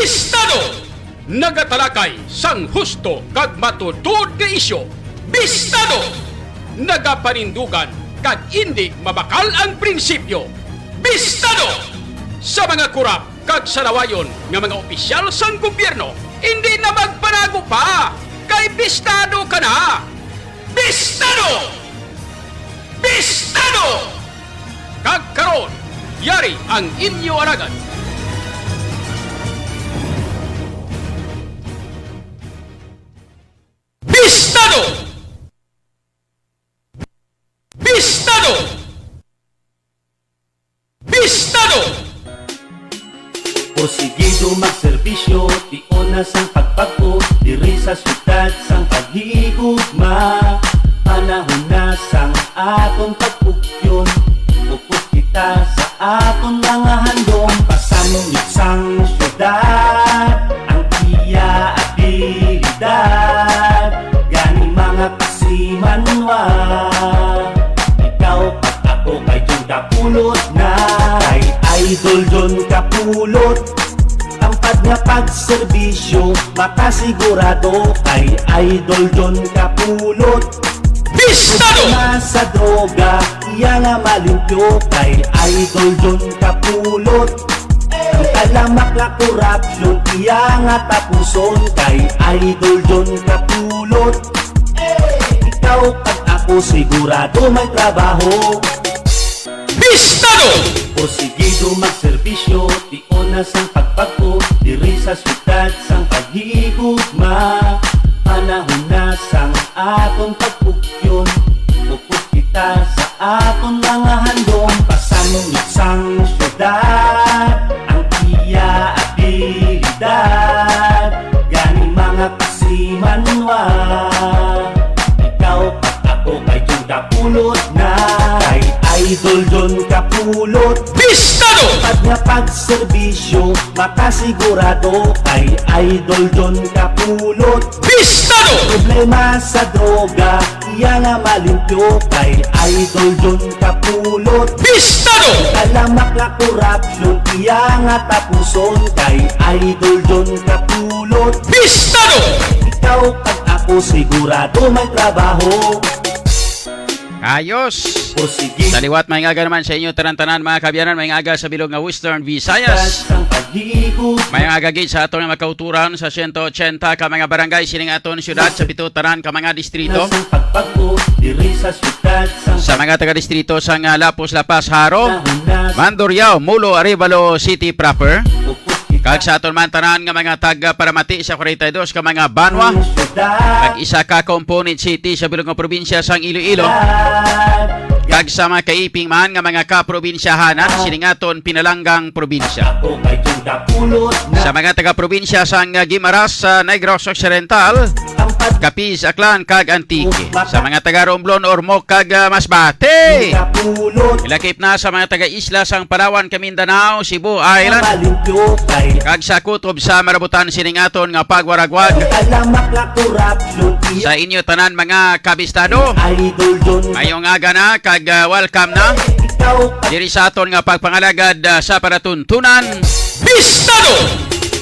Bistado! Nagatalakay sang husto kag matutod nga isyo. Bistado! Nagapanindugan kag hindi mabakal ang prinsipyo. Bistado! Sa mga kurap kag salawayon nga mga opisyal sang gobyerno, hindi na magpanago pa. Kay bistado ka na. Bistado! Bistado! Kag karon, yari ang inyo alagad. Bistado! Bistado! Bistado! Porsigido magserbisyo, tion na sang pagpagpo, diri sa syudad sang paghigugma. Panahon na sang atong pagpugyon, upos kita sa atong mga handong. Pasamit sang syudad, ang iya abilidad, gani mga kasimanwa. Ikaw pag ako kay John Kapulot na, kay Idol John Kapulot. Tampad nga pagserbisyo, makasigurado kay Idol John Kapulot. Bistado! Sa droga, iya nga malimpyo kay Idol John Kapulot. Ang talamak na korupsyon, iya nga tapuson kay Idol John Kapulot. Ikaw pag ako sigurado may trabaho. Bistado! Porsigido magserbisyo, tion na sang pagpagpo, diri sa syudad sang paghigugma. Panahon na sang atong pagpugyon, upos kita sa atong mga handong. Pasamit sang syudad, ang iya abilidad, gani mga kasimanwa. Ikaw pag ako kay John Kapulot na, kay Idol John Kapulot. Bistado! Pag nga pagserbisyo, makasigurado kay Idol John Kapulot. Bistado! Problema sa droga, iya nga malimpyo kay Idol John Kapulot. Bistado! Talamak na korupsyon, iya nga tapuson kay Idol John Kapulot. Bistado! Ikaw pag ako sigurado may trabaho. Ayos! Porsigido Sa liwat, may aga naman sa inyo tanan-tanan mga kabyanan, may aga sa bilog nga Western Visayas. sang paghigugma. May aga gid sa aton nga makauturan sa 180 ka mga barangay sining aton syudad sa pitutaran ka mga distrito. Sang pagpagpo, diri sa syudad sang Sa mga taga-distrito sa Lapos, Lapas, Haro, panahon na Mandurriao, Mulo, Arevalo City proper. upos kita Kag sa aton man tanan nga mga taga-Paramati sa 42 ka mga Banwa. ang syudad. Kag isa ka component city sa bilog nga probinsya sang Iloilo. Kag sa mga kaiping man nga mga kaprobinsyahanan sining aton pinalanggang probinsya. Ako kay John Kapulot na, Sa mga taga-probinsya sang Guimaras, sa Negros Occidental, tampad Capiz, Aklan, kag Antique. Sa mga taga-Romblon, Ormoc, kag Masbate. Kapulot. Ilakip na sa mga taga-isla sang Palawan, Mindanao, Cebu Island. Malimpyo kay Kag sa kutob sa Marabutan sining aton nga pagwaragwag. talamak na korupsyon, iya Sa inyo tanan mga kabistado, Idol John. ngayong aga na kag welcome na Ikaw pag diri sa aton nga pagpangalagad sa paratuntunan. Bistado!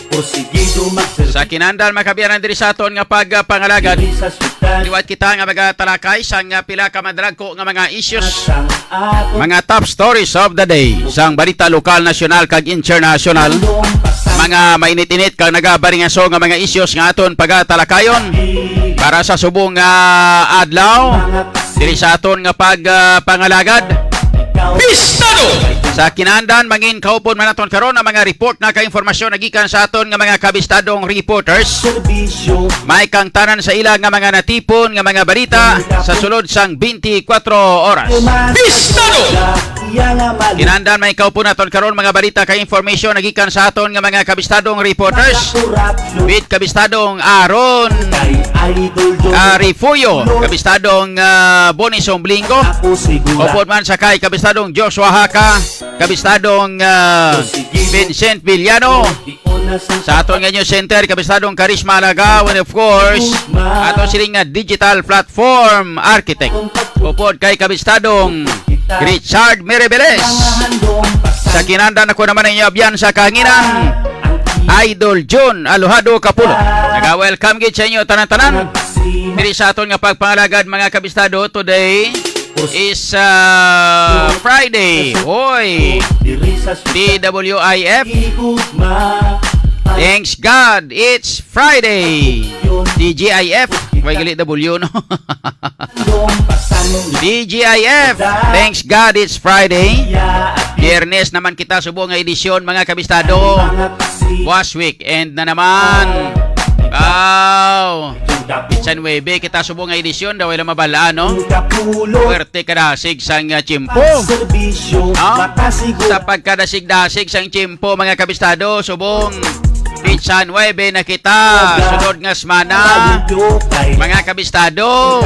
porsigido magserbisyo, Sa kinandal makabiyanan diri sa aton nga pagpangalagad, diri sa syudad liwat kita nga magatalakay sang pila ka madragko nga mga issues, sang atong mga top stories of the day sang balita lokal, nasyonal kag international, handong. mga mainit-init kag nagabaringaso nga mga issues nga aton pagatalakayon para sa subong adlaw diri sa aton nga pagpangalagad. Bistado! Sa kinandan mangin kaupon man aton karon ang mga report na ka-informasyon nagikan sa aton nga mga kabistadong reporters. Serbisyo, May kang tanan sa ila nga mga natipon nga mga balita sa sulod sang 24 oras. Bistado! iya nga mali Kinandan may kaupon naton karon mga balita ka-informasyon nagikan sa aton nga mga kabistadong reporters. korupsyon With kabistadong Aaron kay Idol John. Rifuyo, kabistadong Bonis Omblingo, Ako sigura upod man sa kay kabistadong Joshua Haka, kabistadong Vincent Villano, tion na sang sa aton nga news center kabistadong Karisma Alagaw, and of course aton siling nga digital platform architect, upod kay kabistadong Richard Meribeles. handong Sa kinandan ako naman ang abyan sa kahanginan Idol John Alohado Kapulo. Naga-welcome gid sa inyo tanan-tanan. Diri sa aton nga pagpangalagad mga kabistado, today is Friday. Hoy, DWIF. Thanks God, it's Friday. DGIF. May gali W, no? DGIF. Thanks God, it's Friday. Biyernes naman kita subong nga edisyon mga kabistado. Was weekend na naman. Wow. San Webe kita subong nga edisyon daw ila mabalaan, no? Puwerte kadasig sang chimpo. Sa pagkadasig-dasig sang chimpo mga kabistado, subong San Webe na kita sunod nga semana mga kabistado.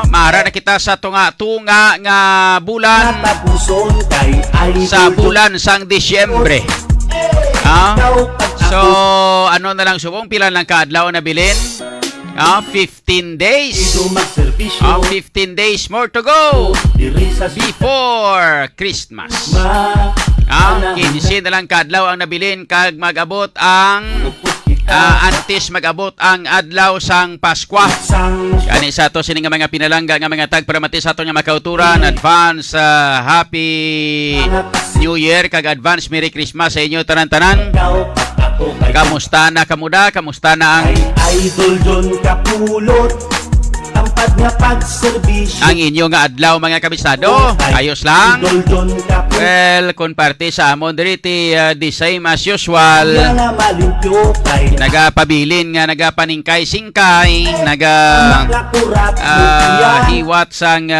Mara na kita sa tunga-tunga nga bulan sa bulan sang Disyembre. So, ano na lang subong, pila lang kaadlaw na bilin? 15 days. 15 days more to go before Christmas. 15 na lang kaadlaw ang nabilin kag mag-abot ang antes mag-abot ang adlaw sang Paskwa. Kani sa to sini nga mga pinalangga nga mga tag para mati sa ato nga makauturan. Advance Happy New Year kag advance Merry Christmas sa inyo tanan-tanan. Kamusta na kamuda? Kamusta na ang Idol John Kapulot? Tampad nga pagserbisyo ang inyo nga adlaw mga kabisado? Ayos lang? Idol John Kapulot. Well, kung parte sa amon diriti, the same as usual. Nagapabilin nga nagapaningkay-singkay, hiwat sang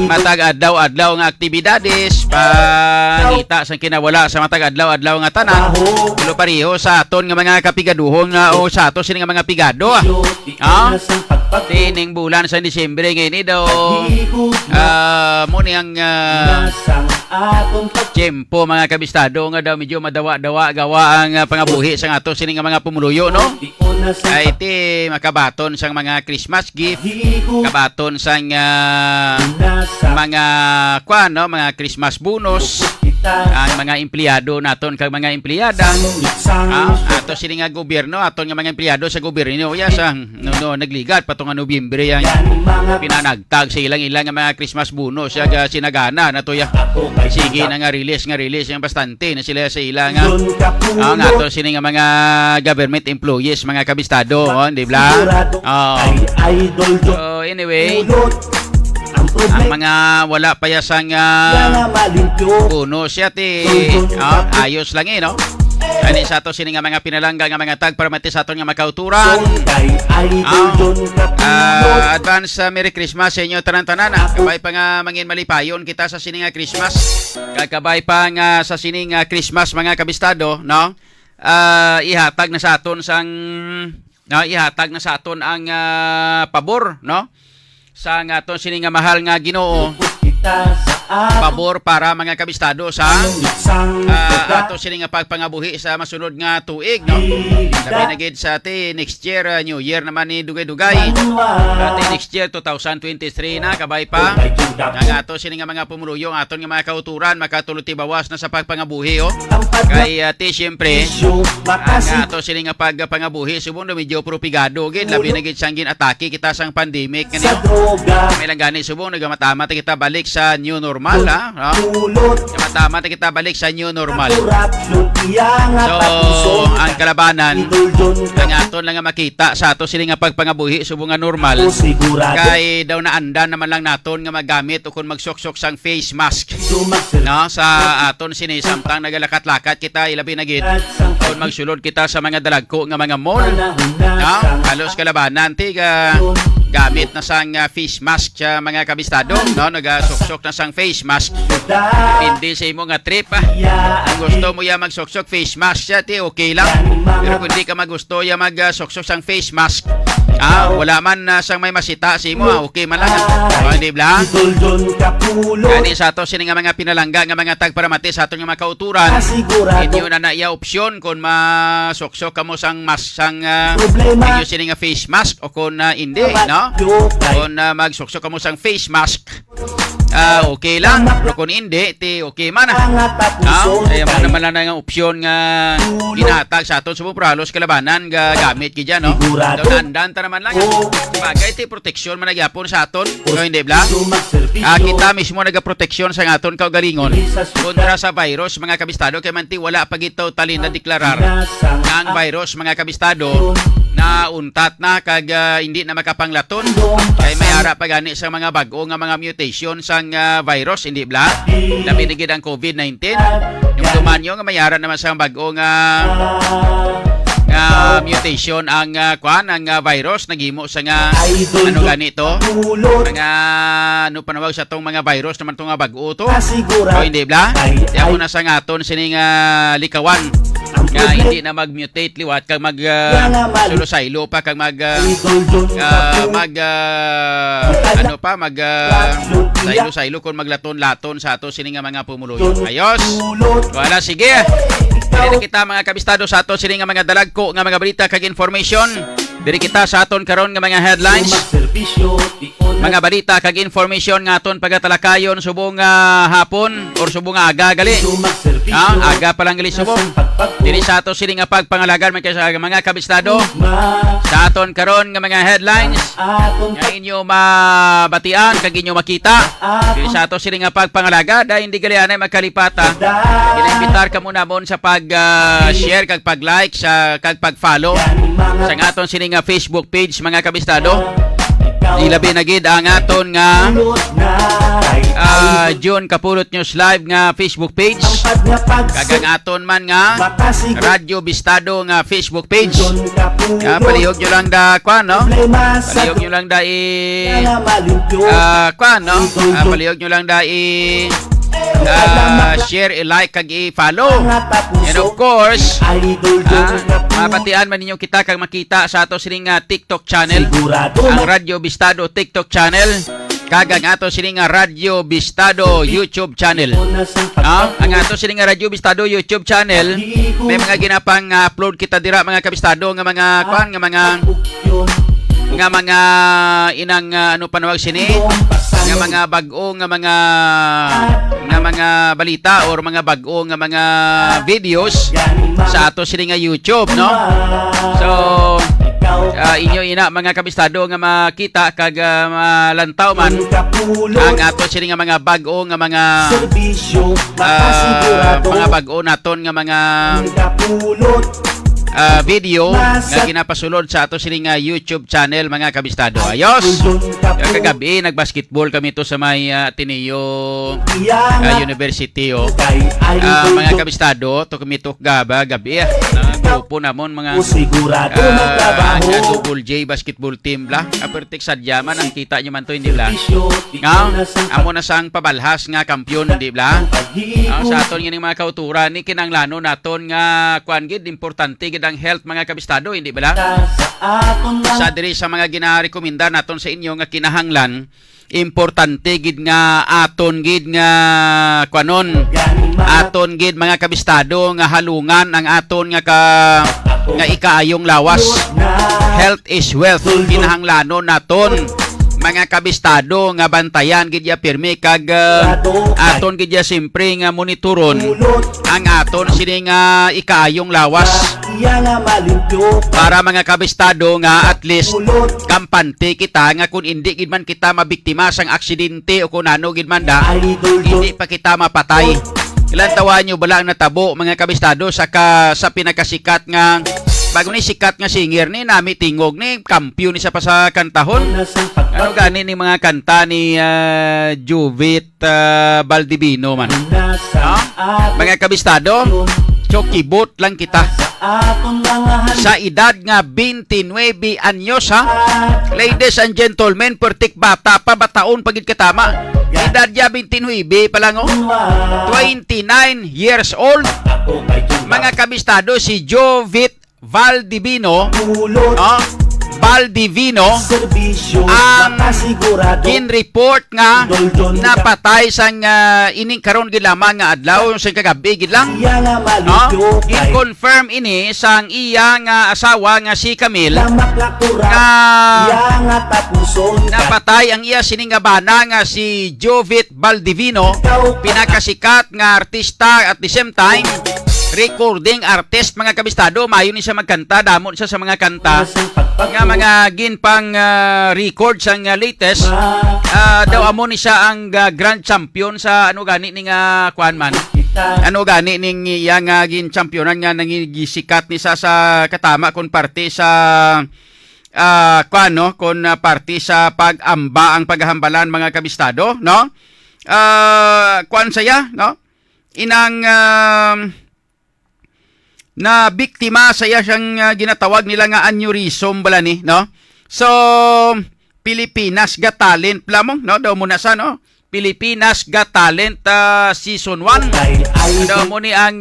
matag adlaw-adlaw nga aktibidades, pangita sang kinawala sa matag adlaw-adlaw nga tanan. Tulo pareho sa aton nga mga kapigaduhon nga o sa ato sini nga mga pigado. Tining bulan sa Disyembre ngayon daw. Muni ang tiyempo mga kabistado nga daw medyo madawa-dawa gawa ang pangabuhi sang ato sini nga mga pumuluyo, no? Ay ti makabaton sang mga Christmas gift, kabaton sang mga no, mga Christmas bonus, ang mga empleyado naton kag mga empleyada. Ato sini nga gobyerno, aton nga mga empleyado sa gobyerno ya sang nagligat patong Nobyembre yang pinanagtag sa ilang-ilang nga mga Christmas bonus ya sinagana nato ya. Sige na nga release yung bastante na sila sa ilang ang ato sini nga mga government employees mga kabistado, di ba? So anyway, ang mga wala pa yasang bonus yati ayos lang no? Ani sa ato sini nga mga pinalangga nga mga tag para mati sa aton nga makauturan. Advance Merry Christmas sa inyo tanan-tanan. Kabay pa nga mangin malipayon kita sa sini nga Christmas. Kagabay pa nga sa sini nga Christmas mga kabistado, no? Ihatag na sa aton ang pabor, no? Sa nga aton sini nga mahal nga Ginoo. Pabor para mga kabistado sa ato sini nga pagpangabuhi sa masunod nga tuig, no? Sabi na gid sa ati next year, New Year naman ni dugay-dugay. Ati next year 2023 na kabay pa. Ang ato sini nga mga pumuluyo, aton nga mga kauturan makatuluti bawas na sa pagpangabuhi, oh. Kay ati syempre ang ato sini nga pagpangabuhi subong medyo propigado gid, labi na gid sang atake kita sang pandemic kanyo. May lang gani subong nagamatama kita balik sa new normal, ha? Tama kita balik sa new normal. So, ang kalabanan ang aton lang nga makita sa ato sila nga pagpangabuhi subong nga normal. Kay daw naandan naman lang naton nga magamit o kung magsoksok sang face mask. No, sa aton sini samtang nagalakat-lakat kita ilabi na gid kung magsulod kita sa mga dalagko nga mga mall. No, halos kalabanan tiga gamit na sang face mask sa mga kabistado, no? Nagasoksok na sang face mask. Hindi sa imo nga trip, Ang gusto mo ya magsoksok face mask siya, okay lang. Pero kung hindi ka magusto ya magsoksok sang face mask, wala man sang may masita sa imo, okay man lang. Hindi ba? Kani sa ato sini nga mga pinalangga nga mga tag para mati sa ato nga makauturan. Inyo na iya opsyon kung masoksok kamo sang mask sang inyo sini nga face mask o kung hindi, no? Kung magsoksok kamo sang face mask, okay lang. Pero kung hindi, okay man. Kaya mo naman lang nga opsyon nga ginatag sa aton subong halos kalabanan gamit gid no. Nandan ta naman lang. Bagay ti proteksyon man nagyapon sa aton. Kung hindi bla. Kita mismo nagaproteksyon sa aton kaugalingon kontra sa virus mga kabistado kay manti wala pa gid totally na deklarar nga ang virus mga kabistado na untat na kag hindi na makapanglaton kay may ara pa gani sa mga bag-o nga mga mutation sang virus hindi bla labi na gid ang COVID-19 yung dumanyo nga may ara naman sa bag-o nga mutation ang ang virus nagimo sa nga ano ganito mga ano panawag sa tong mga virus naman tong bag-o to o hindi bla diya mo na sa ngaton sining likawan nga hindi na mag-mutate liwat kag mag sulo-silo pa kag mag silo-silo kung maglaton-laton sa ato sining mga pumuluyon ayos wala sige dili kita mga kabistado sa ato sining mga dalagko nga mga balita kag information diri kita sa aton karon nga mga headlines mga balita kag information nga aton pagatalakayon subong hapon or subong aga gali aga pa lang gali subong diri sa ato sining nga pagpangalagan mga kabistado sa aton karon nga mga headlines nga inyo mabatian kag inyo makita diri sa ato sining nga pagpangalaga dahil hindi gali anay magkalipata ginaibitar ka muna mon sa pag-share kag pag-like sa kag pag-follow sa aton sining nga Facebook page mga kabistado ilabi na gid ang aton nga John Kapulot News Live nga Facebook page kag ang aton man nga Radyo Bistado nga Facebook page palihog nyo lang da palihog nyo lang da palihog nyo lang da share, i-like, kag i-follow. And of course, mapatian man ninyo kita kag makita sa ato sining TikTok channel, ang Radyo Bistado TikTok channel, kag ang ato sining Radyo Bistado YouTube channel. Ang ato sining Radyo Bistado YouTube channel, may mga ginapang upload kita dira mga kabistado nga mga mga inang ano panawag sini nga mga bag-o nga mga balita or mga bag-o nga mga videos sa ato sini nga YouTube no. So inyo ina mga kabistado nga makita kag malantaw man ang ato sini nga mga bag-o nga mga bag-o naton nga mga video nga ginapasulod sa ato sining YouTube channel mga kabistado. Ayos. Kagabi nagbasketball kami to sa may Ateneo University mga kabistado to kami to gabi grupo namon mga Double J basketball team bla. Apertik sadya man ang kita nyo man to hindi bla. Amo na sang pabalhas nga kampiyon hindi bla. Sa aton nga mga kauturan ni kinanglano naton nga kuan gid importante gid ang health mga kabistado hindi ba? Sa diri sa mga ginarekomenda naton sa inyo nga kinahanglan importante gid nga aton gid nga kuanon aton gid mga kabistado nga halungan ang aton nga ikaayong lawas. Health is wealth kinahanglanon naton mga kabistado nga bantayan gid ya pirmi kag aton gid ya simpre nga monitoron ang aton sini nga ikaayong lawas para mga kabistado nga at least kampante kita nga kung hindi gid man kita mabiktima sang aksidente o kung ano gid man da hindi pa kita mapatay. Ilan tawa nyo bala ang natabo mga kabistado sa pinakasikat nga bago ni sikat nga singer ni nami tingog ni kampiyon ni sa pa sa kantahon. Ano gani ni mga kanta ni Jovit Valdivino man. Mga kabistado, chokibot lang kita. Sa edad nga 29 anyos ha. Ladies and gentlemen, pertik bata pa bataon pagid katama. Edad niya 29 pa lang 29 years old. Mga kabistado si Jovit Valdivino Baldivino Serbisyo ang makasigurado. gin-report nga napatay sang ining karon gid lamang nga adlaw sa kagabi gid lang. Iya nga No? malibyo kay Gin-confirm ini sang iya nga asawa nga si Camille lamak-lakurat. nga Iya nga tapuson kay napatay ang iya sining nga bana nga si Jovit Baldivino, pinakasikat nga artista at the same time recording artist mga kabistado. Mayon ni siya magkanta, damon siya sa mga kanta nga mga ginpang record sang latest. Daw amo ni siya ang grand champion sa ano gani ning kuan man. Ano gani ning iya nga gin championan nga nangigisikat ni sa katama kon parte sa kuano kon parte sa pag-amba ang paghambalan mga kabistado, no? Kuan saya, no? Inang na biktima saya siyang ginatawag nila nga aneurysm bala ni, no? So Pilipinas Got Talent lamang, no? Daw muna sa, no? Pilipinas Got Talent season 1. Daw mo ni ang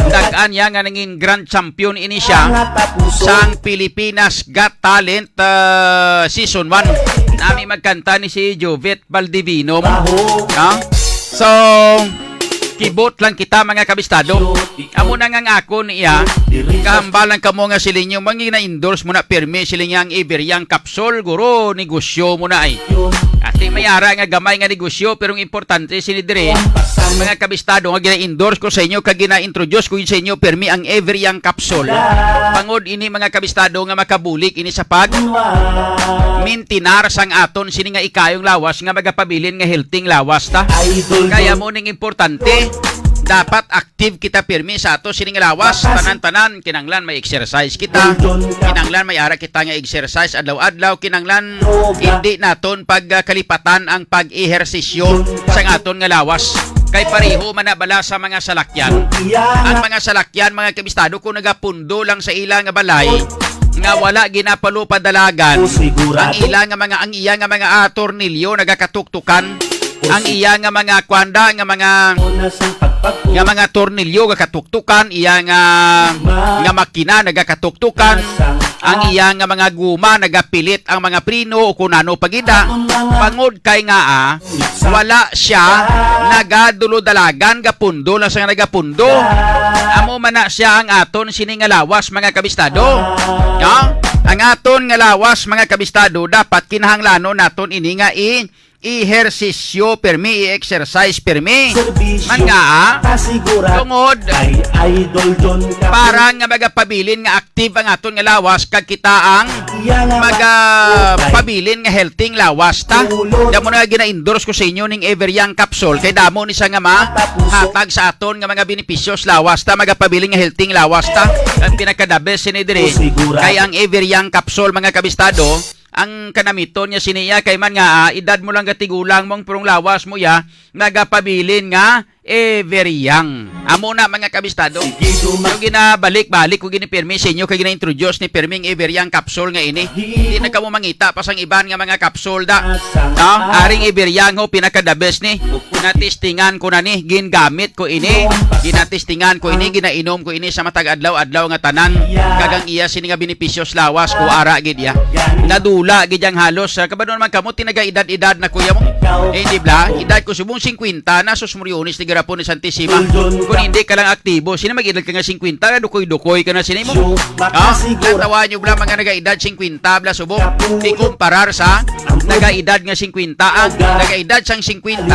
dagaan niya nga naging grand champion ini siya sang Pilipinas Got Talent season 1. Nami magkanta ni si Jovit Baldivino, no? So kibot lang kita mga kabistado. Amo na nga ako niya. Kahambalan ka mo nga siling yung mga na-endorse mo na permi siling ang Iberiang Capsule. Guro, negosyo mo na ay. Ating mayara nga gamay nga negosyo pero ang importante sinidire mga kabistado nga gina-endorse ko sa inyo kag gina-introduce ko sa inyo permi ang Iberiang Capsule. Pangod ini mga kabistado nga makabulik ini sa pag mintinar sang aton sini nga ikayong lawas nga magapabilin nga healthing lawas ta. Kaya mo ning importante dapat active kita pirmi sa ato sining lawas tanan-tanan kinanglan may exercise kita, kinanglan may ara kita nga exercise adlaw-adlaw, kinanglan hindi naton pagkalipatan ang pag-ehersisyo sa aton nga lawas kay pareho man na bala sa mga salakyan. Ang mga salakyan mga kabistado kung nagapundo lang sa ilang nga balay nga wala ginapalo padalagan ang iya nga mga tornilyo nagakatuktukan, ang iya nga mga kwanda nga mga tornilyo nagatuktukan, iya nga makina nagakatuktukan, ang iya nga mga guma nagapilit ang mga prino o kunano pagida. Pangod kay nga wala siya nagadulodalagan gapundo lang sa nagapundo. Amo man na siya ang aton sining nga lawas mga kabistado. No? Ang aton nga lawas mga kabistado dapat kinahanglanon naton ini nga ehersisyo permi, i-exercise permi man nga tungod para nga magapabilin nga active ang aton nga lawas kag kita ang magapabilin nga healthy lawas ta. Damo na gina-endorse ko sa inyo ning Iberiang Capsule kay damo ni sa nga mahatag sa aton nga mga benepisyos lawas ta, magapabilin nga healthy lawas ta. Ang pinaka-the best sinidire kay ang Iberiang Capsule mga kabistado. Ang kanamiton niya siniya kay man nga edad mo lang gatigulang mong purong lawas mo ya nagapabilin nga very young. Amo na mga kabistado. Yung ginabalik-balik ko ginipirmi sa inyo kay gina-introduce ni Perming Iberiang Capsule nga ini. Hindi na kamo mangita pa sang iban nga mga capsule da. No? Aring Iberiang ho pinaka-the best ni. Natistingan ko na ni, gingamit ko ini. Ginatistingan ko ini, ginainom ko ini sa matag adlaw-adlaw nga tanan. Kagang iya sini nga benepisyos lawas ko ara gid ya. Nadula gid yang halos kabadon man kamo tinaga edad-edad na kuya mo. Hindi bla, edad ko subong 50 na sus Moriones ni garapon ni Santissima. Kung hindi ka lang aktibo, sino mag-edad ka nga 50, dukoy-dukoy ka na sinimo. Natawa nyo bla mga naga-edad 50 bla subong. Ikumparar sa naga-edad nga 50 ang naga-edad sang 50.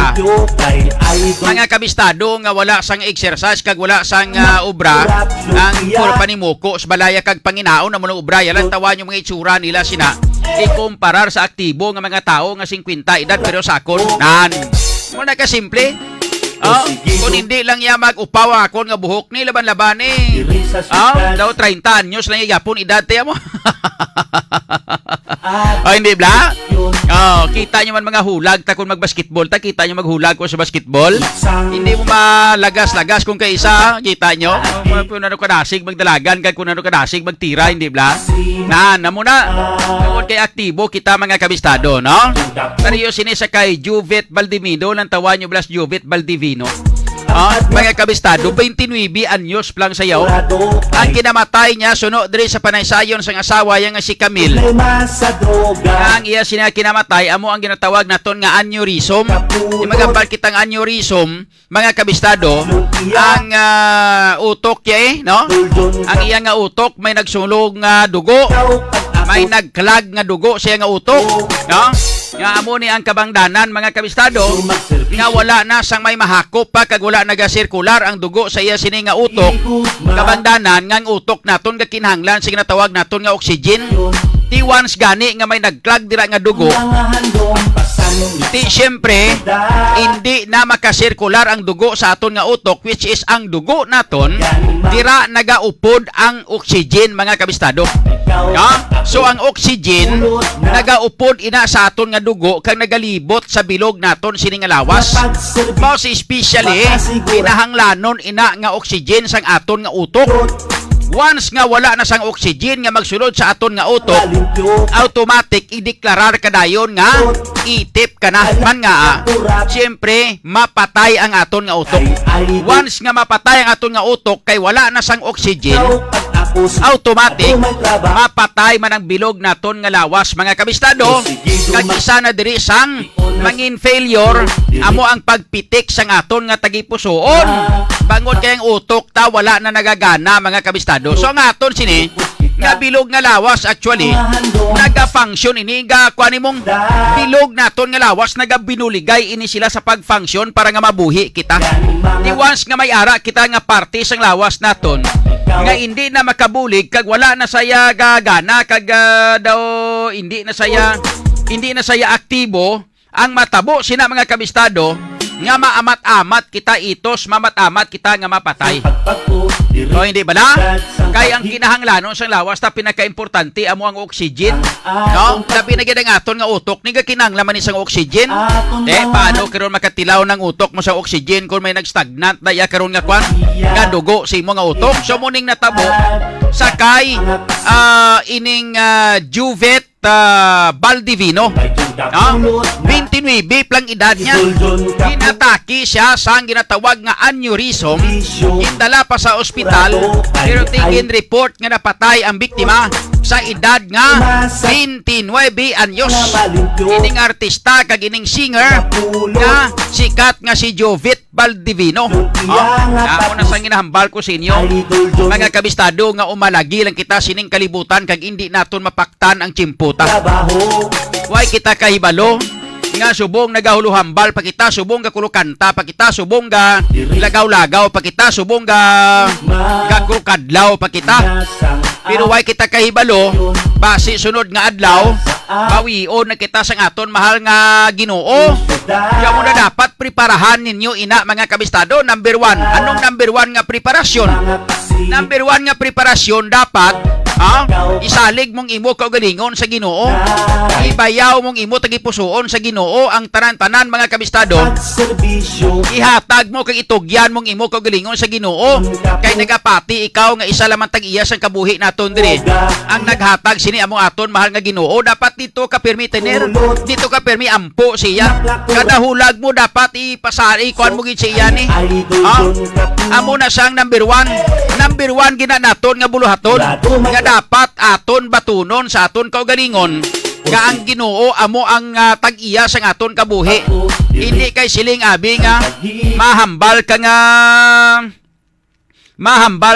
Mga kabistado nga wala sang exercise kag wala sang obra ang panimoko sa balaya kag panginaon na mo obra yalan tawa nyo mga itsura nila sina. Ikumparar sa aktibo nga mga tao nga 50 edad pero sakon nan. Muna ka simple. Kung hindi lang niya mag-upaw akon nga buhok ni laban-laban eh. Daw 30 anyos lang yapon edad tiya mo. Hindi bla? Kita nyo man mga hulag ta kung mag-basketball ta, kita nyo maghulag ko sa basketball. Hindi mo malagas-lagas kung kaisa, kita nyo. Kung ano ka nasig magdalagan, kung ano ka nasig magtira, hindi bla? Namo na. Kung kay aktibo kita mga kabistado, no? Pero yung sinisa kay Jovit Baldivino, lang tawa nyo blas Jovit Baldivino. Mga kabistado, 29 anyos lang sayaw. Ang kinamatay niya suno diri sa panaysayon sang asawa yang nga si Camille. Ang iya sina kinamatay amo ang ginatawag naton nga aneurysm. Di magambal kitang aneurysm, mga kabistado, ang utok niya no? Ang iya nga utok may nagsulong nga dugo. May nagklag nga dugo siya nga utok, no? Nga amo ni ang kabangdanan, mga kabistado, nga wala na sang may mahakop pa kag wala nagasirkular ang dugo sa iya sini nga utok. Kabangdanan nga ang utok naton nga kinahanglan sa ginatawag naton nga oxygen. Ti once gani nga may nagklag dira nga dugo, ti syempre hindi na makasirkular ang dugo sa aton nga utok, which is ang dugo naton dira nagaupod ang oxygen, mga kabistado. Yeah? So ang oxygen nagaupod ina sa aton nga dugo kag nagalibot sa bilog naton sini nga lawas. Most especially kinahanglanon ina nga oxygen sang aton nga utok. Once nga wala na sang oxygen nga magsulod sa aton nga utok, automatic ideklarar kadayon nga itip ka na man nga. Siyempre mapatay ang aton nga utok. Once nga mapatay ang aton nga utok kay wala na sang oxygen, automatic mapatay man ang bilog naton nga lawas, mga kabistado. Kag isa na diri sang mangin failure amo ang pagpitik sang aton nga tagipusoon. Bangod kay ang utok ta wala na nagagana, mga kabistado. So ang aton sini nga bilog nga lawas actually naga-function ini ga kuani mong bilog naton nga lawas nagabinuligay ini sila sa pag-function para nga mabuhi kita. Di once nga may ara kita nga parte sang lawas naton nga hindi na makabulig kag wala na saya gagana kag daw hindi na saya aktibo ang matabo sina, mga kabistado, nga maamat-amat kita itos, mamat-amat kita nga mapatay. O hindi ba na? Kaya ang kinahanglanon sa lawas ta pinaka-importante amo ang oxygen, no? Labi na gid ang aton nga utok ni kinahanglaman ni sang oxygen. Paano karon makatilaw ng utok mo sa oxygen kung may nagstagnant daya karon nga kwan nga dugo sa imo nga utok? So muning natabo sakay ining Juvet Baldivino. 29 lang edad niya. Inatake siya sa ginatawag nga aneurysm. Indala pa sa ospital pero tingin report nga napatay ang biktima sa edad nga 29 anyos. Ining artista kag ining singer nga sikat nga si Jovet Baldivino. Ako na sang ginahambal ko sa inyo, mga kabistado, nga umalagi lang kita sining kalibutan kag hindi naton mapaktan ang chimputa. Why kita kahibalo nga subong nagahuluhambal pa kita, subong ga kulukanta pa kita, subong ga lagaw-lagaw pa kita, subong ga kulukadlaw pa kita. Pero why kita kahibalo basi sunod nga adlaw bawion na kita sang aton mahal nga Ginoo. Kaya mo na dapat preparahan ninyo ina, mga kabistado. Number 1, anong number 1 nga preparasyon? Number 1 nga preparasyon dapat isalig mong imo kaugalingon sa Ginoo. Ibayaw mong imo tagipusoon sa Ginoo ang tanan-tanan, mga kabistado. Ihatag mo kag itugyan mong imo kaugalingon sa Ginoo. Kay nagapati ikaw nga isa lamang tag-iya sang kabuhi naton diri. Ang naghatag sini among aton mahal nga Ginoo. Dapat dito ka permi tener, dito ka permi ampo siya. Kada hulag mo dapat ipasari kuan mo gid siya ni. Amo na sang number 1. Number 1 gina naton nga buluhaton. Nga dapat aton batunon sa aton kaugalingon nga ang Ginoo amo ang tag-iya sang aton kabuhi. Hindi kay siling abi nga mahambal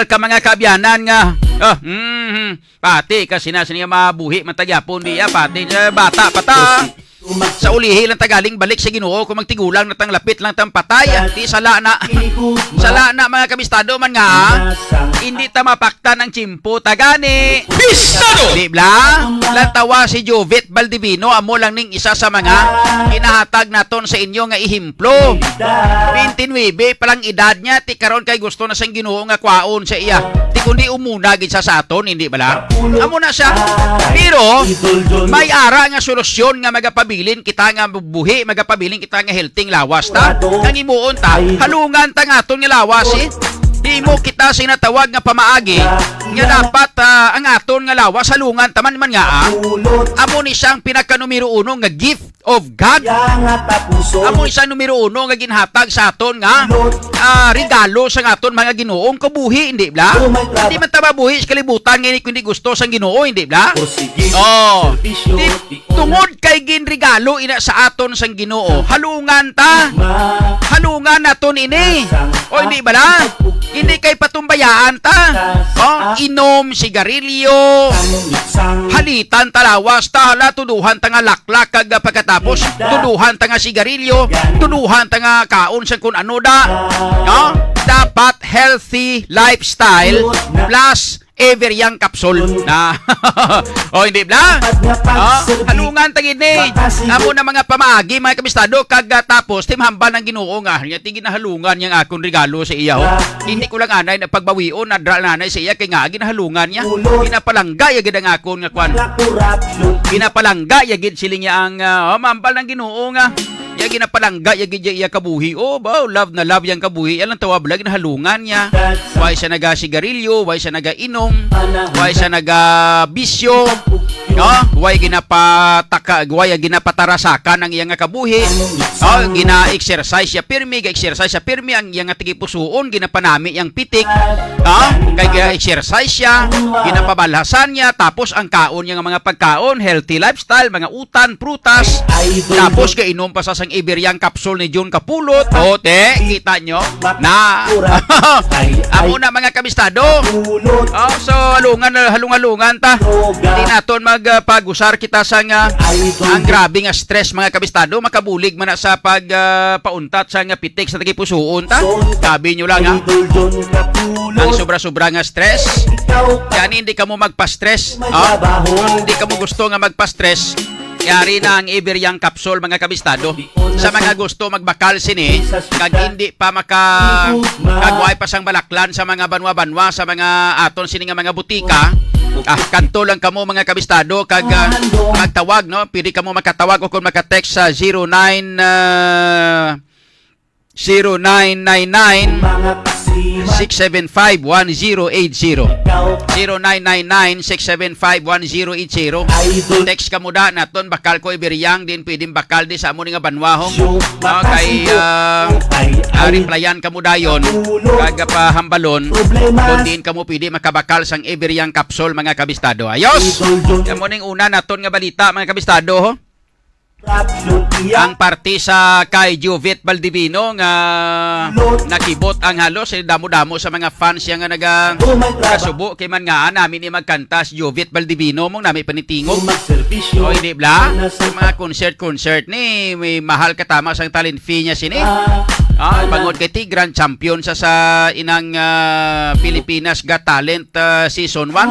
ka mga kabyanan nga pati kasi na siya mabuhi matagyapon diya pati bata pata sa ulihi lang tagaling balik sa Ginoo kung magtigulang na tang lapit lang tang patay di sala na mga kabistado man nga hindi ta mapaktan ang chimpo tagani Bistado! Di bla? Lantawa si Jovet Baldivino amo lang ning isa sa mga kinahatag naton sa inyo nga ihimplo. 29 palang edad niya ti karon kay gusto na sang Ginoo nga kwaon sa iya. Ti kundi umuna gid sa aton, hindi bala? Amo na siya. Pero may ara nga solusyon nga magapabilin kita nga buhi, magapabilin kita nga healthy lawas ta. Kang imuon ta, halungan ta nga aton nga lawas Di mo kita sinatawag nga pamaagi Nga dapat ang aton nga lawas halungan taman man nga amo ni siyang pinaka numero 1 nga gift of God. Amo ni siyang numero 1 nga ginhatag sa aton nga regalo sa aton mga Ginoong kabuhi, hindi bla? Hindi man ta mabuhi sa kalibutan ngini kundi gusto sang Ginoo, hindi bla? Oh, tungod kay ginregalo ina sa aton sang Ginoo, halungan ta. Halungan naton ini. O hindi ba la? Hindi kay patumbayaan ta. Oh, inom sigarilyo. Halitan talawas ta hala tuduhan ta nga laklak kag pagkatapos tuduhan ta nga sigarilyo, tuduhan ta nga kaon sa kun ano da. No? Dapat healthy lifestyle plus ever young capsule na o hindi bla halungan tagid ni amo na mga pamaagi mga kabistado kag tapos timhambal ng Ginoo nga nya tingin na halungan yang akong regalo sa iya hindi ko lang anay na pagbawion na nanay sa iya kay nga ginahalungan niya ginapalangga yagid ang akon nga kwan ginapalangga yagid siling niya ang mambal ng Ginoo nga ya ginapalangga ya gidya iya kabuhi. Oh, wow, love na love yang kabuhi. Yan ang tawag na halungan niya. Why siya naga-sigarilyo, why siya naga-inom, why siya naga-bisyo, no? Why ginapatarasakan ang iyang kabuhi. Oh, gina-exercise siya pirmi, ga-exercise siya pirmi ang iyang tigipusuon, ginapanami yang pitik. Kay ga-exercise siya, ginapabalhasan niya, tapos ang kaon niya mga pagkaon, healthy lifestyle, mga utan, prutas, tapos gainom pa sa sang Iberiang capsule ni John Kapulot. O, kita nyo na amo na mga kabistado. So, halungan ta. Hindi naton magpag-usar kita sa nga ang grabe nga stress mga kabistado. Makabulig man na sa pagpauntat sa nga pitik sa tagipusuon ta. Sabi nyo lang ha. Ang sobra-sobra nga stress. Yan, hindi ka mo magpa-stress. Hindi ka mo gusto nga magpa-stress. Yari na ang Iberiang capsule mga kabistado. Sa mga gusto magbakal sini, kag hindi pa kagway pa sang balaklan sa mga banwa-banwa sa mga aton sini nga mga butika. Kanto lang kamo mga kabistado kag magtawag no, pili kamo makatawag o kung maka-text sa 0999 675-1080 0999-675-1080 text ka mo da naton bakal ko Iberiang din pwedeng bakal di sa amo nga banwahong kay replyan ka mo dayon kag pahambalon kung din ka mo pwede makabakal sang Iberiang capsule mga kabistado. Ayos amo ning una naton nga balita mga kabistado ho. Ang party sa kay Jovet Baldivino nga nakibot ang halos damo-damo sa mga fans yang nga nagasubo kay man nga namin ni magkanta si Jovet Baldivino mong nami panitingog o hindi bla mga concert ni may mahal katama sang talent fee niya sini bangod kay Grand Champion sa inang Pilipinas Got Talent Season 1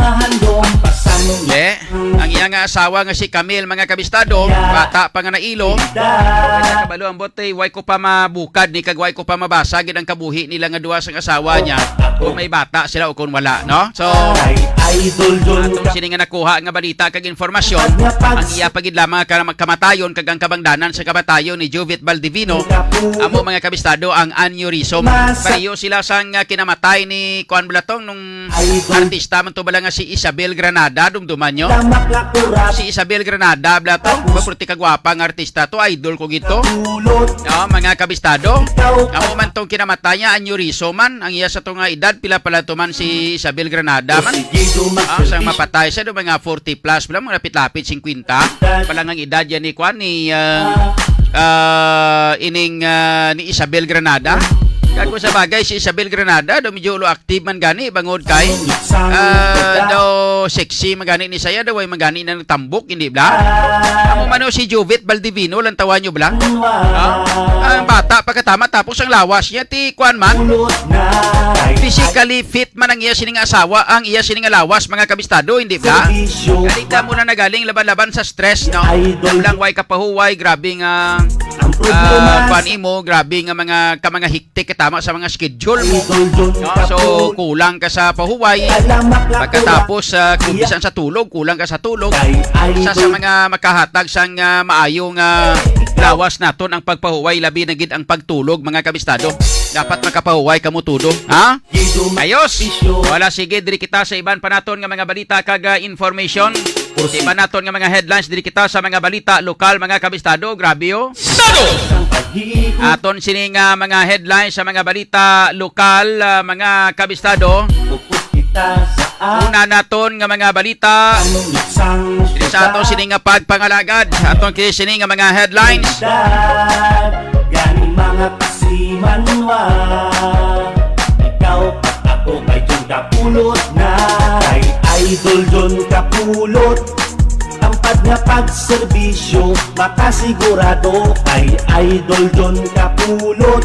ang iyang asawa nga si Camille mga kabistado bata pa nga nailo kabalo ang bote way ko pa mabukad ni kag way ko pa mabasag ang kabuhi nila nga duwa sang asawa niya kung may bata sila o kung wala no so atong sini nga nakuha nga balita kag informasyon ang iya pagid lamang kamatayon kag ang kabangdanan sa kamatayon ni Jovet Baldivino amo mga kabistado ang aneurysm pareho sila sang kinamatay ni Kuan Blatong nung artista man to bala nga si Isabel Granada dumduman nyo si Isabel Granada Blatong maputi kagwapa nga artista to idol ko gito mga kabistado amo man tong kinamatay niya aneurysm man ang iya sa to nga edad pila pala to man si Isabel Granada man sang mapatay siya do mga 40 plus pala mga lapit-lapit 50 pala nga edad yan ni Kuan ni ni Isabel Granada Kako sa bagay si Isabel Granada do medyo ulo active man gani bangod kay daw sexy magani ni saya daw ay magani nang tambok hindi bla. Amo mano si Jovet Baldivino lang tawan nyo bla. Ang bata pagkatama tapos ang lawas niya ti kuan man. Physically fit man ang iya sining asawa ang iya sining lawas mga kabistado hindi bla. Kalita mo na nagaling laban-laban sa stress no. Lang way kapahuway grabe nga kuan imo grabe nga mga hiktik tama sa mga schedule mo. No? So, kulang ka sa pahuway. Pagkatapos, kumbisan sa tulog, kulang ka sa tulog. Sa mga makahatag sang maayong lawas naton ang pagpahuway, labi na gid ang pagtulog, mga kabistado. Dapat makapahuway kamo tudo. Ha? Gido Ayos! magservisyo, Wala sige, diri kita sa iban pa naton nga mga balita kag information. Sa iban naton nga mga headlines, diri kita sa mga balita lokal, mga kabistado. Grabe yo. Estado! sang paghihigop, Aton sini nga mga headlines sa mga balita lokal, mga kabistado. upos kita sa Una naton nga mga balita sang diri sa aton sini nga pagpangalagad. Sa aton kini sini nga mga headlines. Gani mga kasimanwa, ikaw at ako kay John Kapulot na, kay Idol John Kapulot. Tampad nga pagserbisyo, makasigurado kay Idol John Kapulot.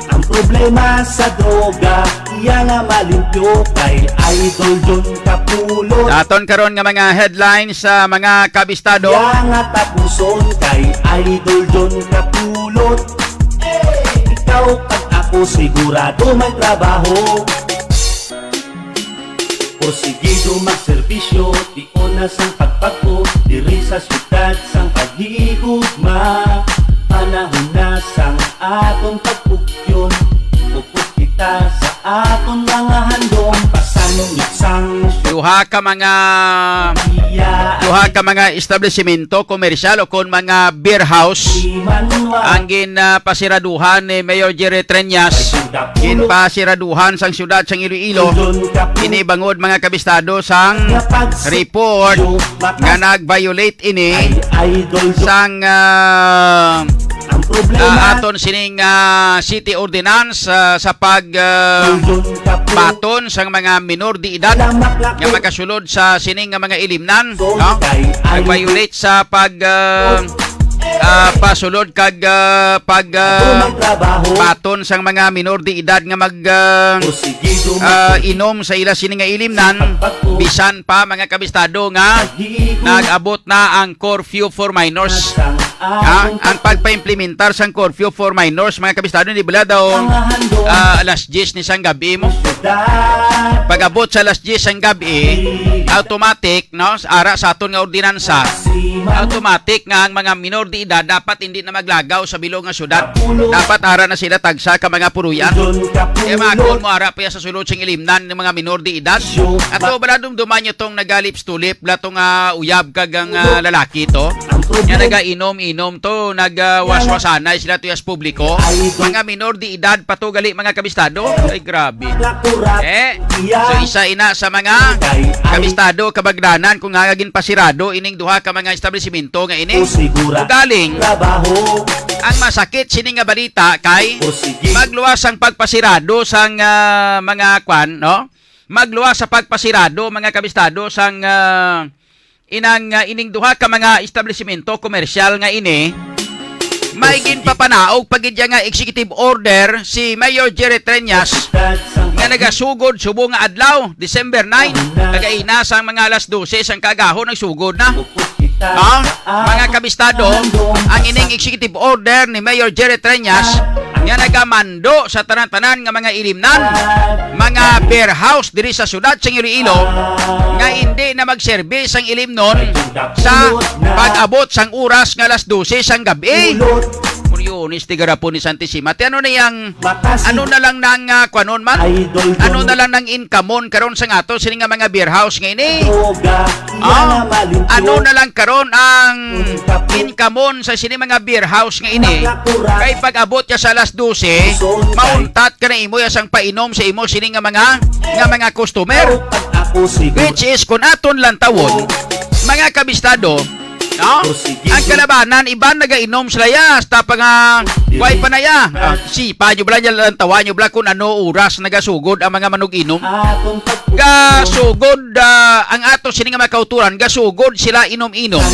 Ang problema sa droga, iya nga malimpyo kay Idol John Kapulot. Sa aton karon nga mga headlines sa mga kabistado. Iya nga tapuson kay Idol John Kapulot. Ikaw at ako sigurado may trabaho. Porsigido magserbisyo, di onas ang pagpako, diri sa syudad sang paghigugma. Panahon na sang atong pagpugyon, upos kita sa aton mga handong, pasanungit sang Duha ka mga iya duha ka mga establishmento komersyal o kon mga beer house ang ginpasiraduhan ni Mayor Jerry Treñas, ginpasiraduhan sang syudad sang Iloilo. Inibangod mga kabistado sang report nga nag-violate ini sang ang problema aton sining city ordinance sa pag baton sang mga minor di edad nga makasulod sa sining nga mga ilimnan, no? Nag-violate sa pag pasulod kag pag baton sang mga minor di edad nga mag inom sa ila sining nga ilimnan, bisan pa mga kabistado nga nag-abot na ang curfew for minors. Ang pagpa-implementar sang curfew for minors, mga kabistado, hindi bala daw alas 10 ni sang gabi mo. Pag-abot sa alas 10 sang gabi, automatic, no, ara sa aton nga ordinansa, automatic nga ang mga minor di edad dapat hindi na maglagaw sa bilog nga syudad. Dapat ara na sila tagsa ka mga puruyan. E mga kung mo ara pa sa sulod sing ilimnan ng mga minor di edad. Ato bala dumduman nyo tong nagalips tulip, bala tong uyab kag ang lalaki to. Nga naga-inom-inom to, nagwaswasanay sila to yas publiko. Mga minor di edad pa to gali mga kabistado. Ay grabe. So isa ina sa mga kabistado kabagdanan kung nga gin pasirado ining duha ka mga establishmento nga ini. Ugaling ang masakit sini nga balita kay magluwas ang pagpasirado sang mga kwan, no? Magluwas sa pagpasirado mga kabistado sang ining duha ka mga establishmento komersyal nga ini. Maigin papanaog pagidya nga executive order si Mayor Jerry Treñas nga nagasugod subo nga adlaw December 9 kagaina sang mga alas 12 sang kagahon nagsugod na. Mga kabistado, ang ining executive order ni Mayor Jerry Treñas nga nagamando sa tanan-tanan nga mga ilimnan, mga beer house diri sa syudad sa Iloilo nga hindi na mag-service ang ilimnon sa pag-abot sang oras nga alas 12 sang gabi. Muryonis tigara po ni Santisima. Ano na yang ano na lang nang kwanon man? Ano na lang nang income karon sa ngato sini nga mga beer house nga ini? Ano na lang karon ang income sa sini mga beer house nga ini? Kay pag-abot ya sa alas 12, mauntat ka na imo ya sang painom sa imo sini nga mga customer. Which is kun aton lang tawon, mga kabistado, no? Ang kalabanan, iba nagainom sila ya, tapang why pa na ya. Sipa nyo bala niya, tawa nyo bala kung ano oras nagasugod ang mga manug-inom. Gasugod, ang ato sini nga mga kauturan, gasugod sila inom-inom.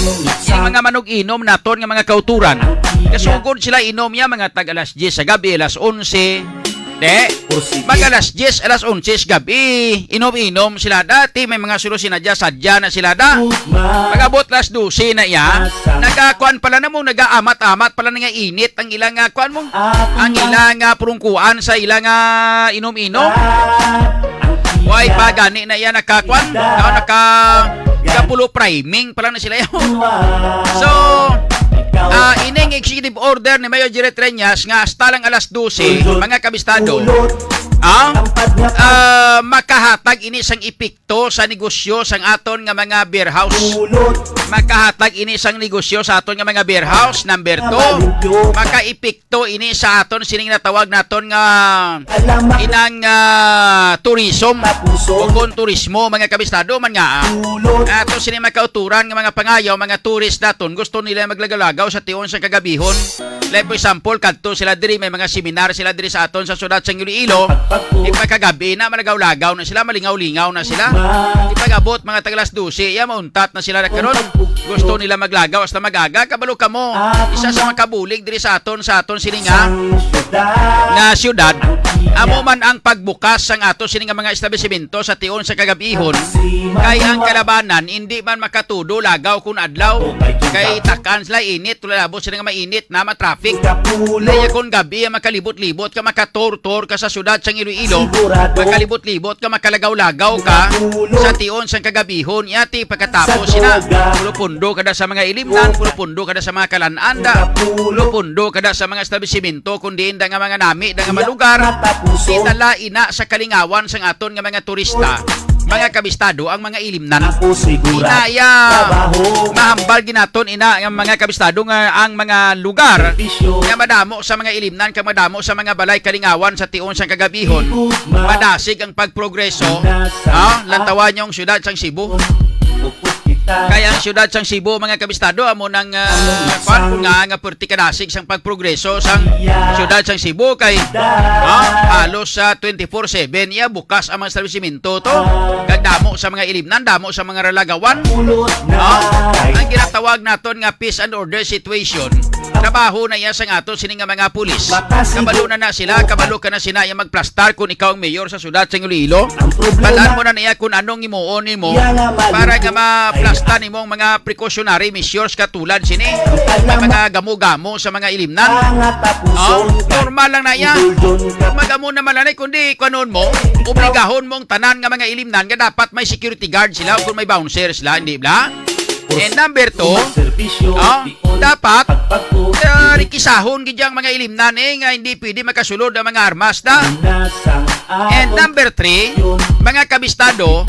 Yung mga manug-inom naton nga mga kauturan, gasugod sila inom ya mga tag alas 10 sa gabi, alas 11. Mag alas 10, alas 11 gabi, inom-inom sila dati, may mga silo sinadya, sadya na sila da. Pag-abot alas 12 na iya, nagakuan pala na mo, nag-aamat-amat pala na nga init ang ilang kuan mo, ang ilang purungkuan sa ilang inom-inom. Why pa gani na iya nakakuan, nakapulo priming pala na sila yun. So, Ining executive order ni Mayor Jerry Treñas nga hasta lang alas 12 mga kabistado makahatag ini sang epekto sa negosyo sang aton nga mga beer house. Makahatag ini sang negosyo sa aton nga mga beer house. Number 2, maka-epekto ini sa aton sining natawag naton nga inang tourism o kung turismo mga kabistado man nga ato sining makauturan nga mga pangayaw mga tourist naton gusto nila maglagaw sa tiyon sa kagabihon. Like for example, kadto sila diri may mga seminar sila diri sa aton sa syudad sang Iloilo. Ipagkagabi na malagaw-lagaw na sila, malingaw-lingaw na sila. Ipagabot mga tagalas 12, mauntat na sila na karon. Gusto nila maglagaw hasta magaga, kabalo ka mo. Isa sa makabulig diri sa aton sininga nga syudad. Amo man ang pagbukas sang ato sininga mga establishmento sa tiyon sa kagabihon. Kay ang kalabanan hindi man makatudo lagaw kun adlaw. Kay takan sila init, tulabo sila nga mainit na ma-traffic. Laya kun gabi makalibot-libot ka makator-tor ka sa syudad sang Iloilo. Makalibot-libot ka makalagaw-lagaw ka sa tiyon sang kagabihon. Yati pagkatapos sina pulo-pundo kada sa mga ilimnan, pulo-pundo kada sa mga kalananda, pulo-pundo kada sa mga establishmento kundi inda nga mga nami, da nga malugar. Itala ina sa kalingawan sang aton nga mga turista. Mga kabistado ang mga ilimnan. Inaya mahambal ginaton ina ang mga kabistado nga ang mga lugar nga madamo sa mga ilimnan kag madamo sa mga balay kalingawan sa tiyon sang kagabihon. Madasig ang pagprogreso lantawan yung syudad sang Cebu. Kaya ang syudad sang Cebu mga kabistado amo nang nga pertikadasig sang pagprogreso sang syudad sang Cebu kay halos sa 24/7 ya bukas ang mga establishmento to kag damo sa mga ilimnan, damo sa mga ralagawan. Ang ginatawag naton nga peace and order situation. Trabaho na iya sang ato sining nga mga pulis. Kabalo na sila, kabalo ka na sila yung magplastar kung ikaw ang mayor sa syudad sang Iloilo. Balaan mo na niya kung anong imuon mo para nga maplastar nimong mga precautionary measures katulad sini mga gamo-gamo sa mga ilimnan. Normal lang na iya. Magamo naman na kundi kanon mo, obligahon mong tanan nga mga ilimnan nga dapat may security guard sila kung may bouncer sila, hindi ba? And number 2, dapat rikisahon gidyang mga ilimnan nga hindi pwede makasulod ang mga armas na. And number 3, mga kabistado,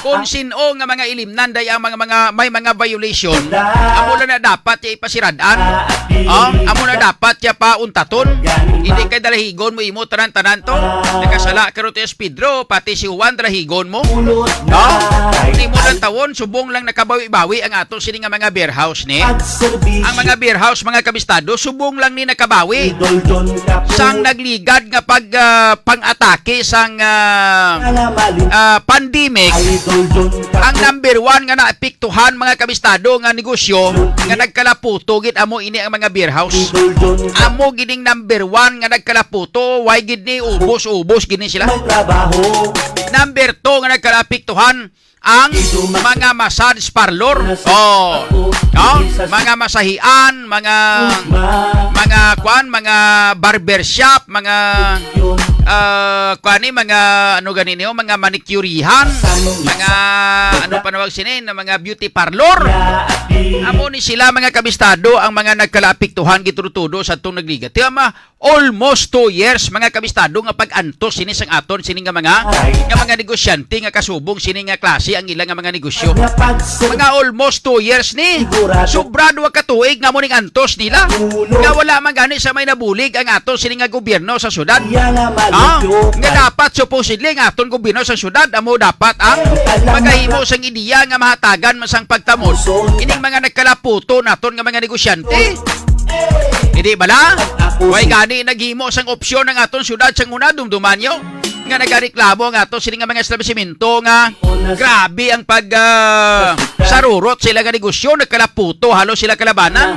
kung sino nga mga ilimnan day ang may mga violation, amo na dapat ipasiradaan. Amo na dapat pauntaton. Hindi kay dalahigon mo imo tanan-tanan to. Nakasala karon ti Pedro pati si Juan dalahigon mo. Hindi mo lang tawon subong lang nakabawi-bawi ang ato sini nga mga beer house ni. Ang mga beer house mga kabistado subong lang ni nakabawi. Sang nagligad nga pang-atake sang pandemic. Ang number 1 nga naapektuhan mga kabistado nga negosyo nga nagkalaputo gid amo ini ang mga beer house. Amo gining number 1 nga nagkalaputo, why gid ni ubos gid ni sila. Number 2 nga nagkalapektuhan ang mga massage parlor. Mga masahian, mga barbershop, mga mga manicurihan, mga mga beauty parlor. Amo ni sila mga kabistado ang mga nagkalapektuhan giturutudo sa tong nagliga. Tama almost 2 years mga kabistado nga pag-antos sini sang aton sini nga mga negosyante nga kasubong sini nga klase ang ilang nga mga negosyo. Mga almost 2 years ni. Sobra duwa ka tuig nga mo ning antos nila. Nga wala man gani sa may nabulig ang aton sini nga gobyerno sa syudad. Nga dapat supposedly nga aton gobyerno sa syudad amo dapat ang magahimo sang ideya nga mahatagan man sang pagtamod ining mga nagkalaputo naton nga mga negosyante. Hindi bala? Way gani naghimo sang opsyon ng aton syudad sang una dumdumanyo nga nagareklamo nga ato sini nga mga establishmento nga grabe ang sarurot sila nga negosyo nagkalaputo halos sila kalabanan.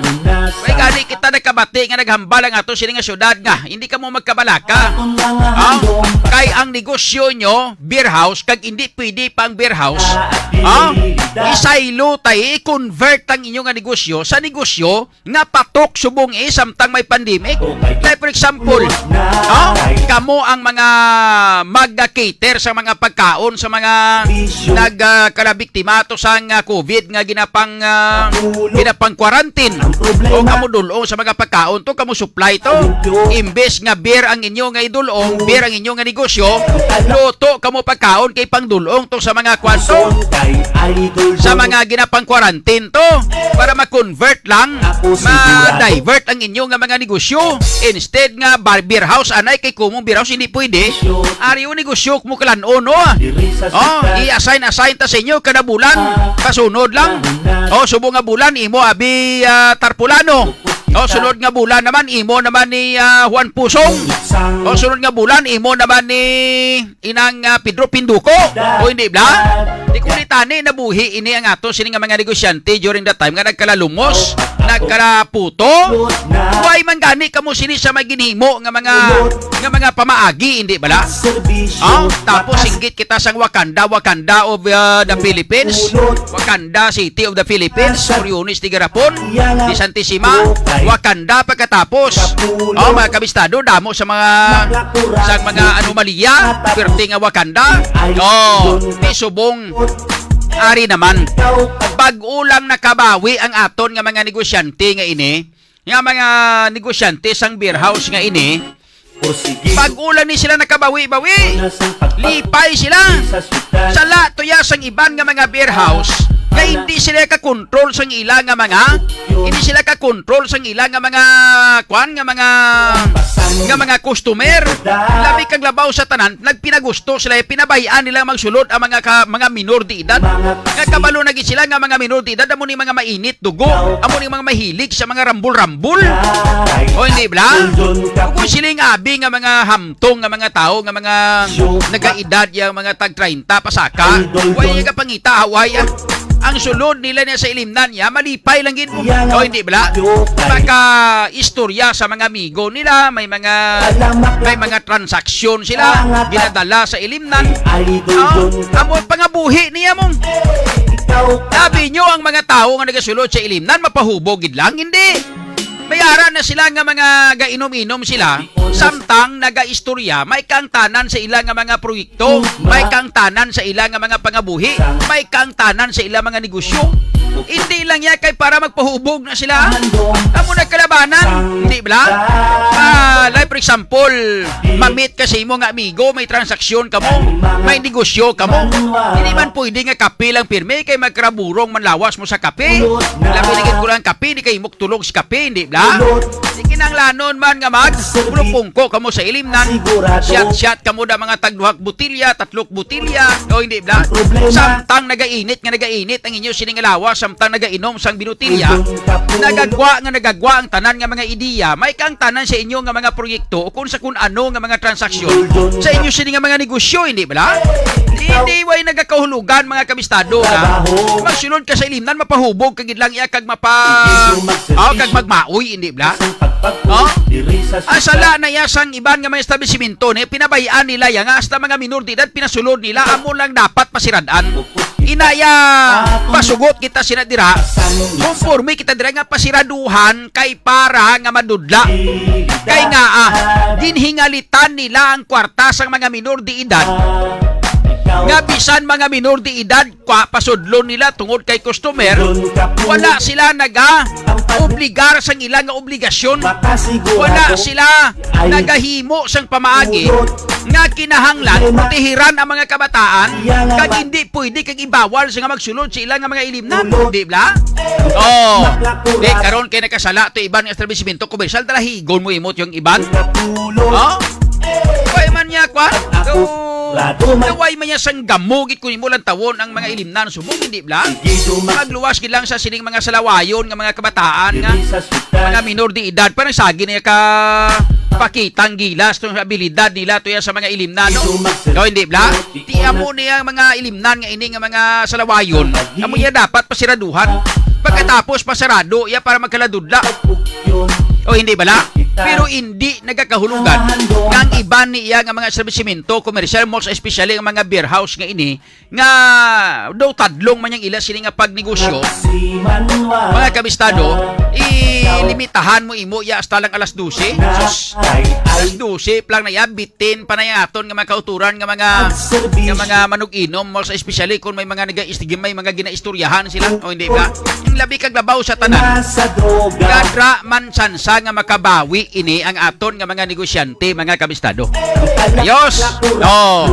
Way gani kita nagkabati nga naghambal ang ato sini nga syudad nga hindi ka mo magkabalaka. Kay ang negosyo nyo beer house kag hindi pwede pang beer house. Isaylo tay i-convert ang inyong nga negosyo sa negosyo nga patok subong samtang may pandemic. Like for example, kamo ang mga mag-cater sa mga pagkaon sa mga nagkalabiktima to sa COVID nga ginapang quarantine. O kamo dulong sa mga pagkaon to, kamo supply to. Imbes nga beer ang inyo nga idulong, beer ang inyo nga negosyo, luto kamo pagkaon kay pangdulong to sa mga kwanto, sa mga ginapang quarantine to, para ma-convert lang, ma-divert ang inyo nga mga negosyo. Instead nga beer house anay kay kumong beer house hindi pwede. Ari yung negosyo mo kalanon no. I-assign ta sa inyo kada bulan, kasunod lang. Subo nga bulan imo abi Tarpulano. Sunod nga bulan naman imo naman ni Juan Pusong. Sunod nga bulan imo naman ni inang Pedro Pinduco. Hindi ba? Di ko tani nabuhi ini ang ato sini nga mga negosyante during that time nga nagkalalumos, nagkaraputo. Why man gani kamo sini sa maginhimo nga mga pamaagi, hindi bala? Tapos singgit kita sang Wakanda of the Philippines, Wakanda City of the Philippines, Oriones di Garapon, di Santissima, Wakanda pagkatapos. Mga kabistado damo sa mga anomalya, perting nga Wakanda. Pisubong ari naman. Pag-ulang nakabawi ang aton nga mga negosyante nga ini, nga mga negosyante sang beer house nga ini, pag-ulan ni sila nakabawi-bawi, lipay sila. Sala tuya sang iban nga mga beer house, nga hindi sila ka-control sang ilang nga hindi sila ka-control sang ilang nga mga customer. Labi kang labaw sa tanan, nagpinagusto sila, pinabayaan nila magsulod ang mga minor de edad. Nga kabalo na sila nga mga minor de edad, amo ni mga mainit dugo, amo ni mga mahilig sa mga rambul-rambul. Hindi ba? Kung siling abi nga mga hamtong nga mga tao, nga mga nagaedad, yung mga tag-30 pasaka, way ka pangita, haway ang sulod nila niya sa ilimnan niya, malipay lang gid mo. Hindi ba? Baka istorya sa mga amigo nila, may mga transaksyon sila ginadala sa ilimnan. Amo pangabuhi niya mong. Sabi nyo ang mga tao nga nagasulod sa ilimnan mapahubog gid lang, hindi. Mayara na sila nga mga gainom-inom sila, samtang nagaistorya, may kang tanan sa ilang nga mga proyekto, may kang tanan sa ilang nga mga pangabuhi, may kang tanan sa ilang mga negosyo. Hindi lang yan kay para magpahubog na sila. Amo nagkalabanan, hindi ba? Like for example, mamit kasi mo nga amigo, may transaksyon kamo, may negosyo kamo. Hindi man pwede nga kape lang pirme, kay magkaraburong manlawas mo sa kape. Labi-ligid ko lang kape, di kay muktulog si kape, hindi ba? Sige nang lanon man nga pulupungko kamo sa ilimnan, shot kamo da mga tagduhak butilya, tatlok butilya, hindi ba? Samtang nagainit ang inyo sining lawas, samtang nagainom sang binutilya, nagagwa ang tanan nga mga ideya, may kang tanan sa inyo nga mga proyekto, kung sa kun ano nga mga transaksyon sa inyo sining nga mga negosyo, hindi ba? Hindi way nagakahulugan mga kabistado nga magsunod ka sa ilimnan, mapahubog kagid lang iya kag kag magmaoy, hindi ba? Asala na yasang iban nga mga establishmento ni pinabayaan nila ya nga hasta mga minor de edad pinasulod nila, amo lang dapat pasiradaan. Inaya pasugot kita sinadira, conforme kita dira nga pasiraduhan kay para nga madudla. Kay nga dinhingalitan nila ang kwarta sang mga minor de edad. Nga bisan mga minor de edad pasudlon nila tungod kay customer, wala sila obligar sang ilang nga obligasyon, wala sila nagahimo sang pamaagi nga kinahanglan protehiran ang mga kabataan, kag hindi pwede kag ibawal sa nga magsulod sa ilang nga mga ilimnan, di ba? Di karon kay nakasala to iban nga establishmento komersyal, dalahigon mo imot yung iban. Kay man niya naway man niya sang gamugit kung imulang tawon ang mga ilimnan subong, hindi ba? Magluwas gid lang sa sining mga salawayon nga mga kabataan nga mga minor de edad, parang sagi na ka pakitang gilas tong abilidad nila tuya sa mga ilimnan, hindi ba? Ti amo niya mga ilimnan nga ini nga mga salawayon, amo niya dapat pasiraduhan, pagkatapos pasarado iya para magkaladudla, hindi ba? pero hindi nagakahulugan nga ang iba niya nga mga establishmento komersyal, most especially ang mga beer house nga ini nga daw tadlong man yang ila sila nga pagnegosyo. Mga kabistado, ilimitahan mo imo ya hasta lang alas 12. Sus, alas 12 lang na ya bitin pa na aton nga mga kauturan nga mga manug-inom, most especially kung may mga may mga ginaistoryahan sila o hindi ba? Yung labi kag labaw sa tanan. Kadra man sansa nga makabawi ini ang aton nga mga negosyante, mga kabistado. Ayos! No!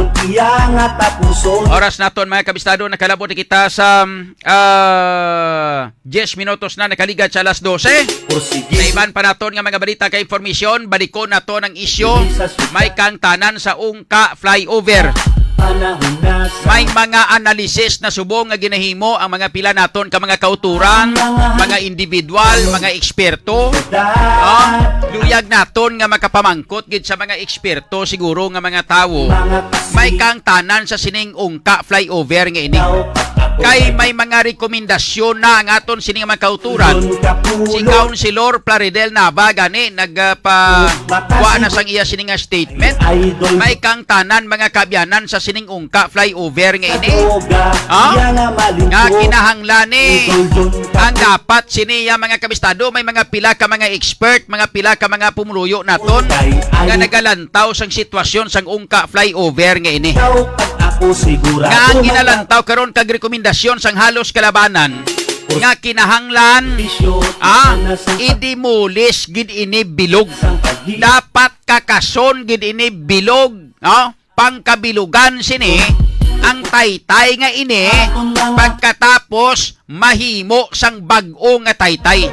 Oras naton mga kabistado, nakalabot kita sa 10 minutos na nakaligat sa alas 12. Sa iban pa naton nga mga balita kay informasyon, balikon naton ang isyo may kang tanan sa Ungka flyover. May mga analisis na subong nga ginahimo ang mga pila naton ka mga kauturan, mga individual, mga eksperto. Luyag naton nga makapamangkot gid sa mga eksperto siguro nga mga tawo. May kang tanan sa sining Ungka flyover nga ini. Kay may mga rekomendasyon na ang aton sining mga kauturan. Si Councilor Plaridel Nava gani nagpakuha na sang iya sining nga statement. May kang tanan mga kabyanan sa sining Ungka flyover nga ini. Nga kinahanglan ang dapat siniya mga kabistado, may mga pila ka mga expert, mga pila ka mga pumuluyo naton nga nagalantaw sang sitwasyon sang Ungka flyover nga ini. Nga ang ginalantaw karon kag rekomendasyon sang halos kalabanan nga kinahanglan idimulis gid ini bilog. Dapat kakason gid ini bilog, pangkabilugan sini ang taytay nga ini pagkatapos mahimo sang bag-o nga taytay.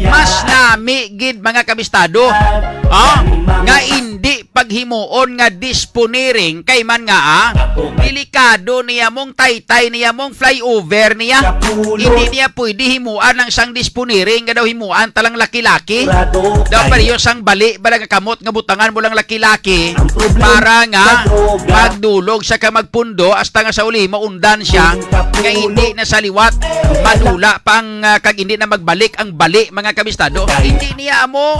Mas nami gid mga kabistado nga hindi paghimuon nga disponering kay man nga delikado niya mong taytay niya mong flyover niya. Hindi niya pwede himuan ng sang disponering nga daw himuan talang laki-laki. Daw pa yun sang bali balang kamot nga butangan mo lang laki-laki para nga magdulog sa ka magpundo hasta nga sa uli maundan siya nga hindi na sa liwat madula pang kag hindi na magbalik ang bali mga kabistado. Hindi niya amo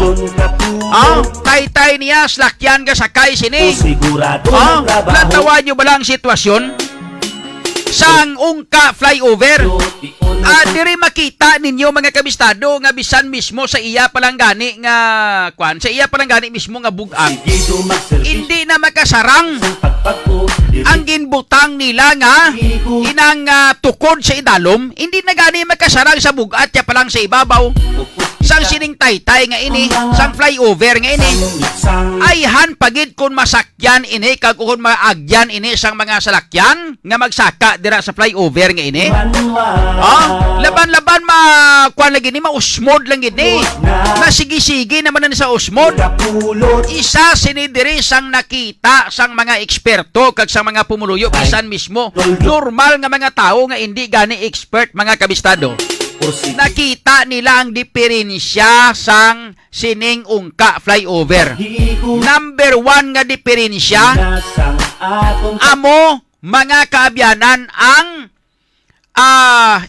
taytay niya slakyan ka sakay sini. Lantawan nyo ba lang sitwasyon sang Ungka flyover? Diri makita ninyo mga kabistado nga bisan mismo sa iya palang gani nga sa iya palang gani mismo nga bugang hindi na makasarang ang ginbutang nila nga inang tukod sa idalom, hindi na gani makasarang sa bugat ya palang sa ibabaw. Sang sining taytay nga ini, sang flyover nga ini, ayhan pagid kung masakyan ini kag kung maagyan ini sang mga salakyan nga magsaka dira sa flyover nga ini. Laban-laban kuan lagi ni mausmod lang gid ni. Masigi-sigi naman na sa usmod. Isa sini diri sang nakita sang mga eksperto kag sang mga pumuluyo bisan mismo normal nga mga tao nga hindi gani expert mga kabistado. Nakita nila ang diferensya sang sining Ungka flyover. Number 1 nga diferensya, amo mga kaabyanan ang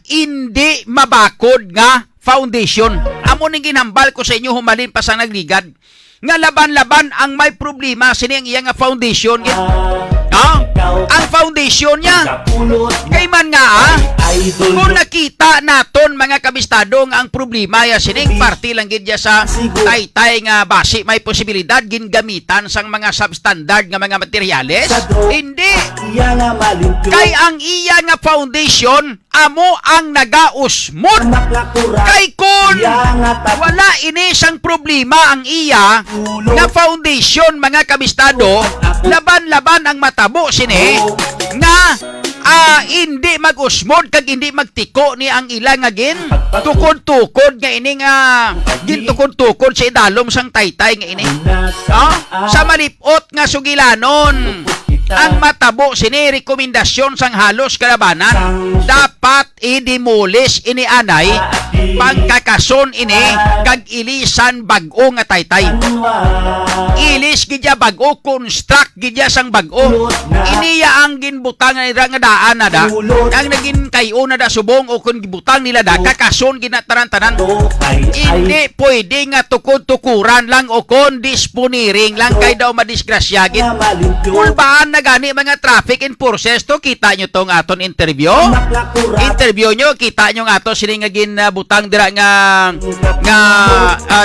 hindi mabakod nga foundation. Amo ning ginhambal ko sa inyo humalin pa sa nagligad. Nga laban-laban ang may problema sini ang iya nga foundation. Ang foundation niya kay man nga kung nakita naton mga kabistado nga ang problema ya sining party lang gid sa taytay nga basi may posibilidad gingamitan sang mga substandard nga mga materyales. Hindi kay ang iya nga foundation amo ang nagausmod. Kay kun wala ini sang problema ang iya nga foundation mga kabistado, laban-laban ang matabo sini nga hindi mag-usmod kag hindi magtiko ni ang ilang nga gin tukod-tukod nga ini nga gintukod-tukod sa idalom sang taytay nga ini. Sa malipot nga sugilanon ang matabo sini rekomendasyon sang halos kalabanan dapat i-demolish ini anay pangkakason ini kag ilisan bag-o nga taytay. Ilis gidya bag-o, construct gidya sang bag-o. Iniya ang ginbutang nga daan na da. Ang naging kayo na da subong o kung gibutang nila da kakason ginataran-tanan. Hindi pwede nga tukod-tukuran lang o kung disponiring lang kay daw madisgrasyagit. Kulbaan na gani mga traffic enforcers to, kita nyo tong aton interview. Interview nyo, kita nyo nga to sila nga ginbutang dira nga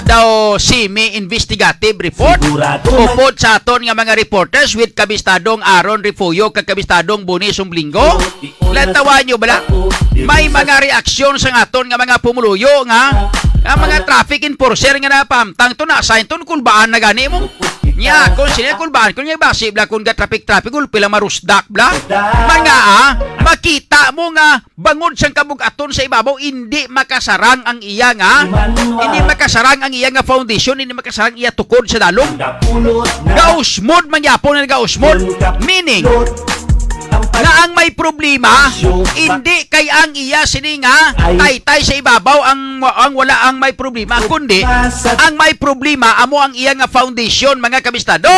daw semi-investigative report. Upod sa aton nga mga reporters with kabistadong Aaron Refuyo kag kabistadong Boni Sumblinggo. Lantawan nyo bala? May mga reaksyon sa aton nga mga pumuluyo nga mga traffic enforcer nga napamtang to na assign to kulbaan na gani mo. Nya, kung sila kulbaan, kung niya basi bla kung traffic pila marusdak bla. Mga makita mo nga bangod sang kabugaton sa ibabaw, hindi makasarang ang iya nga. Hindi makasarang ang iya nga foundation, hindi makasarang iya tukod sa dalong. Gausmod man yapon nga gausmod. Meaning nga ang may problema hindi kay ang iya sini nga taytay sa ibabaw ang wala ang may problema, kundi ang may problema amo ang iya nga foundation mga kabistado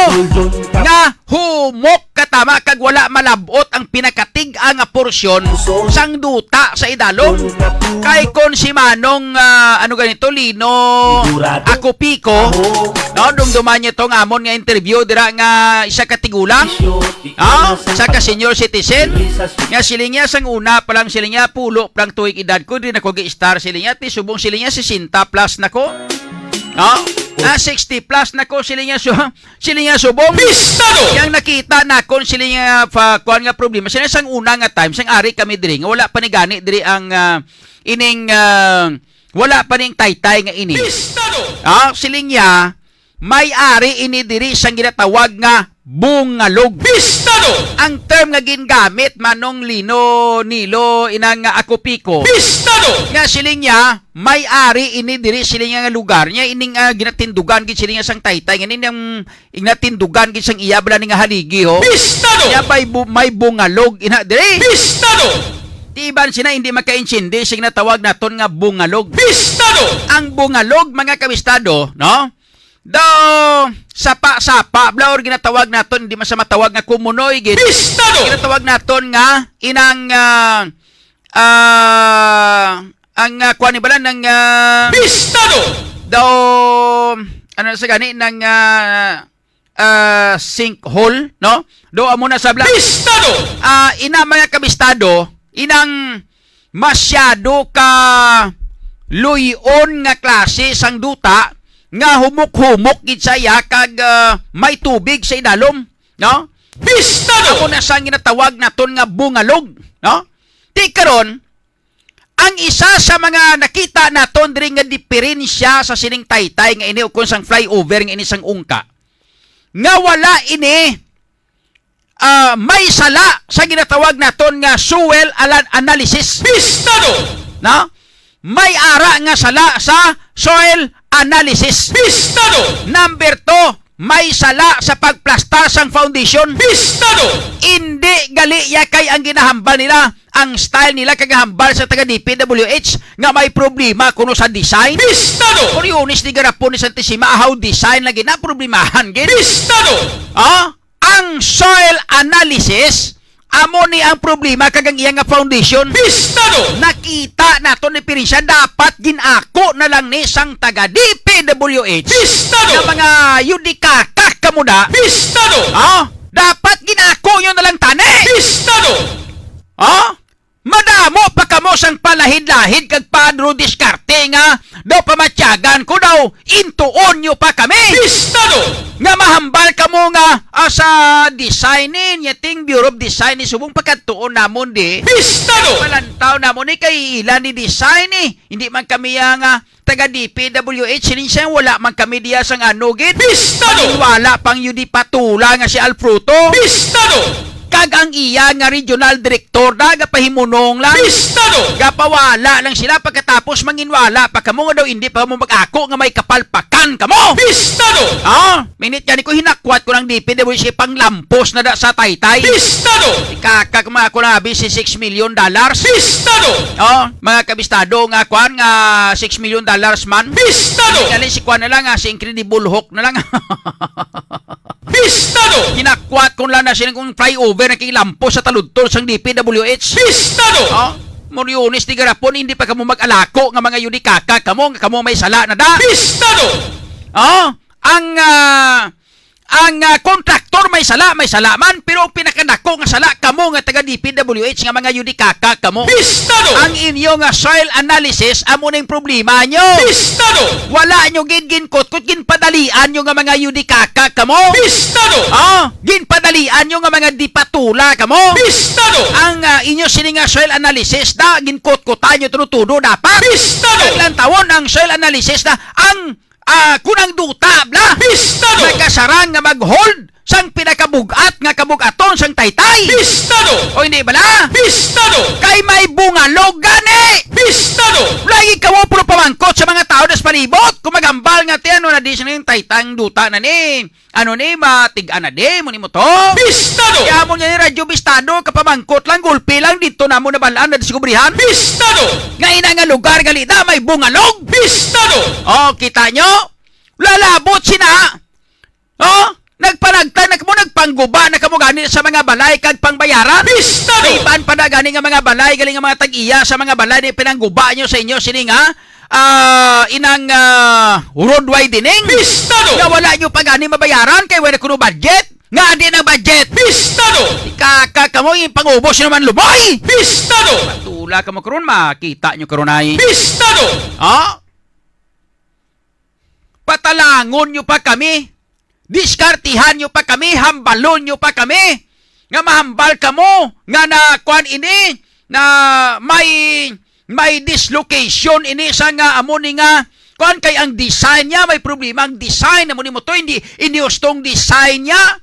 nga humok katama kag wala malabot ang pinakatig nga porsyon sang duta sa idalom. Kay kon si Manong ano ganito Lino ako piko no dumduman niya tong amon nga interview dira nga isa katigulang sa ka senior citizen nga siling niya sang una pa lang siling niya pulo plang tuig edad ko din ako gi-star siling niya ti subong siling niya 60 plus nako 60 plus nako siling niya subong bistado yang nakita na kon siling niya kuan nga problema siling sang una nga time sang ari kami diri nga wala pa ni gani diri ang ining wala pa ning taytay nga ini siling niya may ari ini diri sang ginatawag nga bungalog. Bistado! Ang term nga gingamit Manong Lino Nilo inang ako piko. Bistado! Nga siling niya may ari ini diri siling nga lugar niya ining ginatindugan gid siling nga sang taytay nga ning ginatindugan gid sang iya bala ning haligi ho. Bistado! Nya may bungalog ina diri. Bistado! Tiban sina hindi makaintindi sing natawag naton nga bungalog. Bistado! Ang bungalog mga kabistado, no? Sapa-sapa blaor ginatawag naton hindi masama tawag nga kumunoy gid. Bistado! Ginatawag naton nga inang ang kuan ni bala nang bistado! Ano sa gani nang sinkhole, no? Amo na sa bla. Bistado! Ina mga kabistado, inang masyado ka luyon nga klase sang duta nga humok-humok gid saya kag may tubig sa idalom, no? Bistado! Ako na sang ginatawag naton nga bungalog, no? Ti karon ang isa sa mga nakita naton diri nga diferensya sa sining taytay nga ini ukon sang flyover nga ini sang ungka. Nga wala ini may sala sa ginatawag naton nga soil analysis. Bistado! No? May ara nga sala sa soil analysis. Bistado! Number 2, may sala sa pagplastar sang foundation. Bistado! Hindi gali yakay ang ginahambal nila. Ang style nila kagahambal sa taga DPWH nga may problema kuno sa design. Bistado! Kuryonis ni garapon ni Santissima how design lagi na problemahan gid. Bistado! Ang soil analysis amo ni ang problema kagang iya nga foundation. Bistado! Nakita nato ni Pirinsa dapat ginako na lang ni sang taga DPWH. Bistado! Nga mga yudikakak kamuda. Bistado! Dapat ginako yun na lang tani. Bistado! Madamo pa kamo sang palahid-lahid kag padro diskarte nga daw pamatyagan ko daw intuon nyo pa kami. Bistado! Nga mahambal kamo nga sa designin yating Bureau of Design ni subong pagkatuon namon di. Bistado! Palantaw namon ni kay ilan ni design ni. Hindi man kami nga taga DPWH siya wala man kami diya sang anugid. Bistado! Wala pang yudi patula nga si Alfruto. Bistado! Kag ang iya nga regional director nagapahimunong lang. Pistado! Gapawala lang sila pagkatapos manginwala pa kamo nga daw hindi pa mo mag-ako nga may kapalpakan kamo. Pistado! Minit gani ko hinakwat ko ng DPWC pang lampos na da sa taytay. Pistado! Ikakag mga ko na si $6 million. Pistado! Mga kabistado nga kwan nga $6 million man. Pistado! Galing si kwan na lang si Incredible Hulk na lang. Pistado! Hinakwat ko lang na siya kung flyover na kay lampos sa taludtol sang DPWH. Pistado! Moriones di garapon hindi pa kamo mag-alako nga mga yudikaka kamo nga kamo may sala na da. Pistado! Ang kontraktor may sala man pero ang pinakadako nga sala kamo nga taga DPWH nga mga yudikaka kamo. Pistado! Ang inyo nga soil analysis amo ning problema nyo. Pistado! Wala nyo ginkotkot ginpadalian nyo nga mga yudikaka kamo. Pistado! Ginpadalian nyo nga mga dipatula kamo. Pistado! Ang inyo sini nga soil analysis da ginkotkotan nyo tunutudo dapat. Pistado! Naglantawon ang soil analysis na ang kunang duta bla. Pistado! Nagkasarang nga mag-hold sang pinakabugat nga kabugaton sang taytay. Pistado! O hindi bala? Pistado! Kay may bungalog gani. Pistado! Lagi ka mo puro pamangkot sa mga tao das palibot. Kung magambal nga ti ano na di siya yung taytang duta na ni. Ano ni matigaan na di mo ni mo to. Pistado! Kaya mo niya ni Radyo Bistado kapamangkot lang gulpi lang dito na mo na balaan na diskubrihan. Pistado! Nga ina nga lugar galida may bungalog. Pistado! Kita nyo? Lalabot sina. Nagpanagtan na kamo nagpangguba na kamo gani sa mga balay kag pangbayaran. Pistado! May paan pa na gani nga mga balay galing nga mga tag-iya sa mga balay ni pinangguba nyo sa inyo sini nga inang roadway dining. Pistado! Nga wala nyo pa gani mabayaran kay wala kuno budget. Nga di na budget. Pistado! Ikaka kamo yung pangubos nyo naman luboy. Pistado! Tula ka mo karon makita nyo karon ay. Pistado! Patalangon nyo pa kami. Diskartihan nyo pa kami. Hambalon nyo pa kami. Nga mahambal ka mo. Nga na kwan ini. Na may dislocation ini sa nga amo ni nga. Kwan kay ang design niya. May problema ang design. Amo ni mo to. Hindi ustong design niya.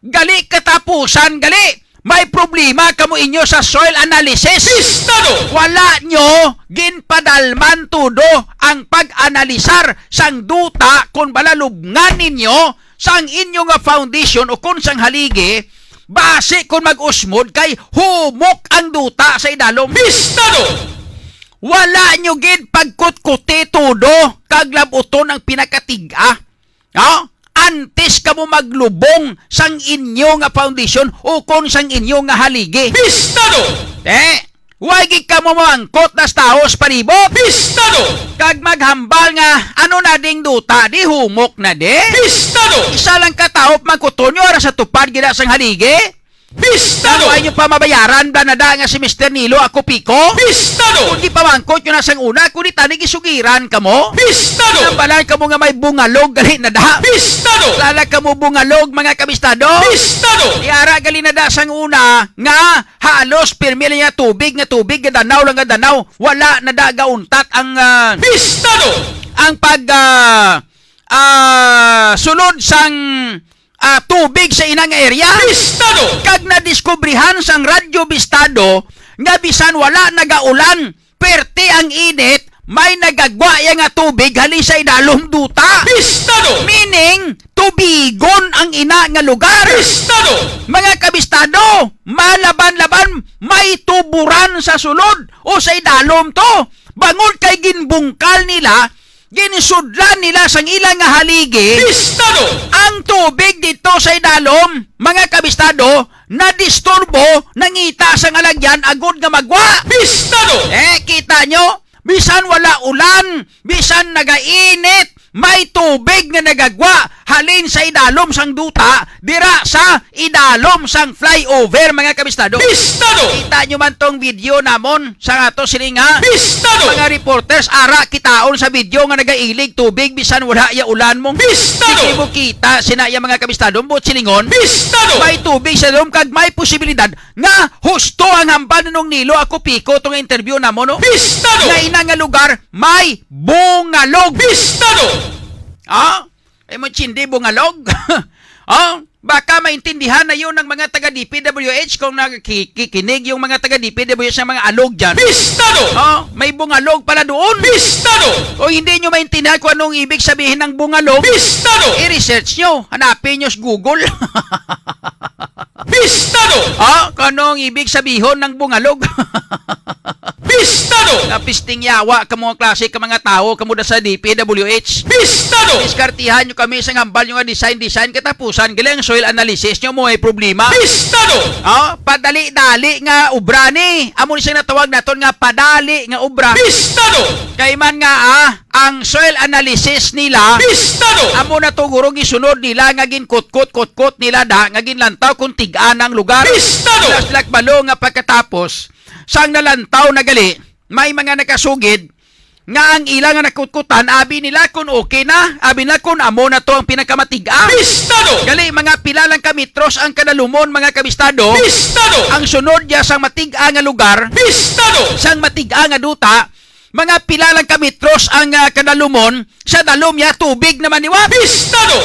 Gali katapusan. Gali. May problema kamo inyo sa soil analysis. Pistado! Wala nyo ginpadalman tudo ang pag-analisar sang duta kung balalubngan ninyo sang inyo nga foundation o kung sang haligi base kung mag-usmod kay humok ang duta sa idalom. Pistado! Wala nyo ginpagkutkuti tudo kag labuton ang pinakatiga. Antes ka mo maglubong sang inyo nga foundation o kung sang inyo nga haligi. Pistado! Wagi ka mo mangkot na taos palibot. Pistado! Kag maghambal nga ano na ding duta di humok na di. Pistado! Isa lang kataop magkuton nyo ara sa tupad gina sang haligi. Pistado! Ay nyo pa mabayaran danada nga si Mr. Nilo ako piko. Pistado! Kung di pa mangkot nyo na sang una kung di tanig isugiran ka mo. Pistado! Nambalan ka mo nga may bungalog gali na da. Pistado! Lala ka mo bungalog mga kabistado. Pistado! Iara gali na da sang una nga halos pirmi lang nga tubig nga danaw lang nga danaw. Wala na da gauntat ang Pistado! ang pag sulod sang tubig sa inang area. Pistado! Kag nadiskubrihan sang Radyo Bistado nga bisan wala nagaulan perte ang init may nagagwa nga tubig hali sa idalom duta. Pistado! Meaning tubigon ang ina nga lugar. Pistado! Mga kabistado, malaban-laban may tuburan sa sulod o sa idalom to. Bangon kay ginbungkal nila, ginisudlan nila sang ilang nga haligi. Pistado! Ang tubig dito sa idalom, mga kabistado, nadisturbo, nangita sa ngalagyan, agod nga magwa. Pistado! Kita nyo, bisan wala ulan, bisan nagainit, may tubig nga nagagwa, halin sa idalom sang duta, dira sa idalom sang flyover, mga kabistado. Pistado! Kita nyo man tong video namon sa ato silinga. Pistado! Mga reporters, ara kitaon sa video nga nagailig tubig, bisan wala ya ulan mong. Pistado! Hindi mo kita, sinaya mga kabistado, buot silingon. Pistado! May tubig sa loob kag may posibilidad nga husto ang hambal nung Nilo ako piko tong interview na mo no. Pistado! Nga ina nga lugar may bungalog. Pistado! Ay mo chindi bungalog. Baka maintindihan na yun ng mga taga-DPWH kung nakikinig yung mga taga-DPWH ng mga alog dyan. Pistado! Oh, may bungalog pala doon. Pistado! O hindi nyo maintindihan kung anong ibig sabihin ng bungalog, Pistado! i-research nyo. Hanapin nyo sa Google. Pistado! Kung anong ibig sabihin ng bungalog. Pistado! Napisting yawa ka mga klase ka mga tao kamuda sa DPWH. Pistado! Diskartihan nyo kami sa ngambal nyo nga design katapusan galing soil analysis nyo mo ay problema. Pistado! Padali-dali nga ubra ni. Amo ni siyang natawag naton nga padali nga ubra. Pistado! Kay man nga ang soil analysis nila, Pistado! amo na to guro gisunod nila nga ginkot-kot nila nga ginlantaw kung tigaan ang lugar. Pistado! Like balo nga pagkatapos sang nalantaw na gali, may mga nakasugid nga ang ilang nga nakutkutan, abi nila kung okay na, abi nila kung amo na to ang pinakamatiga. Pistado! Gali, mga pilalang kamitros ang kadalumon, mga kabistado. Pistado! Ang sunod niya sang matiga nga lugar, Pistado! sang matiga nga duta, mga pilalang kamitros ang kadalumon, sa dalom niya tubig naman niwa. Pistado!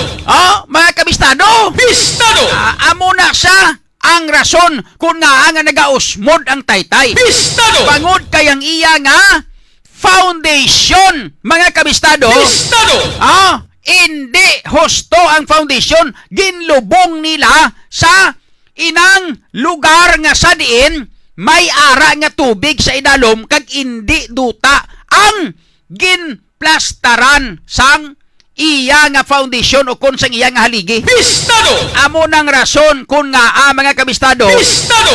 Mga kabistado. Pistado! Amo na siya ang rason kung nga nga nagausmod ang taytay. Pistado! Pangod kayang iya nga foundation, mga kabistado. Pistado! Hindi husto ang foundation, ginlubong nila sa inang lugar nga sa diin may ara nga tubig sa idalom kag indi duta ang ginplastaran sang iya nga foundation o kung sang iya nga haligi. Pistado! Amo nang rason kung nga mga kabistado, Pistado!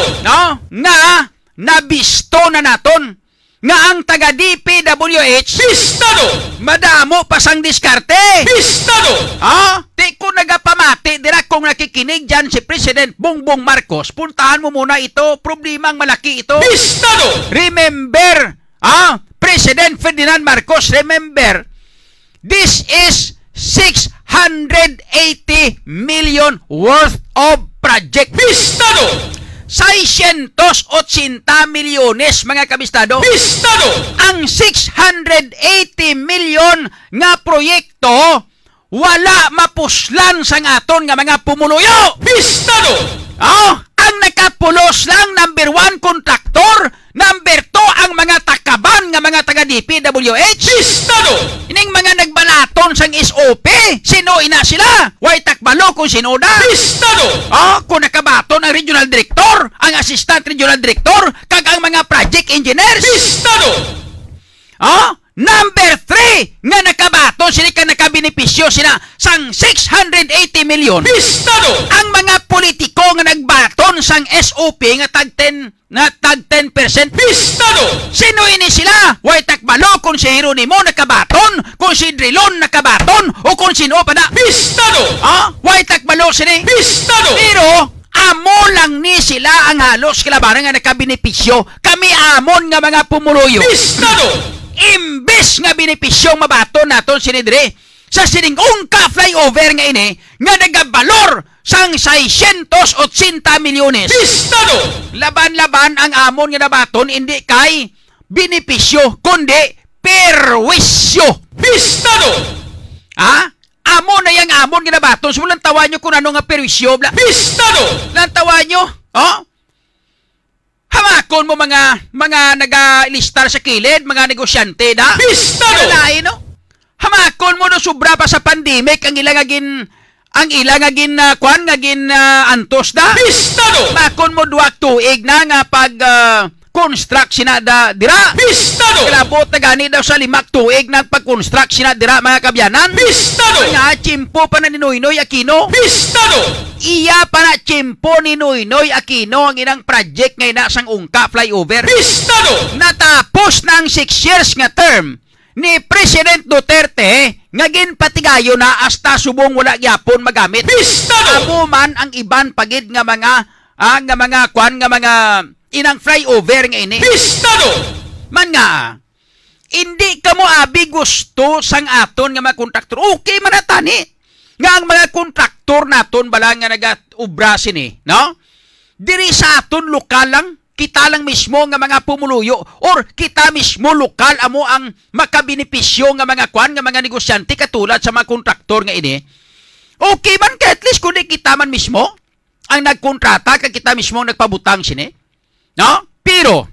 nga nabisto na naton nga ang taga DPWH Pistado! madamo pa sang diskarte. Pistado! Di ko nagapamati dira kung nakikinig dyan si President Bongbong Marcos, puntahan mo muna ito, problemang malaki ito. Pistado! Remember, President Ferdinand Marcos, remember, this is 680 million worth of project. Pistado! 680 milyones, mga kabistado. Pistado! Ang 680 million nga proyekto wala mapuslan sang aton nga mga pumuluyo. Pistado! Ang nakapulos lang number 1 kontraktor, number 2 ang mga takaban nga mga taga DPWH. Pistado! Ining mga nagbalaton sang SOP, sino ina sila? Way takbalo kung sino da. Pistado! Kung nakabaton ang regional director, ang assistant regional director, kag ang mga project engineers. Pistado! Number 3 nga nakabaton sila ka nakabenepisyo sila sang 680 million. Pistado! Ang mga politiko nga nagbaton sang SOP nga tag 10%. Pistado! Sino ini sila? Way takbalo kung si Jeronimo nakabaton, kung si Drilon nakabaton, o kung sino pa na. Pistado! Way takbalo sila. Pistado! Pero amo lang ni sila ang halos kilabaran nga nakabenepisyo. Kami amon nga mga pumuluyo. Pistado! Imbes nga benepisyong mabato naton sinidre sa siningungka flyover nga ini nga nagabalor sang 680 milyones. Pistado! Laban-laban ang amon nga nabaton hindi kay benepisyo kundi perwisyo. Pistado! Amon na yang amon nga nabaton. So lang tawa nyo kung ano nga perwisyo. Pistado! Lang tawa nyo. Hamakon mo mga nag-listar sa kilid, mga negosyante da. Pistado! Kalalain, no? Hamakon mo no sobra pa sa pandemic ang ilang agin antos da. Pistado! Hamakon mo duwag tuig na nga pag construct sina da dira. Pistado! Kilabot na gani daw sa 5 tuig na pag-construct sina dira mga kabyanan. Pistado! Nga chimpo pa na ni Noynoy Aquino. Pistado! Iya pa na chimpo ni Noynoy Aquino ang inang project ngay na sang ungka flyover. Pistado! Natapos ng 6 years nga term ni President Duterte nga ginpatigayo na hasta subong wala gyapon magamit. Pistado! Amo man ang iban pagid nga mga inang flyover nga ini. Pistado! Man nga hindi ka mo abi gusto sang aton nga mga kontraktor. Okay man natani nga ang mga kontraktor naton bala nga nag-ubra sini, no? Diri sa aton lokal lang, kita lang mismo nga mga pumuluyo or kita mismo lokal amo ang makabenepisyo nga mga kwan nga mga negosyante katulad sa mga kontraktor nga ini. Okay man kaya at least kundi kita man mismo ang nagkontrata kag kita mismo ang nagpabutang sini. No? Pero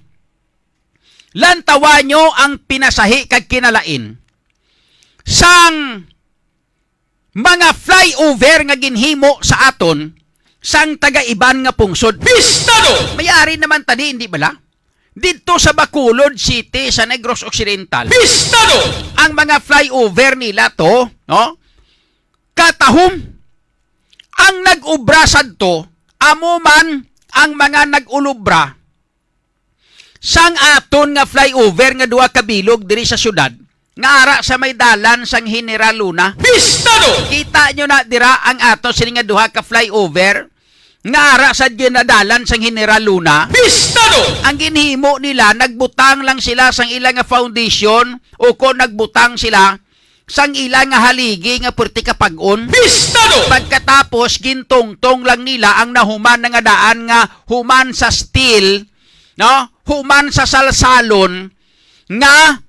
lantawan nyo ang pinasahi kag kinalain sang mga flyover nga ginhimo sa aton sang taga-iban nga pungsod. Pistado! Mayari naman tadi, hindi bala? Dito sa Bacolod City, sa Negros Occidental, Pistado! ang mga flyover nila to, no? Katahom, ang nag-ubra sadto, amo man ang mga nag-ulubra sang aton nga flyover nga duha ka bilog diri sa syudad, nga ara sa may dalan sang General Luna. Pistado! Kita nyo na dira ang ato sini nga duha ka flyover nga ara sa ginadalan sang General Luna. Pistado! Ang ginhimo nila, nagbutang lang sila sang ilang nga foundation o kung nagbutang sila sang ilang nga haligi nga perti kapag-on. Pistado! Pagkatapos, gintongtong lang nila ang nahuman nga daan nga human sa steel, no? Human sa salsalon nga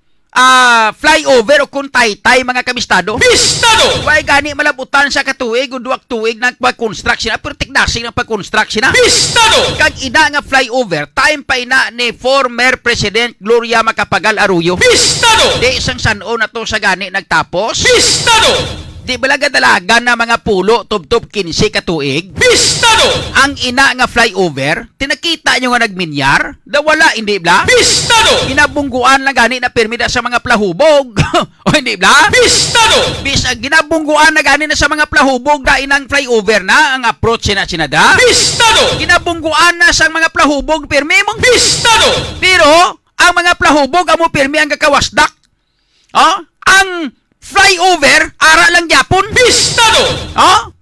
flyover o kung taytay mga kabistado. Pistado! Way gani malabutan sa katuig o duwag tuig ng pag-construction na pero tiknasing ng pag-construction na. Pistado! Kag ina nga flyover, time pa ina ni former President Gloria Macapagal Arroyo. Pistado! Di isang sano na to sa gani nagtapos. Pistado! Di balaga dalaga na mga pulo tub-tub 15 katuig. Pistado! Ang ina nga flyover, tinakita nyo nga nagminyar, dawala hindi bla? Pistado! Ginabungguan lang gani na permida sa mga plahubog. O hindi bla? Pistado! Ginabungguan na gani na sa mga plahubog da inang flyover na ang approach na sinada. Pistado! Ginabungguan na sa mga plahubog permi mong Pistado! pero ang mga plahubog amo permi ang kakawasdak. Oh, ang flyover ara lang Japon. Pistado! Oh?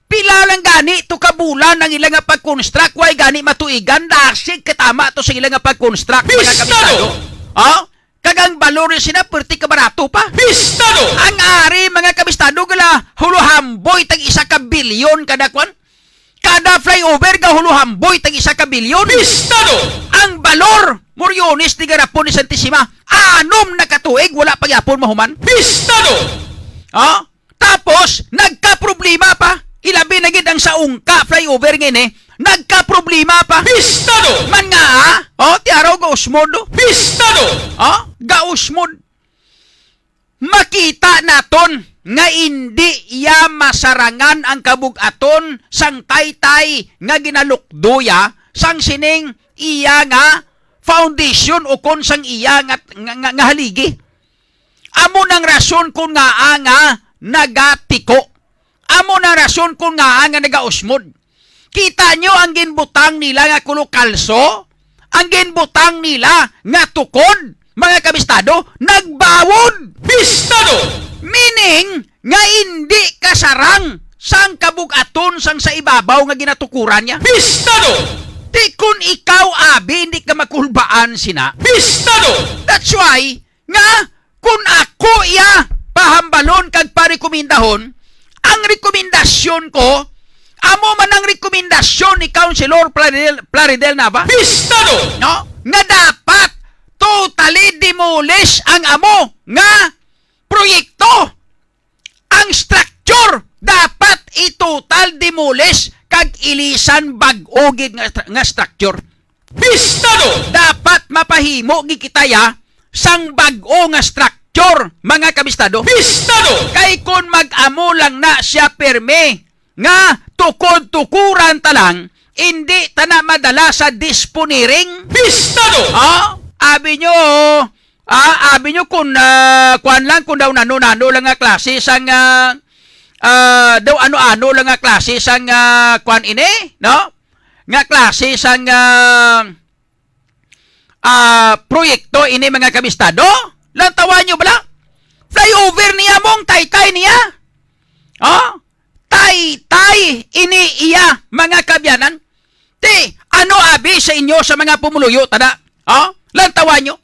Pila lang gani to kabulan ang ilang nga pag-construct way gani matuigan dasig katama to sa ilang nga pag-construct mga kabisado. Oh? Kagang balor sina perti ka barato pa. Pistado! Ang ari mga kabistado gala huluhamboy tag 1 ka bilyon kada kwan. Kada flyover ga huluhamboy tag 1 ka bilyon. Pistado! Ang balor Moriones ni garapon ni Santissima anom na katuig wala pa gyapon mahuman. Pistado! Oh? Tapos nagka-problema pa. Ilabi na gid ang sa ungka flyover ngene, nagka-problema pa. Pistado! Man nga oh, ti araw ga usmod. Pistado! Oh, ga usmod. Makita naton nga hindi iya masarangan ang kabug-aton sang taytay nga ginalukduya sang sining iya nga foundation o kon sang iya nga haligi. Amo nang rason kung nga nagatiko. Amo nang rason kung nga nagausmod. Kita nyo ang ginbutang nila nga kulukalso, ang ginbutang nila nga tukod, mga kabistado, nagbawod. Pistado! Meaning, nga hindi kasarang sang kabug-aton sang sa ibabaw nga ginatukuran niya. Pistado! Di kung ikaw, abi, hindi ka makulbaan sina. Pistado! That's why, nga, kung ako iya pahambalon kag parekomendahon, ang rekomendasyon ko, amo man ang rekomendasyon ni Councilor Plaridel Nava, Pistado! no? Nga dapat totally demolish ang amo nga proyekto. Ang structure dapat i-total demolish kag ilisan bag-ogid nga structure. Pistado! Dapat mapahimo gikitaya sang bag-o nga structure, mga kabistado. Pistado! Kay kun mag-amo lang na siya perme nga tukod-tukuran talang, hindi ta na madala sa disponiring. Pistado! Abi nyo kung kuan lang kung daw nano lang nga klase sang daw ano lang nga klase sang kuan ini, no? Nga klase sang proyekto ini mga kabistado. Lantawan nyo bala? Flyover niya mong taytay niya. Taytay ini iya mga kabyanan. Ano abi sa inyo sa mga pumuluyo tada? Lantawan nyo?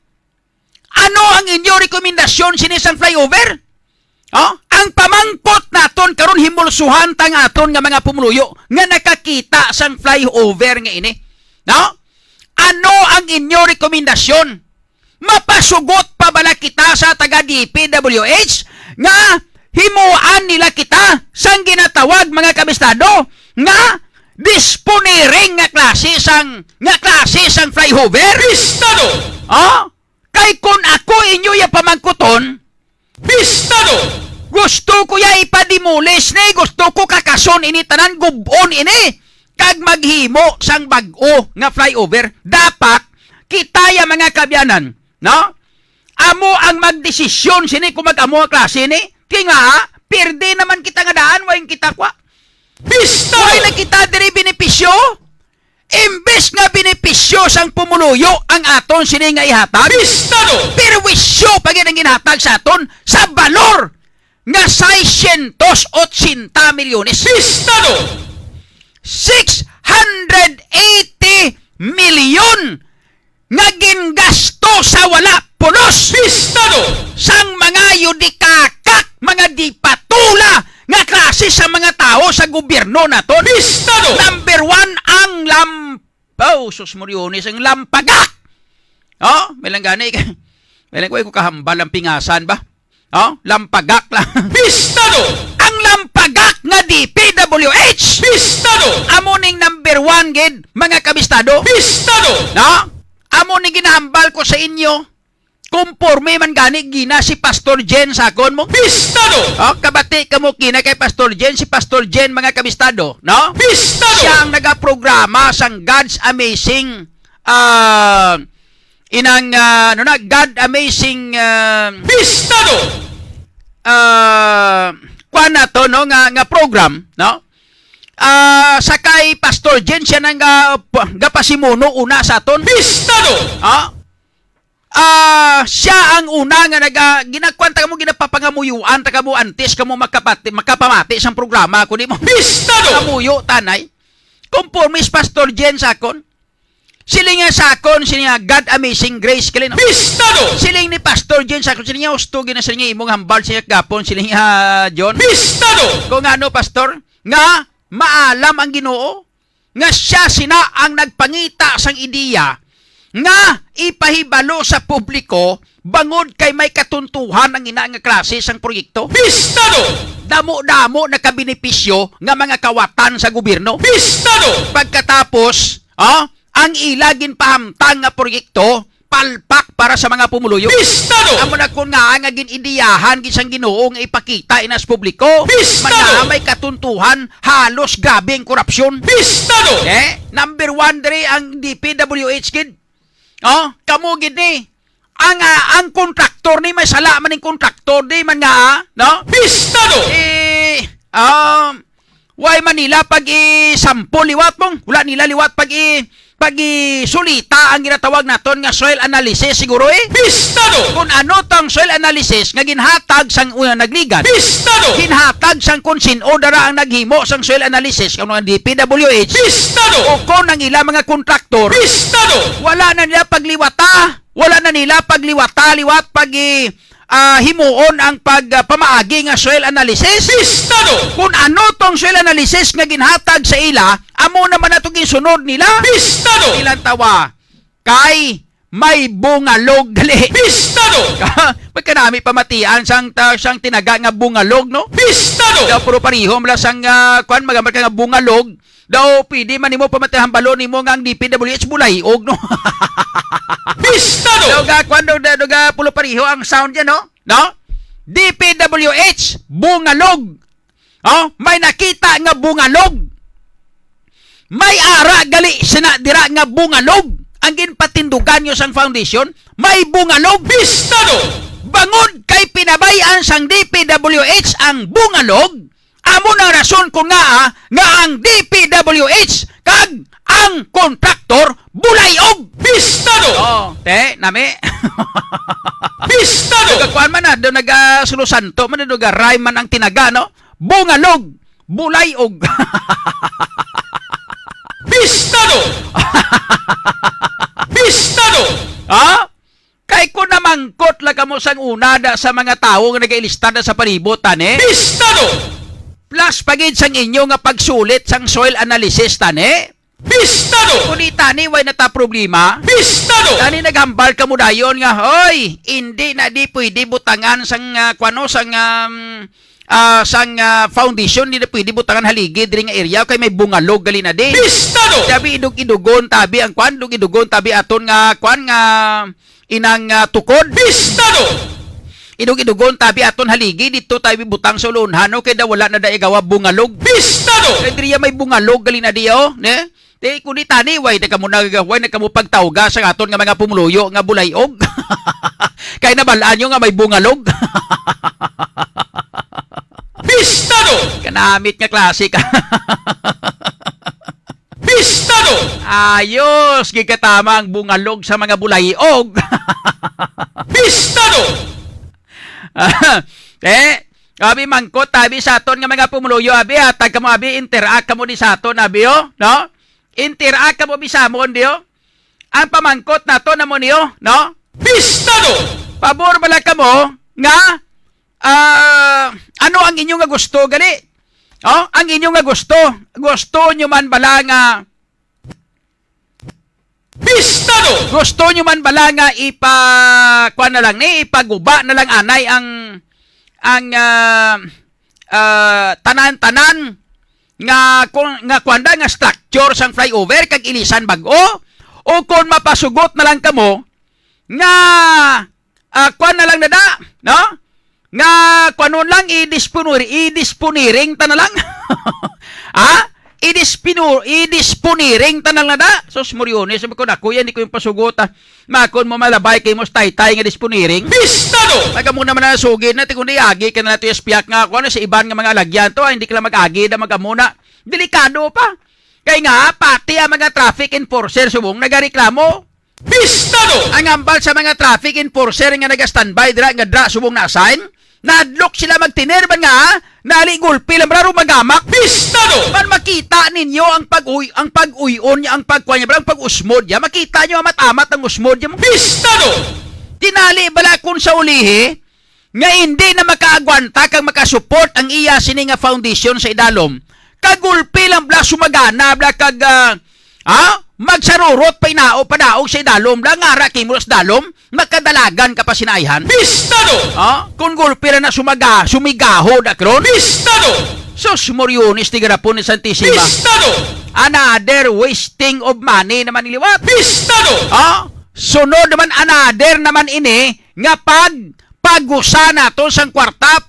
Ano ang inyo rekomendasyon sinisang flyover? Ang pamangkot naton karon himulsuhan tang aton nga mga pumuluyo nga nakakita sang flyover nga ini. No? Ano ang inyo rekomendasyon? Mapasugot pa bala kita sa taga DPWH nga himuan nila kita sang ginatawag mga kabistado nga disponering nga klase sang flyover. Bistado! Kay kun ako inyo ya pamangkuton, Bistado! gusto ko ya ipadimulis ni, gusto ko kakason ini tanan gubon ini kag maghimo sang bag-o nga flyover. Dapat kita ya mga kabyanan, no? Amo ang magdesisyon sini kung mag-amo ang klase ni. Kaya nga, pirdi naman kita nga daan, wain kita kwa. Bistado! Why na kita diri benepisyo? Imbes nga benepisyo sang pumuluyo ang aton sini nga ihatag. Bistado! Pero wisyo pag ang ginhatag sa aton sa balor nga 680 milyones. Bistado! 680 milyon nga gingasto sa wala pulos. Bistado! Sang mga yudikakak, mga dipatula nga klase sa mga tao sa gobyerno naton. Bistado! Number 1 ang sus moriones, ang lampagak. May lang gani. May lang ko kahambal ang pingasan ba? Lampagak lang. Bistado! Ang lampagak nga DPWH. Bistado! Amo ning number 1 gid mga kabistado. Bistado! Amo ning ginahambal ko sa inyo. Kumporme man gani gina si Pastor Jen sakon mo. Bistado! Kabati ka mo kina kay Pastor Jen, si Pastor Jen mga kabistado, no? Bistado! Siya ang nagaprograma sang God's Amazing God Amazing Bistado! kuan na to no nga program, no? Sakay Pastor Jen siya nang gapasimuno una sa aton. Bistado! Siya ang una nga ginakwanta mo ginapapangamuyuan ta mo antes kamo makapamati sang programa kundi mo. Bistado! Kamuyo tanay. Conformis Pastor Jen sakon. Siling nga sakon siling nga God Amazing Grace kali no. Bistado! Siling ni Pastor Jen sakon siling nga usto gina siling nga imong hambal siya gapon siling John. Bistado! Kung ano pastor nga maalam ang Ginoo nga siya sina ang nagpangita sang ideya nga ipahibalo sa publiko bangod kay may katuntuhan ang ina nga klase sang proyekto. Bistado! Damo-damo nakabenepisyo nga mga kawatan sa gobyerno. Bistado! Pagkatapos, ang ilagin pahamtang nga proyekto palpak para sa mga pumuluyo. Bistado! Amo na kun nga ginidiyahan gisang Ginoo nga ipakita inas publiko. Bistado! Mga may katuntuhan halos grabe ang korupsyon. Bistado! Number 1 diri ang DPWH kid. Kamo gid ni ang kontraktor ni may sala man ning kontraktor di man nga no? Bistado! Why Manila pag sample liwat mong wala nila liwat pag sulita ang ginatawag naton nga soil analysis siguro Bistado! kung ano tang soil analysis nga ginhatag sang nagligan. Bistado! Ginhatag sang kung sino dara ang naghimo sang soil analysis kung ang DPWH Bistado! o kung ang ilang mga kontraktor Bistado! wala na nila pagliwata liwat pag himuon ang pamaagi nga soil analysis. Bistado! Kung ano tong soil analysis nga ginhatag sa ila, amo naman na itong ginsunod nila. Bistado! Ilang tawa, kay may bungalog gali. Bistado! Pagkanami pamatian sang tinaga nga bungalog, no? Bistado! Daw puro parihom lang sang magamit ka nga bungalog. Daw pwede man nimo pamatihan balon nimo nga ang DPWH bulayog, no? Bistado! Daw ga pulo pariho ang sound yan, no? No? DPWH bungalog. May nakita nga bungalog. May ara gali sina dira nga bungalog. Ang ginpatindugan nyo sang foundation, may bungalog. Bistado! Bangod kay pinabayan sang DPWH ang bungalog, amo na rason ko nga ang DPWH kag ang kontraktor bulayog. Bistado! Nami. Bistado! Kuan man na do nagasulusanto man do rhyme man ang tinaga, no? Bungalog, bulayog. Bistado! Bistado! Kay ko namangkot la kamo sang una sa mga tawo nga nagailista sa palibot tani. Bistado! Plus pagid sang inyo nga pagsulit sang soil analysis tani. Bistado! Kuni tani way nata problema. Bistado! Tani naghambal ka mo dayon nga, hoy, hindi na di pwede butangan sang sang foundation di na pwede butangan haligi diri nga area kay may bungalog gali na di. Bistado! Sabi idug-idugon tabi ang kwan, idug-idugon tabi aton nga kwan nga inang tukod. Bistado! Idug-idugon tabi aton haligi dito tabi butang sa ulunhano kay da wala na da igawa bungalog. Bistado! Kay diri may bungalog gali na di ne? Di kundi tani way na kamo nagagaway na kamo pagtawga sa aton nga mga pumuluyo nga bulayog. Kay nabalaan nyo nga may bungalog. Bistado! Kanamit nga klase ka. Bistado! Ayos, gikatama ang bungalog sa mga bulayog. Bistado! Abi mangkot tabi sa aton nga mga pumuluyo abi hatag kamo abi interact kamo ni sa aton abi no? Interact kamo bisamon dio. Ang pamangkot nato namo niyo, no? Bistado! Pabor bala kamo nga ano ang inyo nga gusto gali? Oh, ang inyo nga gusto. Gusto nyo man bala nga Bistado! gusto nyo man bala nga kuan na lang ni ipaguba na lang anay ang tanan-tanan nga kuanda nga structure sang flyover kag ilisan bag-o o kung mapasugot na lang kamo nga kuan na lang nada no nga kuanon lang idisponiring ta na lang idisponiring ta na lang nada sus moriones sabi ko na kuya hindi ko yung pasugot makon mo malabay kay mo tay nga disponiring. Bistado! Taga mo naman na sugid na kundi agi ka na nato espiak nga ako sa iban nga mga lagyan to hindi ka lang mag-agi na magamuna. Delikado pa. Kay nga pati ang mga traffic enforcer subong nagareklamo. Bistado! Ang ambal sa mga traffic enforcer nga naga-standby dra subong na-assign, nadlok sila magtiner man nga naligulpi lang raro magamak. Bistado! Man makita ninyo ang pag-uyon niya ang pagkuan niya ang pag-usmod niya makita niyo amat-amat ang usmod niya. Bistado! Tinali bala kun sa ulihi nga hindi na makaagwanta kang makasupport ang iya sini nga foundation sa idalom. Kagulpi lang bla sumagana bla kag magsarurot pa inao padaog sa idalom lang ngara kimo sa dalom makadalagan ka pa sinayhan. Bistado! Kung gulpi na sumigaho da kron. Bistado! Sus moriones ti garapon ni Santissima. Bistado! Another wasting of money naman niliwat. Bistado! Sunod naman another naman ini nga pagusa nato sang kwarta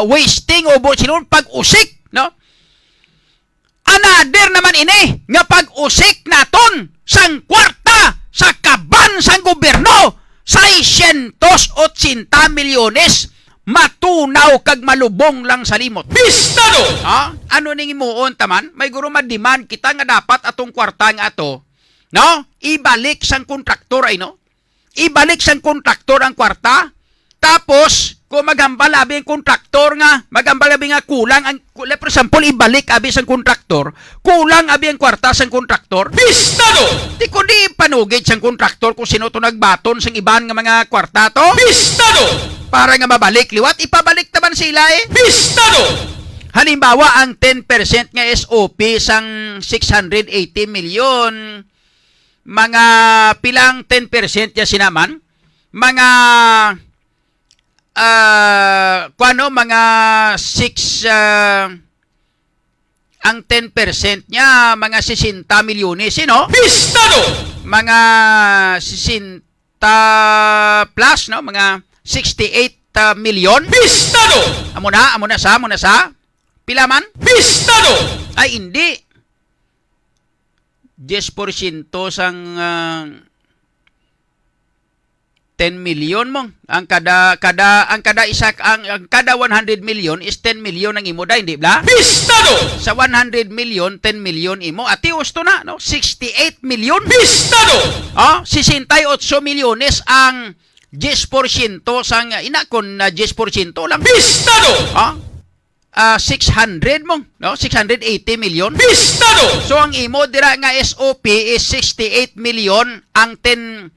wasting o sinon pag-usik no another naman ini nga pag-usik naton sang kwarta sa kaban sang gobyerno 680 milyones matunaw kag malubong lang sa limot. Bistado! Ano ning imuon taman may guro ma-demand kita nga dapat atong kwarta nga ato no? Ibalik sang kontraktor ay no? Ibalik sang kontraktor ang kwarta. Tapos, kung magambal abi ang kontraktor nga, magambal abi nga kulang ang for example, ibalik abi sang kontraktor, kulang abi ang kwarta sang kontraktor. Bistado! Di ko di panugid sang kontraktor kung sino to nagbaton sang iban nga mga kwarta to. Bistado! Para nga mabalik liwat, ipabalik taman sila Bistado! Halimbawa, ang 10% nga SOP sang 680 milyon mga pilang 10% ya sinaman mga mga 6 ang 10% niya mga 60 milyones no? Bistado! Mga 60 plus no mga 68 milyon. Bistado! Amo na sa pila man? Bistado! Ay hindi 10% sang 10 million mo. Ang kada 100 million is 10 million ang imo da, hindi ba? Bistado! Sa 100 million, 10 million imo. Ati usto na, no? 68 million. Bistado! 68 milyones ang 10% sang inakon na 10% lang. Bistado! 600 mo, no? 680 million. Bistado! So ang imo dira nga SOP is 68 million ang 10%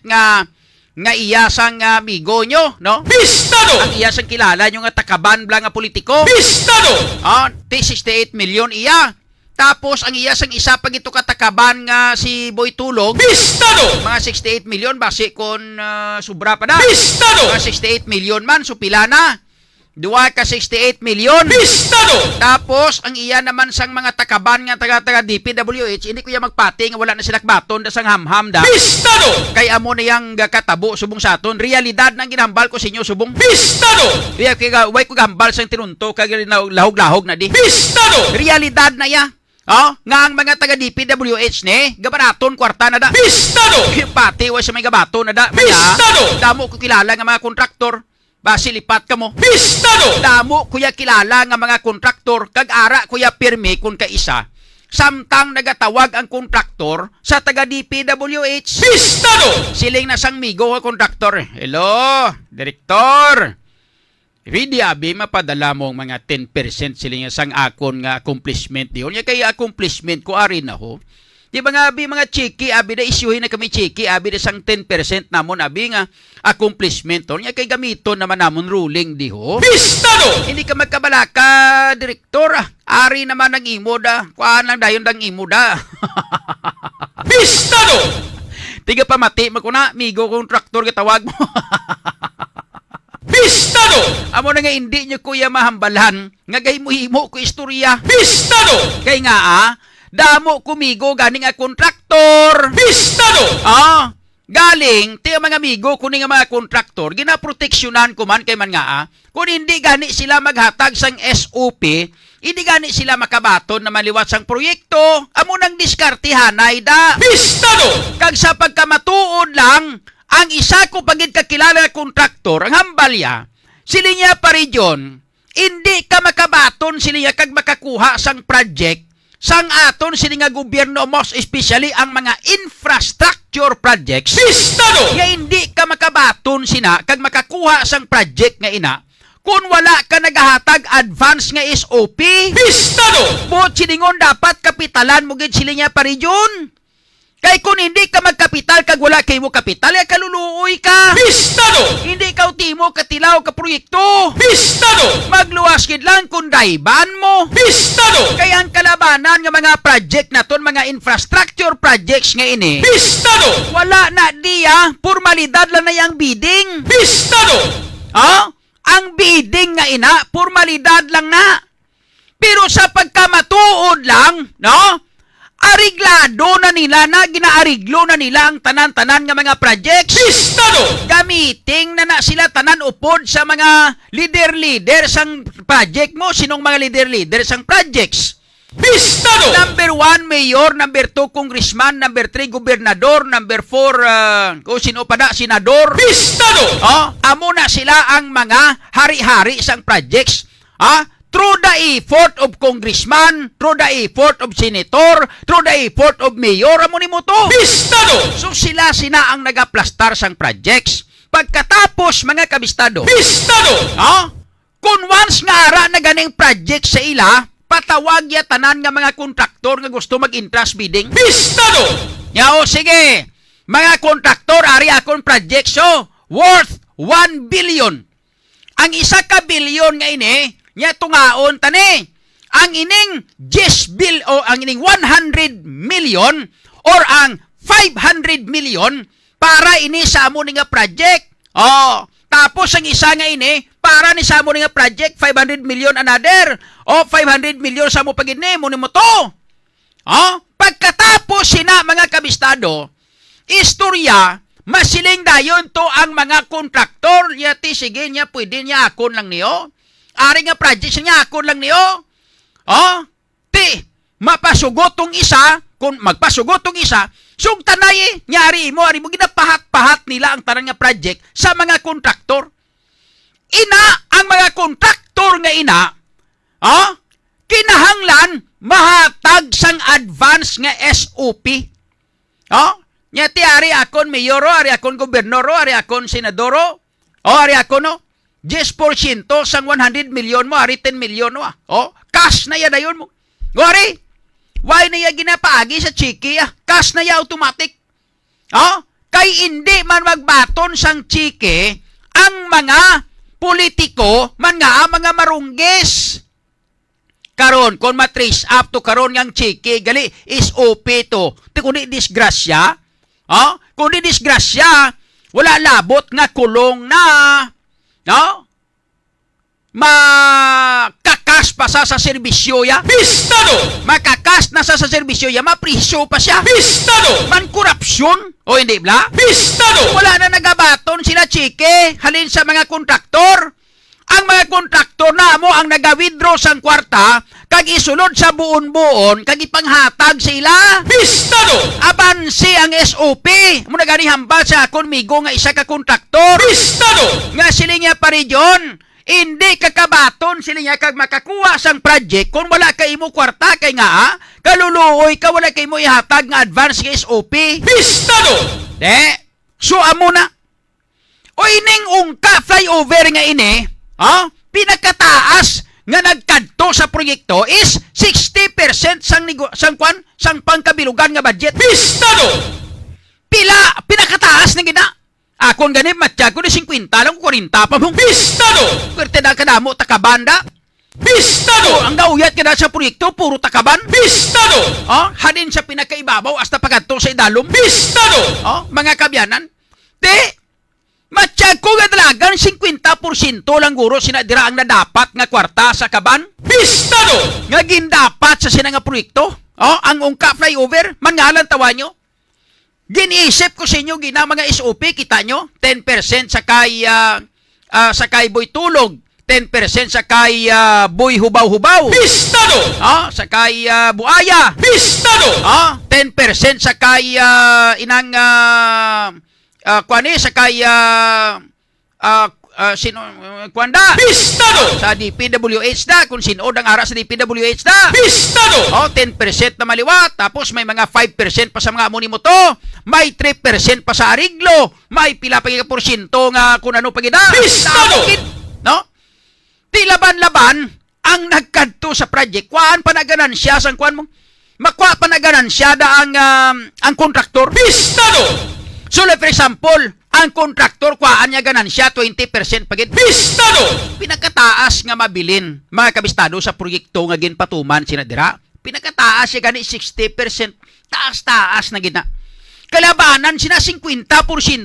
nga iya sang amigo nyo, no? Bistado! Ang iya sang kilala nyo nga takaban bla nga politiko. Bistado! 68 million iya. Tapos ang iya sang isa pag ito katakaban nga si Boy Tulog, Bistado! mga 68 million base kon sobra pa na. Bistado! Mga 68 million man, so pila na. Duwa ka 68 million. Bistado! Tapos, ang iya naman sang mga takaban nga taga-taga DPWH, hindi ko yan magpati nga wala na sila baton da sang hamham da. Bistado! Kay amo na yang katabo subong sa aton. Realidad nang ginambal ko sa inyo subong. Bistado! Kaya way ko gambal sang tinunto kag lahog-lahog na di. Bistado! Realidad na ya. Oh, nga ang mga taga DPWH ni, gabanaton kwarta na da. Bistado! Pati wa sa may gabato na da. Bistado! Damo ko kilala nga mga kontraktor. Basi lipat ka mo. Bistado! Damo kuya kilala nga mga kontraktor kag ara kuya pirmi kun kaisa. Samtang nagatawag ang kontraktor sa taga DPWH. Bistado! Siling na sang migo nga kontraktor. Hello, direktor. Hindi abi mapadala mo ang mga 10% siling sang akon nga accomplishment diyon. Nya kay accomplishment ko ari na ho. Di ba nga abi mga chiki, abi da isyuhin na kami chiki, abi da sang 10% namon abi nga accomplishment. Nya kay gamiton naman namon ruling di ho. Bistado! Hindi ka magkabalaka, direktor. Ari naman ang imo da. Kuhaan lang dayon dang imo da. Bistado! Tiga pa mati makuna, migo kontraktor katawag mo. Bistado! Amo na nga hindi nyo kuya mahambalan, nga gay mo himo ko istorya. Bistado! Kay nga damo kumigo ganing a kontraktor. Bistado! Galing, ti mga amigo kuning mga kontraktor, ginaproteksyonan ko man kay man nga kung hindi gani sila maghatag sang SOP, hindi gani sila makabaton na maliwat sang proyekto, amo nang diskartihanay da. Bistado! Kag sa pagkamatuod lang, ang isa ko pagid kakilala na kontraktor, ang hambalya, silinya pa region, hindi ka makabaton silinya kag makakuha sang project, sang aton silinga gobyerno, most especially ang mga infrastructure projects. Bistado! Nga hindi ka makabaton sina kag makakuha sang project nga ina, kung wala ka nagahatag advance nga SOP. Bistado! Bot silingon dapat kapitalan mo gid silinya pa region. Kay kung hindi ka magkapital kag wala kay mo kapital, ay kaluluoy ka. Bistado! Hindi ka utimo katilaw ka proyekto. Bistado! Magluwas gid lang kung daiban mo. Bistado! Kaya ang kalabanan nga mga project naton, mga infrastructure projects nga ini, Bistado! wala na diya, formalidad lang na yang bidding. Bistado! Ang bidding nga ina, formalidad lang na. Pero sa pagkamatuod lang, no? Ariglado na nila na, ginaariglo na nila ang tanan-tanan nga mga projects. Bistado! Gamiting na sila tanan upod sa mga leader sang project mo. Sinong mga leader sang projects? Bistado! Number 1, mayor. Number 2, congressman. Number 3, gobernador. Number 4, kung sino pa na, senador. Bistado! Amo na sila ang mga hari-hari sang projects. Through the effort of congressman, through the effort of senator, through the effort of mayor, amo ni mo to. Bistado! So sila ang nagaplastar sang projects. Pagkatapos, mga kabistado, Bistado! kung once nga ara na ganing project sa ila, patawag ya tanan nga mga kontraktor nga gusto mag-interest bidding. Bistado! Sige, mga kontraktor, ari akong project so, worth 1 billion. Ang isa ka billion nga ini, nya tungaon tani, ang ining 10 bill o ang ining 100 million or ang 500 million para ini sa amo nga project. Tapos ang isa nga ini para ni sa amo nga project 500 million another. 500 million sa mo pagid ni mo to. Pagkatapos sina mga kabistado, istorya masiling dayon to ang mga kontraktor, yati sige niya pwede niya akon lang niyo. Ari nga project niya akon lang niyo. Mapasugot tong isa, kung magpasugot tong isa, sung tanay nyari mo ginapahat-pahat nila ang tanang nga project sa mga kontraktor. Ang mga kontraktor nga kinahanglan mahatag sang advance nga SOP. Nyati ari akon mayor, ari akon gobernador, ari akon senador, ari akon 10% sang 100 million mo, ari 10 million mo. Cash na ya dayon mo. Gori, why na ya ginapaagi sa chiki? Cash na ya automatic. Kay hindi man magbaton sang chiki ang mga politiko, man nga mga marunggis. karon kon matrace up to karon yang chiki gali is OP to. Ti kundi disgrasya, kundi disgrasya, wala labot nga kulong na, no? Makakas pa sa serbisyo ya. Pistado! Makakas na sa serbisyo ya, mapriso pa siya. Pistado! Man korupsyon, o hindi bla? Pistado! Wala na nagabaton sila chike, halin sa mga kontraktor. Ang mga kontraktor na mo ang nagawidro sang kwarta, kag isulod sa buon-buon, kag ipanghatag sila. Pistado! Abansi ang SOP. Muna gani hambal sa akon migo nga isa ka kontraktor. Pistado! Nga sila nga pa region, hindi kakabaton sila nga kag makakuha sang project kung wala kay mo kwarta kay nga kaluluoy ka wala kay mo ihatag nga advance nga SOP. Pistado! So amo na. O ining ungka flyover nga ini, pinakataas nga nagkadto sa proyekto is 60% sang pangkabilugan nga budget. Pistado! Pinakataas na gina. Akon ganit matya ko ni 50 lang 40 pa mong. Pistado! Pwerte na kadamo takabanda. Pistado! Ang gauyat ka na sa proyekto puro takaban. Pistado! Hadin sa pinakaibabaw hasta pagadto sa idalom. Pistado! Mga kabyanan. Matya ko nga dalagan 50% lang guro sinadira ang nadapat nga kwarta sa kaban. Pistado! Nga gindapat sa sina nga proyekto. Ang ungka flyover mangalan tawa nyo. Giniisip ko sa inyo gina mga SOP, kita nyo, 10% sa kay boy tulog, 10% sa kay boy hubaw-hubaw. Pistado! Sa kay buaya. Pistado! 10% sa kay inang sa kay kwanda. Pistado! Sa DPWH na, kung sinood ang ara sa DPWH na. Pistado! 10% na maliwat, tapos may mga 5% pa sa mga amoni mo to, may 3% pa sa ariglo, may pila pa yung porsyento nga kung ano pagida. Pistado! No? Di laban-laban ang nagkadto sa project. Kuhaan pa na ganansya sa kuhaan mo. Makuha pa na ganansya da ang kontraktor. Pistado! So, like for example, ang kontraktor kuhaan niya ganansya 20% pagit. Pistado! Pinakataas nga mabilin mga kabistado sa proyekto nga ginpatuman sinadira. Pinakataas siya gani 60%. Taas-taas na gina. Kalabanan sina 50%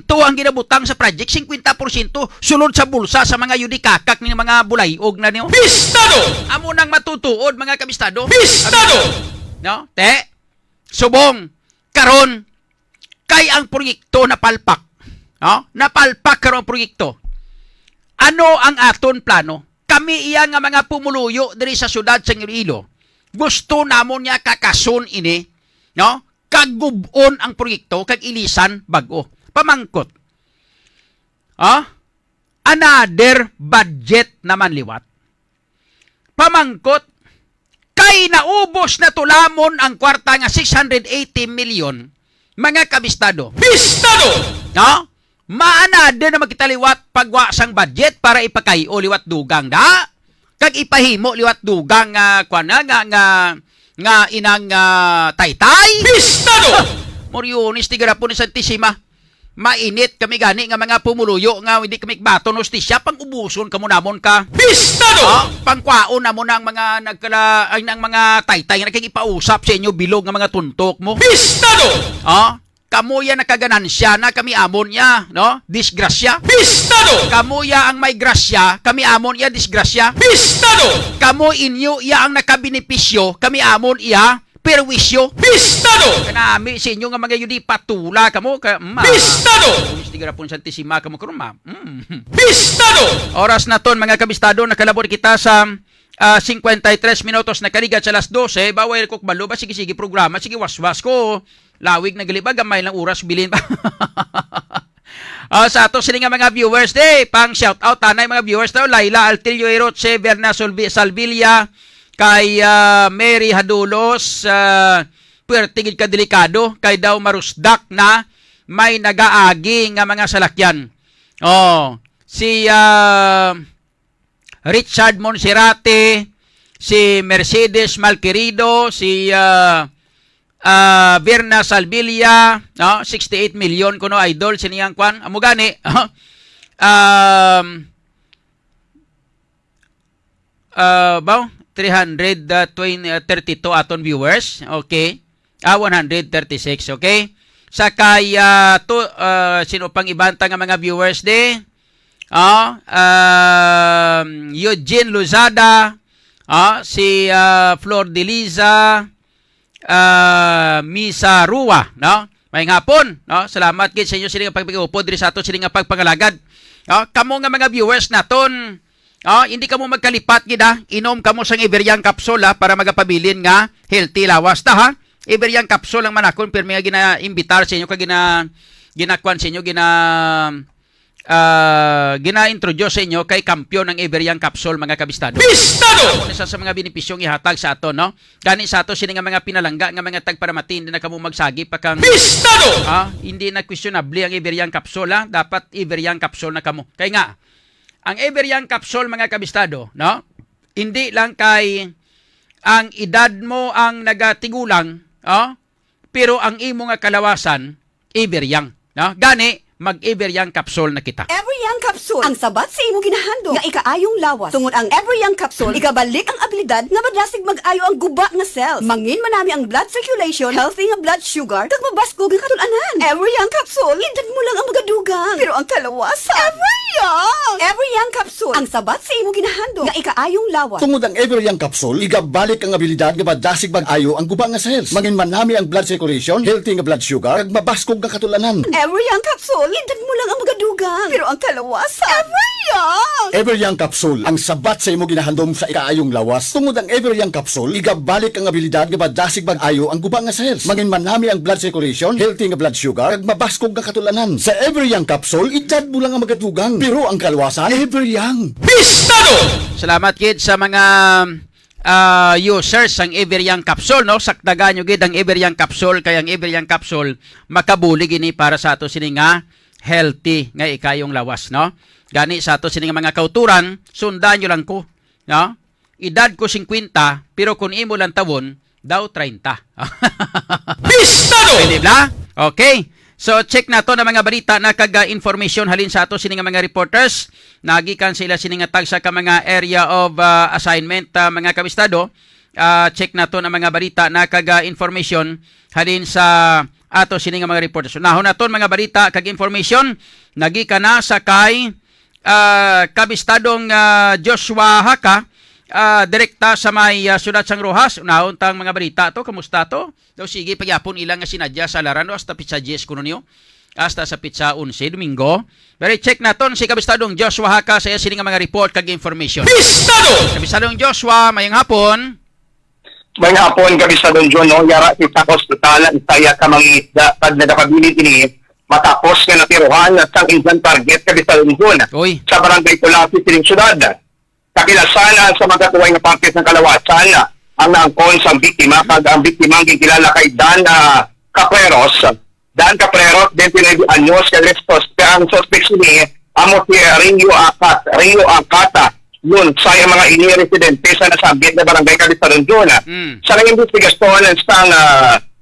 ang ginabutang sa project, 50% sulod sa bulsa sa mga yudikakak ng mga bulayog na niyo. Pistado! Amo nang matutuod mga kabistado. Pistado! No? Subong karon kay ang proyekto napalpak. Napalpak karon ang proyekto. Ano ang aton plano? Kami iya nga mga pumuluyo diri sa syudad sa Iloilo. Gusto namon niya kakason ini, no? Kagubon ang proyekto kag ilisan bag-o. Pamangkot. Another budget naman liwat. Pamangkot kay naubos na tulamon ang kwarta nga 680 million mga kabistado. Pistado! Maanade na magkitaliwat pagwa sang budget para ipakayo liwat dugang da. Kag ipahimo liwat dugang nga inang taytay. Pistado! Morionis ti garapon ni Santisima. Mainit kami gani nga mga pumuluyo nga hindi kami baton hostisya pang ubuson kamo namon ka. Pistado! Pangkwaon namon ang mga ang mga taytay nga nakikipausap sa inyo bilog nga mga tuntok mo. Pistado! Kamuya nakaganansya na kami amon niya, no? Disgrasya. Pistado! Kamuya ang may grasya, kami amon iya disgrasya. Pistado! Kamo inyo iya ang nakabenepisyo, kami amon iya perwisyo. Pistado! Kanami sa inyo nga mga yudi patula kamo ka Pistado! Umis tiga rapon Santisima kamo karon ma. Pistado! Oras na ton mga kabistado, nakalabot kita sa 53 minutos na kaligat sa alas 12. Bawal ko balo ba sige programa, sige waswas ko. Lawig na galibag, gamay lang oras bilin pa. Sa ato sila nga mga viewers pang shout out tanay mga viewers daw, Laila Altilio Eroche, Berna Salvilla, kay Mary Hadulos, puwertigid ka delikado, kay daw marusdak na may nagaagi nga mga salakyan. Si Richard Monserrate, si Mercedes Malquerido, si Berna Salvilla, 68 million kuno idol siniyang kwan amo gani. 332 aton viewers. Okay. 136, okay? Sakay sino pang ibanta nga mga viewers de? Eugene Luzada, si Flor de Liza, Misa Rua, no? May hapon, no? Salamat gid sa inyo sila nga pagpag-upod diri sa ato sila nga pagpangalagad. Kamo nga mga viewers naton, hindi kamo magkalipat gid inom kamo sang Iberian capsule para magapabilin nga healthy lawas ta ha. Iberian capsule lang manakon pero may gina-imbitar sa inyo kag ginakwan sa inyo gina-introduce sa inyo kay kampiyon ng Iberian capsule mga kabistado. Bistado! Isa sa mga benepisyong ihatag sa ato, no? Gani sa ato sini nga mga pinalangga nga mga tagparamati hindi na kamo magsagi pa kang Bistado! Hindi na questionable ang Iberian capsule, dapat Iberian capsule na kamo. Kaya nga ang Iberian capsule mga kabistado, no? Hindi lang kay ang edad mo ang nagatigulang, pero ang imo nga kalawasan Iberian, no? Gani mag-Iberian capsule na kita. Everyang Capsule ang sabat sa imo ginahandog nga ikaayong lawas. Tungod ang Everyang Capsule ikabalik ang abilidad nga madasig mag-ayo ang guba nga cells. Mangin manami ang blood circulation, healthy nga blood sugar, kag mabaskog ang katun-anan. Everyang Capsule edad mo lang ang magadugang, pero ang kalawasan Everyang Capsule ang sabat sa imo ginahandog nga ikaayong lawas. Tungod ang Everyang Capsule, igabalik ang abilidad nga madasig mag-ayo ang guba nga cells. Mangin manami ang blood circulation, healthy nga blood sugar, kag mabaskog nga katulanan. Everyang Capsule edad mo lang ang magadugang, pero ang kalawasan Everyang Capsule ang sabat sa imo ginahandom sa ikaayong lawas. Tungod ang Everyang Capsule, igabalik ang abilidad nga madasig mag-ayo ang guba nga cells. Mangin manami ang blood circulation, healthy nga blood sugar, kag mabaskog nga katulanan. Sa Everyang Capsule, edad mo lang ang magadugang, pero ang kalawasan Everyang. Bistado! Salamat kid sa mga users ang Iberian capsule, no? Sakdagan nyo gid ang Iberian capsule kay ang Iberian capsule makabuli gini para sa ato sini nga healthy nga ikayong lawas, no? Gani sa ato sini nga mga kauturan, sundan nyo lang ko, no? Edad ko 50 pero kung imo lang tawon daw 30. Bistado! Pwede ba? Okay. So check na to na mga balita na kaga information halin sa ato sini nga mga reporters. Nagikan sila sini nga tag sa ka mga area of assignment mga kabistado. Check na to na mga balita na kaga information halin sa ato sini nga mga reporters. Nahon naton mga balita kag information nagikan na sa kay kabistadong Joshua Haka. Direkta sa may Syudad Sang Rojas, unahon tang mga balita to, kamusta to? Daw sige pagyapon ilang nga sinadya sa laran hasta pizza 10 kuno niyo. Hasta sa pizza 11 Domingo. Pero check naton si kabistadong Joshua Haka sa sini nga mga report kag information. Bistado! Kabistadong Joshua, mayang hapon. Mayang hapon kabistadong John, no? Yara sa hospital ang saya ka mga isda pag nadakabilit ini matapos nga natiruhan at sang instant target kabistadong John. Uy. Sa barangay Tulapi, sining syudad. Kapilasan sa magkatuway nga partes ng kalawasan ang naangkon sa biktima pag ang biktima ang gikilala kay Dan Capreros. Dan Capreros, 29 anyos, ang suspect ni amo si Rio Acata. Yun, sa mga ini-residente sa nasabit na barangay Kabisarunjon. Sa investigasyon sa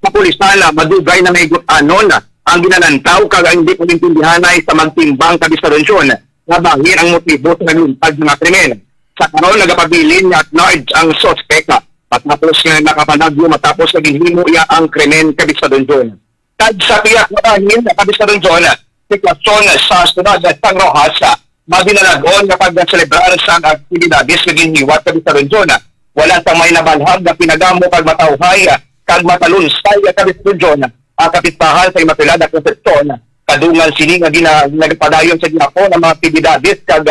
kapulisan, madugay na may anon ang ginanantaw kag ang hindi pumintindihan ay sa magtimbang Kabisarunjon na bahir ang motibo sa naluntag ng mga krimen. Sa karon nagapabilin niya acknowledge ang suspect matapos nga nakapanagyo matapos naging himo iya ang krimen Kabisarunjon. Tad sa tiyak na bahin na Kabisarunjon, sitwasyon sa Syudad Sang Rojas, madinalagon kapag celebrar sa aktibidades naging hiwat Kabisarunjon. Wala sa may nabalhag na pinagamo kag matawhay kag matalunsay Kabisarunjon. Ang kapitbahan sa imatulad na konsepsyon, kadungan sini nga nagpadayon sa ginako ng mga aktibidades kag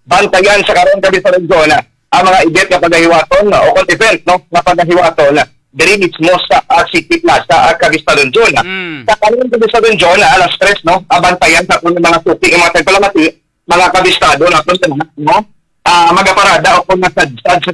bantayan sa karon Kabisarunjon ang mga event nga paghiwaton o event no nga paghiwaton diri mismo sa City Plaza Kabisarunjon. Sa karon Kabisarunjon alas 3 no abantayan sa mga suki nga mga tagpalamati mga kabistado na no magaparada o kung nasa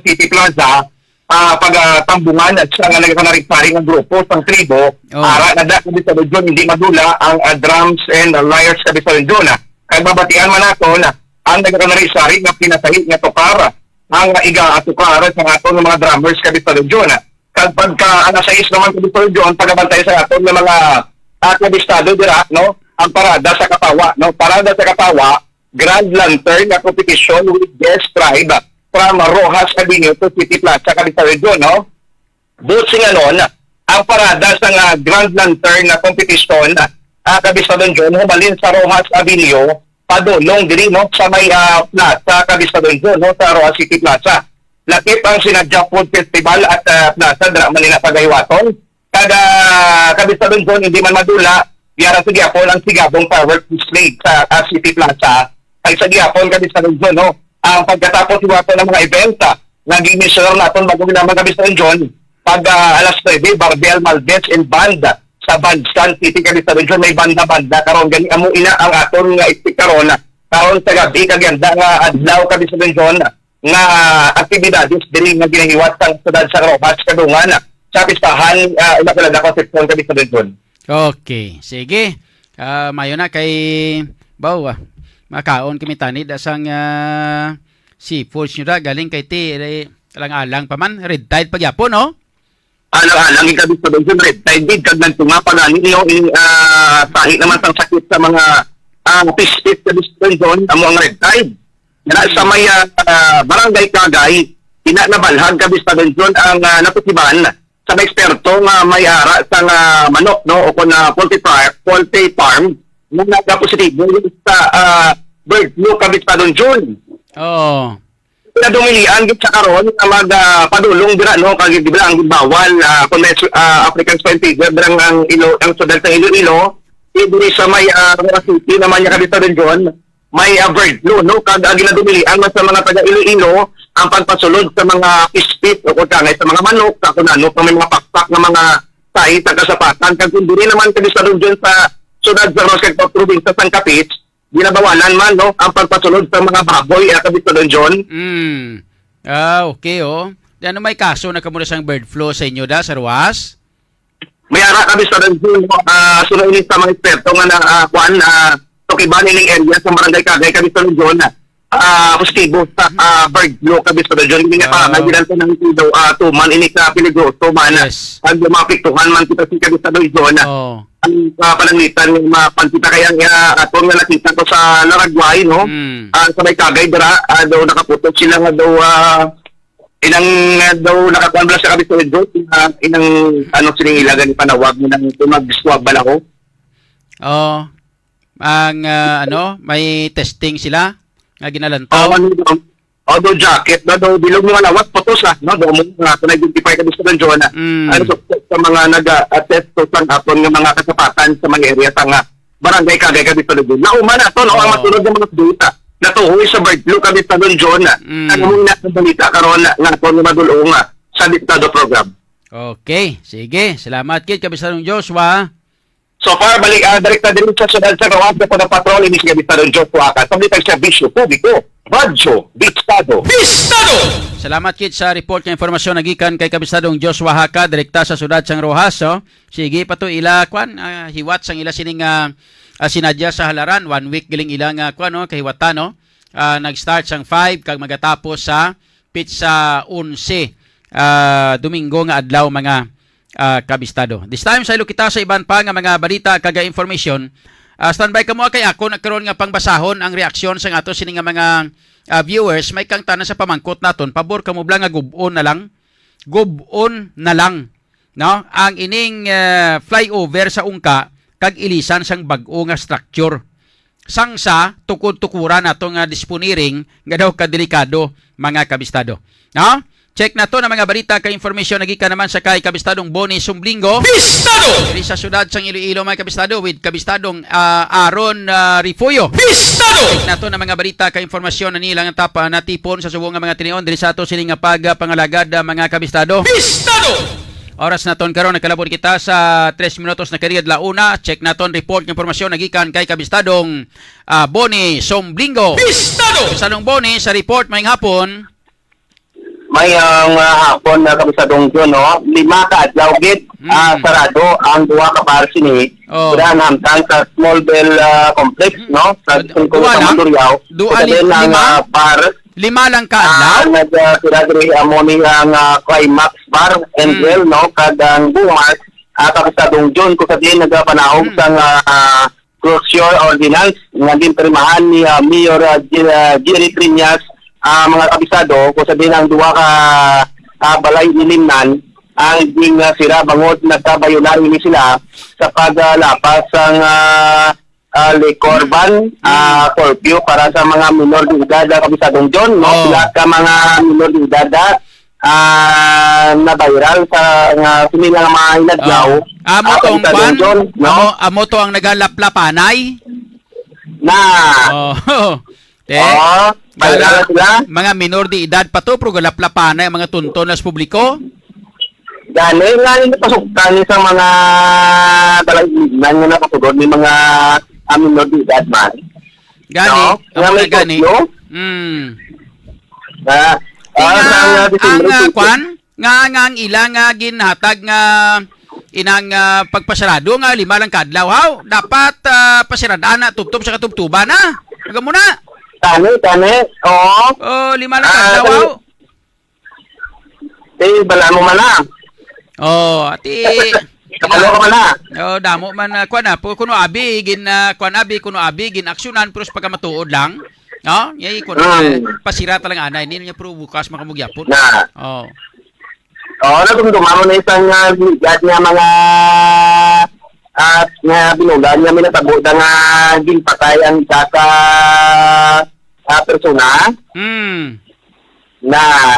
City Plaza pagtambungan at sa nga nagkanarikparing ng grupo sang tribo ara na da Kabisarunjon hindi madula ang drums and lyres Kabisarunjon. Kay babatian man nato na ang nagkanarikparing nga pinasahit nga tokara ang iga at tokara sa aton ng mga drummers Kabisarunjon. Kag pagka alas 6 naman Kabisarunjon pagabantay sa aton ng mga kabistado dira no ang parada sa Katawa no parada sa Katawa Grand Lantern na competition with guest tribe from Rojas Avenue to City Plaza, Cabista Region, no? Doon singanon, ang parada sa Grand Lantern na competition, Cabista Region, humalin sa Rojas Avenue, padulong diri, no? Sa may plaza, Cabista Region, no? Sa Rojas City Plaza. Lakip ang Sinadya Food Festival at plaza, dara Manila Pagaywaton. Kada Cabista Region, hindi man madula, biyara sa Giyapon ang sigabong fireworks display sa City Plaza. Ay sa Giyapon, Cabista Region, no? Ang pagkatapos iwato ng mga event, naging missioner natin bago ginamang Cabista Region, pag alas 9, Barbel, Maldes, and Band sa Bandstand City, Cabista Region, may banda-banda, karon gani amo ina ang aton nga karon sa gabi, kaganda nga adlaw Cabista Region, nga aktibidades dili nga ginahiwat sa sudad sa Rojas, Kadungan, sa pistahan, Immaculada Concepcion, Cabista Region. Okay, sige. Mayo na kay Bawa. Makaon kami tani dasang seafoods nyo da galing kay ti alang-alang pa man red tide pagyapon no? Alang-alang yung Cabista Region, red tide din kag nagtunga pa gani yung tahi naman sang sakit sa mga fish Cabista Region amo ang red tide. Sa may barangay Kagay, nabalhag Cabista Region ang naputiban sa may eksperto nga may ara sa manok, no? O kung poultry farm, nung nagka-positibo sa bird flu Cabista Region. Oo. Dumilian gid sa karon na magpadulong dira, no? Kag dibla ang bawal kung may African swine fever dirang ang ang sudad sa Iloilo, diri sa may City naman niya Cabista Region, may bird flu, no? Kag ginadumilian sa mga taga Iloilo ang pagpasulod sa mga fish o kagay sa mga manok, kakunano pa may mga pakpak ng mga sahit at kasapatan. Kag kung dili naman Cabista Region sa sudad sa Roscagpao Province sa San Capit, ginabawalan man, no, ang pagpasulod sa mga baboy Cabista Region. Okay, oh. Ano may kaso na kamuna sang bird flu sa inyo da, sa Ruas? May ara Cabista Region, sunuin sa mga eksperto nga na tukiban niling area sa barangay Kagay, Cabista Region, positibo sa bird flu Cabista Region. Hindi nga pa nagbilan ng kilo tuman ini ka peligroso man. Yes. Ang mapiktuhan man kita sa Cabista Region. Ang pananglitan ng mapansita kaya aton nga nakita ko sa Laragway, no? Sa may Kagay dira daw nakaputok sila nga daw inang daw nakakuan sa Cabista Region, inang ano sining ilagan ni panawag nang mag-swab bala ko. Ang may testing sila nga ginalantaw. Do jacket do bilog mga lawat potos no do mo nga na-identify Cabista Region sa mga nag-attest to sang apon nga mga kasapatan sa mga area sa barangay Kagay, Cabista Region. Nauman na to, no, ang matulog ng mga data natuhoy sa bird flu Cabista Region ang muna sa balita karon nga to madulong sa Diktado program. Okay, sige, salamat kid Cabista Joshua. So far, balik direkta din sa sudad sa Rojas na patrol ini si Cabista Joshua ka. Pabalitang serbisyo publiko, Radyo Bistado. Salamat kit sa report ng informasyon nagikan kay Kabistadong Joshua Haka direkta sa sudad sang Rojas. Sige pa to ila hiwat sang ila sining sinadya sa halaran 1 week giling ilang kahiwatan no. Nag-start sang 5 kag magatapos sa pitsa 11 Domingo nga adlaw mga kabistado. This time sa ilo kita sa iban pa nga mga balita kag information. Standby ka mo kay ako nagkaroon nga pangbasahon ang reaksyon sa ato sini nga mga viewers. May kang tanan sa pamangkot naton, pabor ka mo blang nga gubon na lang. Gubon na lang, no? Ang ining flyover sa Ungka kag ilisan sang bag-o nga structure. Sangsa tukod-tukuran nato nga disponiring nga daw kadelikado mga kabistado. No? Check na to na mga balita kay information nagika naman sa kay Kabistadong Boni Sumblingo. Bistado! Diri sa syudad sang Iloilo mga kabistado with Kabistadong Aaron Rifuyo. Bistado! Check na to na mga balita kay informasyon na nilang tapa natipon sa subong nga mga tinion diri sa ato sining nga pagpangalagad mga kabistado. Bistado! Oras naton karon nagkalabot kita sa 3 minutos na kariyad launa. Check naton report ng impormasyon nagikan kay Kabistadong Boni Sumblingo. Bistado! Kabistadong Boni sa report mayong hapon. May hapon na Kabisadong yun, no? 5 ka adlaw gid sarado ang 2 ka parsi ni Kudahan hamtang sa Small Bell Complex, no? Sa tungkol sa Mandurriao. 5 lang ka adlaw? Nag-siragri amoni ang Climax Bar and Well, no? Kadang bumas Kabisadong yun kung sa din nagpanahog sa closure ordinance nga din primahan ni Mayor Jerry Triñas mga kabisado, kung sabihin ang duwa ka balay ilimnan, ang ding sira bangod nagkabayunan ini sila sa paglapas ng liquor ban, curfew para sa mga minor de edad kabisadong John, no? Oh. Sila ka mga minor de edad na viral sa sinilang mga inadyaw. Amo tong kabisadong kwan, John, no? amo to ang nagalaplapanay. Na Oh. Te, viral sila. mga minor de edad pa to, pero galaplapanay ang mga tunton nas publiko. Gani nga nito pasuktan sa mga balay-ilignan nga napasugod ni mga minor de edad man. Gani, No? amo Nga na may gani. curfew. Nga, Ang kwan, nga ang ilang ginhatag nga inang pagpasarado nga 5 lang kadlaw. Haw, dapat pasiradaan na tubtob sa katubtuban na. Aga mo na. Tani, oo. Oh, 5 lang kadlaw. Haw. Bala mo man na. Oh, ati Kapalo ka man na. oh, damo man kwan na po kuno abi kuno abi gin aksyonan pero pagka matuod lang. No? Yay kuno pasira talang anay ni niya pero bukas makamugyapon. Na. Oh. Oo, natumtumamo na isang bigat nga mga nga binugan nga minatabo nga ginpatay ang kaka persona. Na,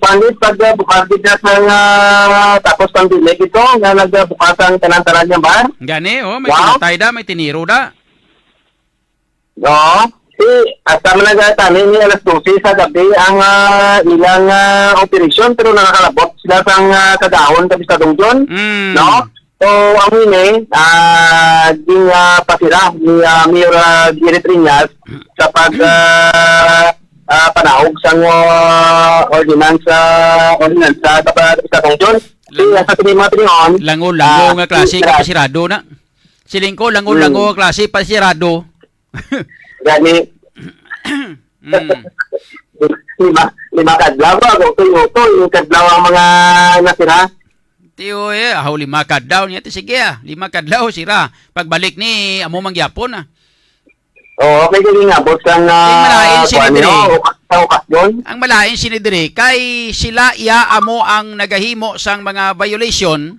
pandit pag bukasbid na tapos pang dinig ito, nga nagbukas ang tanan-tanan niya ba? Gani, oh, may Wow. pinatay da, may tiniro da. No? Asa man nagtani ni alas 12 sa gabi ang ilang operasyon pero nakakalabot sila sang kadahon sa Bisadong John. No? So, ang ini, ding pasira ni Mayor Gary Triñas sa pag panahog sang ordinansa sa Bisadong John. Sa mga tinihon, Lango nga klase ka pasirado na. Siling ko, lango nga klase pasirado. gani, lima kadlaw ako tuyo yung kadlaw ang mga nasira. Tiyo ahaw 5 kadlaw niya. Sige 5 kadlaw sira. Pagbalik ni amo mangyapon ah. Oo, may galing nga, boss ang malain sinidiri. okasyon. Ang malain sinidiri kay sila iya amo ang nagahimo sang mga violation.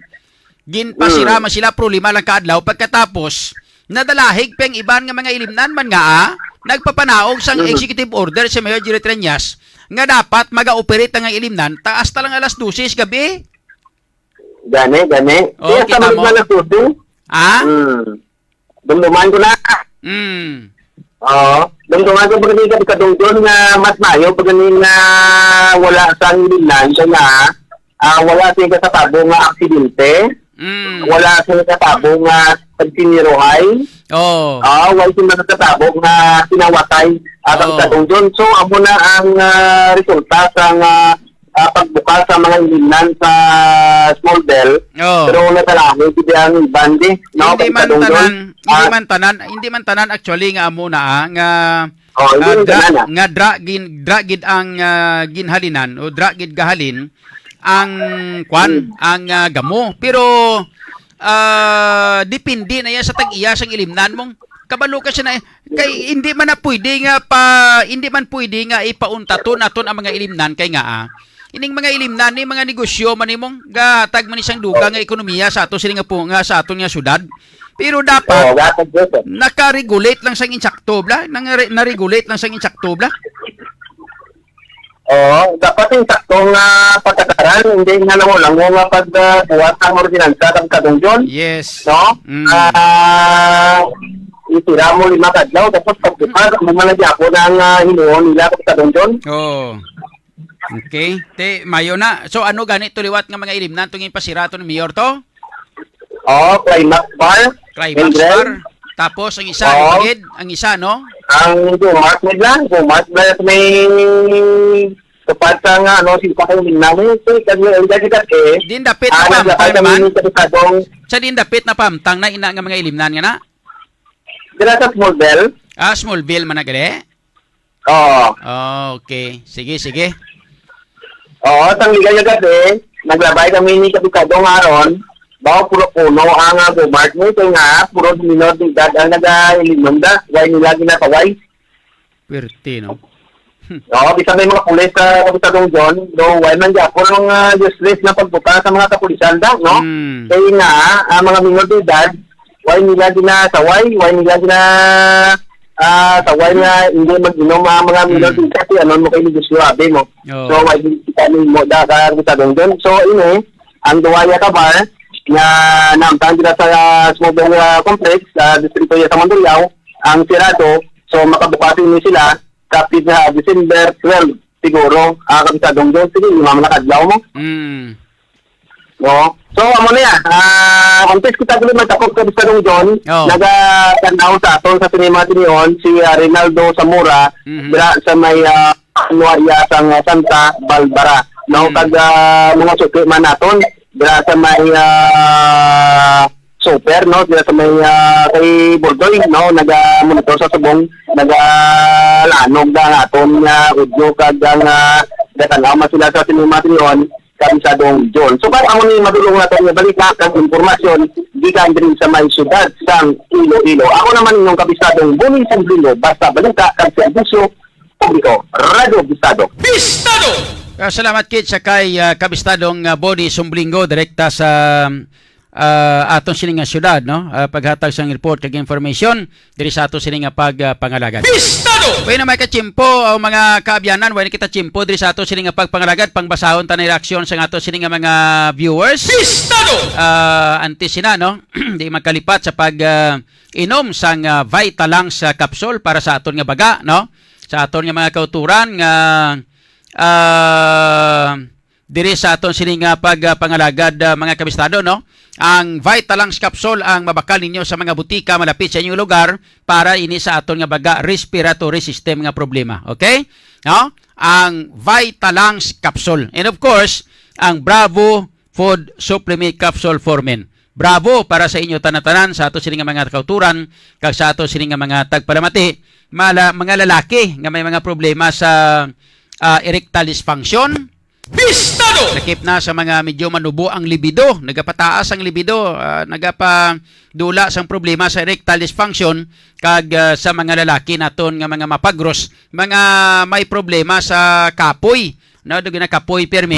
Ginpasira man sila pro 5 lang kadlaw pagkatapos nadalahig peng iban nga mga ilimnan man nga nagpapanaog sang executive order sa Mayor Gary Triñas nga dapat maga-operate ang ilimnan taas talang alas 12 gabi. Gani. Oo, Kaya kita sa mo. mga nagsuso. Ah? Dumduman ko na. Oo. Dumduman ko pag hindi ka kadungdon nga mas mayo pag hindi nga wala sa ilimnan siya nga wala siya kasatabo nga aksidente. Wala siya kasatabo nga pagtiniruhay. Oh. Wala siya kasatabo nga sinawatay at ang kadungdon. So, amo na ang resulta sa pagbukas sa mga ilimnan sa small bell. Oh. Pero natalahi hindi ang bandi. No? Hindi man tanan actually nga amo na nga Hindi tanan, nga dragid ang ginhalinan o dragid gahalin ang kwan ang gamo pero depende na yan sa tag-iya sang ilimnan mong kabalo ka siya na kay hindi man pwede nga ipauntaton naton ang mga ilimnan kay nga ining mga ilimnan ni mga negosyo man nimong gatag man isang duga nga ekonomiya sa ato sila nga sa aton nga syudad. Pero dapat naka-regulate lang sang insakto bla, na-regulate lang sang insakto bla. Dapat yung saktong pagkakaran, hindi nga lang nga pagbuhat ang ordinansa ng kadungdon. Yes. No? Itira mo 5 kadlaw, tapos pagbukas, mamalagya ako ng hinuon nila sa kadungdon. Oh. Okay. Te, mayo na. So ano ganito liwat nga mga ilimnan tungin pasira to ni Mayor to? Climax bar. Climax bar. Tapos ang isa, ang isa, no? Ang Gumark nila may tepat sa nga, si Pakawin namin, Din dapit na pamtang naman. Sa din dapit na pamtang na ina nga mga ilimnan nga na? Dila sa small bell. Smallville man na gali? Okay. Sige. Tang ligay gabi, naglabay kami ni Kapitadong Aron, bago puro puno ang Gumark mo, ito nga, puro minor de edad ang nag-ilimanda, gaya nila ginapaway. Pwerte, no? Oo, bisa may mga pulis sa Kabistadong John, do why man gyapon ang useless na pagbuka sa mga kapulisan da, no? Kaya nga, ang mga minor de edad, why nila ginasaway, why nila saway nga hindi mag-inom ang mga minor de edad, kasi ano mo kayo negosyo, abe mo. Oo. So, why kita mo da sa Kabistadong John. So, ini, ang duwaya ka bar, na naamtan nila sa Smobong Complex, sa distrito sa Mandurriao, ang sirado, so makabukasin ni sila kapit na December 12 siguro Kabistadong John, sige yung mga nakadlaw mo, no? So amo na yan, antes kita gulo magtapos Kabistadong John, nagatanaw sa aton sa sinema tiniyon si Reynaldo Zamora dira sa may Nuaya sang Santa Barbara, no? Kag mga suki man naton dira sa may super, no? Dira sa may kay Bordoy, no? Naga-monitor sa subong, naga-lanog na aton nga udyo kag nga datanaw sila sa sinema tiniyon Kabistadong John. So para amo ni madulong natin nga balita kag impormasyon gikan diri sa may syudad sang Iloilo. Ako naman inyong Kabistadong Buni Semblino, basta balita kag serbisyo publiko. Radio Bistado. Salamat kit sa kay Kabistadong Body Sumblingo direkta sa aton sining nga syudad, no? Paghatag sang report kag information diri sa aton sining nga pagpangalagad. Pwede na may kachimpo o mga kaabyanan, pwede kita chimpo diri sa aton sining nga pagpangalagad, pangbasahon tanay reaksyon sa aton sining nga mga viewers. Antes sina, no? Di magkalipat sa pag inom sang Vitalangs capsule para sa aton nga baga, no? Sa aton nga mga kauturan nga diri sa aton sining nga pagpangalagad, mga kabistado, no? Ang Vitalangs capsule ang mabakal ninyo sa mga butika malapit sa inyong lugar para ini sa aton nga baga respiratory system nga problema. Okay? No? Ang Vitalangs capsule. And of course, ang Bravo Food Supplement Capsule for Men. Bravo para sa inyo tanatanan sa ato sining nga mga kauturan kag sa ato sining nga mga tagpalamati, mga lalaki nga may mga problema sa erectile dysfunction. Nakip na sa mga medyo manubo ang libido, nagapataas ang libido, nagapadula sang problema sa erectile dysfunction kag sa mga lalaki naton nga mga mapagros, mga may problema sa kapoy, no, dugi na kapoy permi.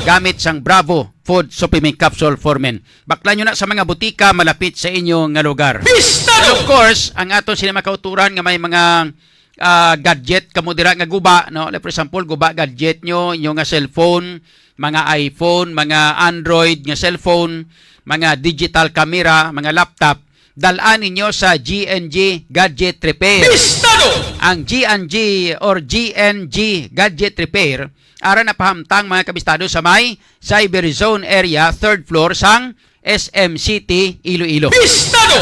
Gamit sang Bravo Food Supplement Capsule for Men. Baklan nyo na sa mga butika malapit sa inyong lugar. And of course, ang aton sila makauturan nga may mga gadget kamo dira nga guba, no? Like for example, guba gadget nyo, inyo nga cellphone, mga iPhone, mga Android nga cellphone, mga digital camera, mga laptop, dalaan ninyo sa GNG Gadget Repair. Ang GNG or GNG Gadget Repair ara na pahamtang, mga kabistado, sa may Cyber Zone area, 3rd floor sang SM City, Iloilo.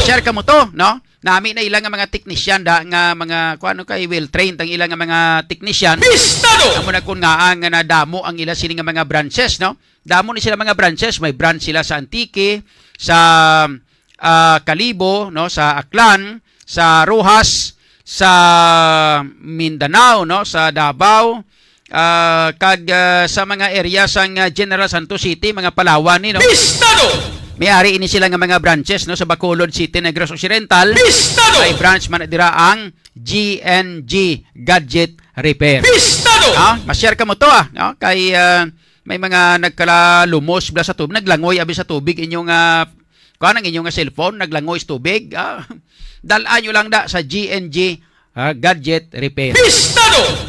Share ka mo to, no? Nami na ilang nga mga technician da nga mga kuano kay well trained ang ilang nga mga technician. Amo na kun nga ang nadamo ang ila sini nga mga branches, no? Damo ni sila mga branches, may branch sila sa Antique, sa Kalibo, no, sa Aklan, sa Rojas, sa Mindanao, no, sa Davao, kag sa mga area sang General Santos City, mga Palawan ni, no. May-ari ini sila nga mga branches, no, sa Bacolod City, Negros Occidental. May branch man dira ang GNG Gadget Repair. Ma-share ka mo to, no? Kay may mga nagkalalumos bla sa tubig, naglangoy abi sa tubig inyong kuan ang inyong cellphone, naglangoy sa tubig. Dalaan nyo lang da sa GNG Gadget Repair.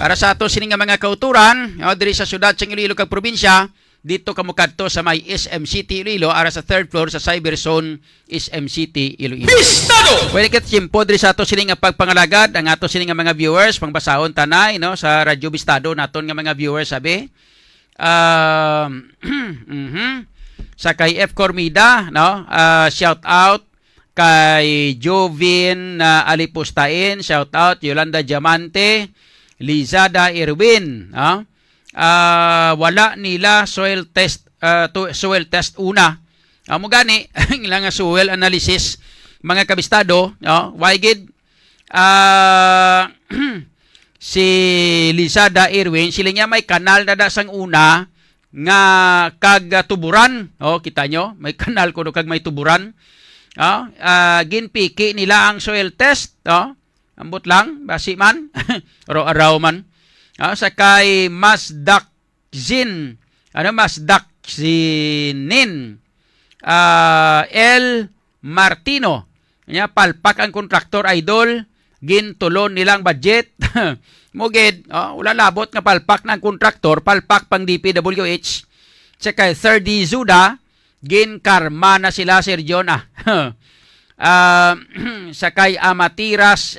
Para sa ato sining nga mga kauturan, diri sa syudad sa Iloilo kag probinsya, dito kamukadto sa may SM City, Iloilo, ara sa 3rd floor sa Cyber Zone, SM City, Iloilo. Pwede kat simpo diri sa ato sining nga pagpangalagad, ang ato sining nga mga viewers, pangbasahon tanay, no, sa Radio Bistado naton nga mga viewers, sabi. Sa kay F. Cormida, no, shout out kay Jovin Alipustain, shout out Yolanda Diamante, Lizada Irwin, no? Wala nila soil test una. Mo gani ang ilang soil analysis, mga kabistado, no? Wygid si Lizada Irwin, sila niya may kanal na dasang una nga kag tuburan, kita nyo, may kanal kuno kag may tuburan. Ginpiki nila ang soil test, ambot lang basi man araw man. sakay Masdakzinin El Martino. Nya palpak ang kontraktor idol, gintulon nilang budget. Mugid, wala labot nga palpak ng kontraktor, palpak pang DPWH. Sakay 3D Zuda, ginkarma na sila Sir John. Sakay Amatiras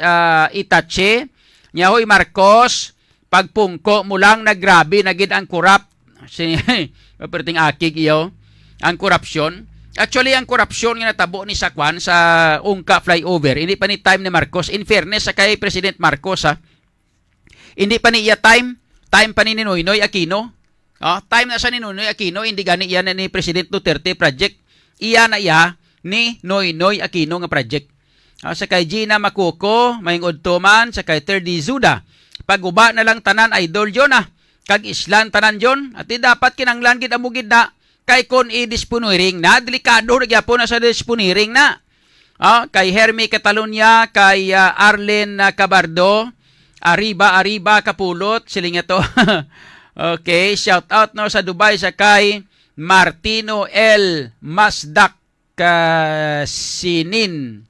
Itache, Nyahoy Marcos, pagpungko mo lang nagrabe na gid ang corrupt. Perting akig iyo ang korupsyon. Actually, ang korupsyon nga natabo ni Sakwan sa Ungka flyover, hindi pa ni time ni Marcos. In fairness sa kay President Marcos, hindi pa ni iya time pa ni Noynoy Aquino. Time na sa ni Noynoy Aquino, hindi gani iya na ni President Duterte project. Iya na iya ni Noynoy Aquino nga project. Sa kay Gina Macuco, Mayingod Tuman, sa kay 3D Zuda, paguba na lang tanan idol yon kag islan tanan yon, at dapat kinanglan gid amugid na kay kon i-disponiring na, delikado na gyapon na sa disponiring na. Kay Hermie Catalonia, kay Arlen Cabardo, Arriba Kapulot, siling ito. Okay, shout out no sa Dubai sa kay Martino L. Masdak Sinin.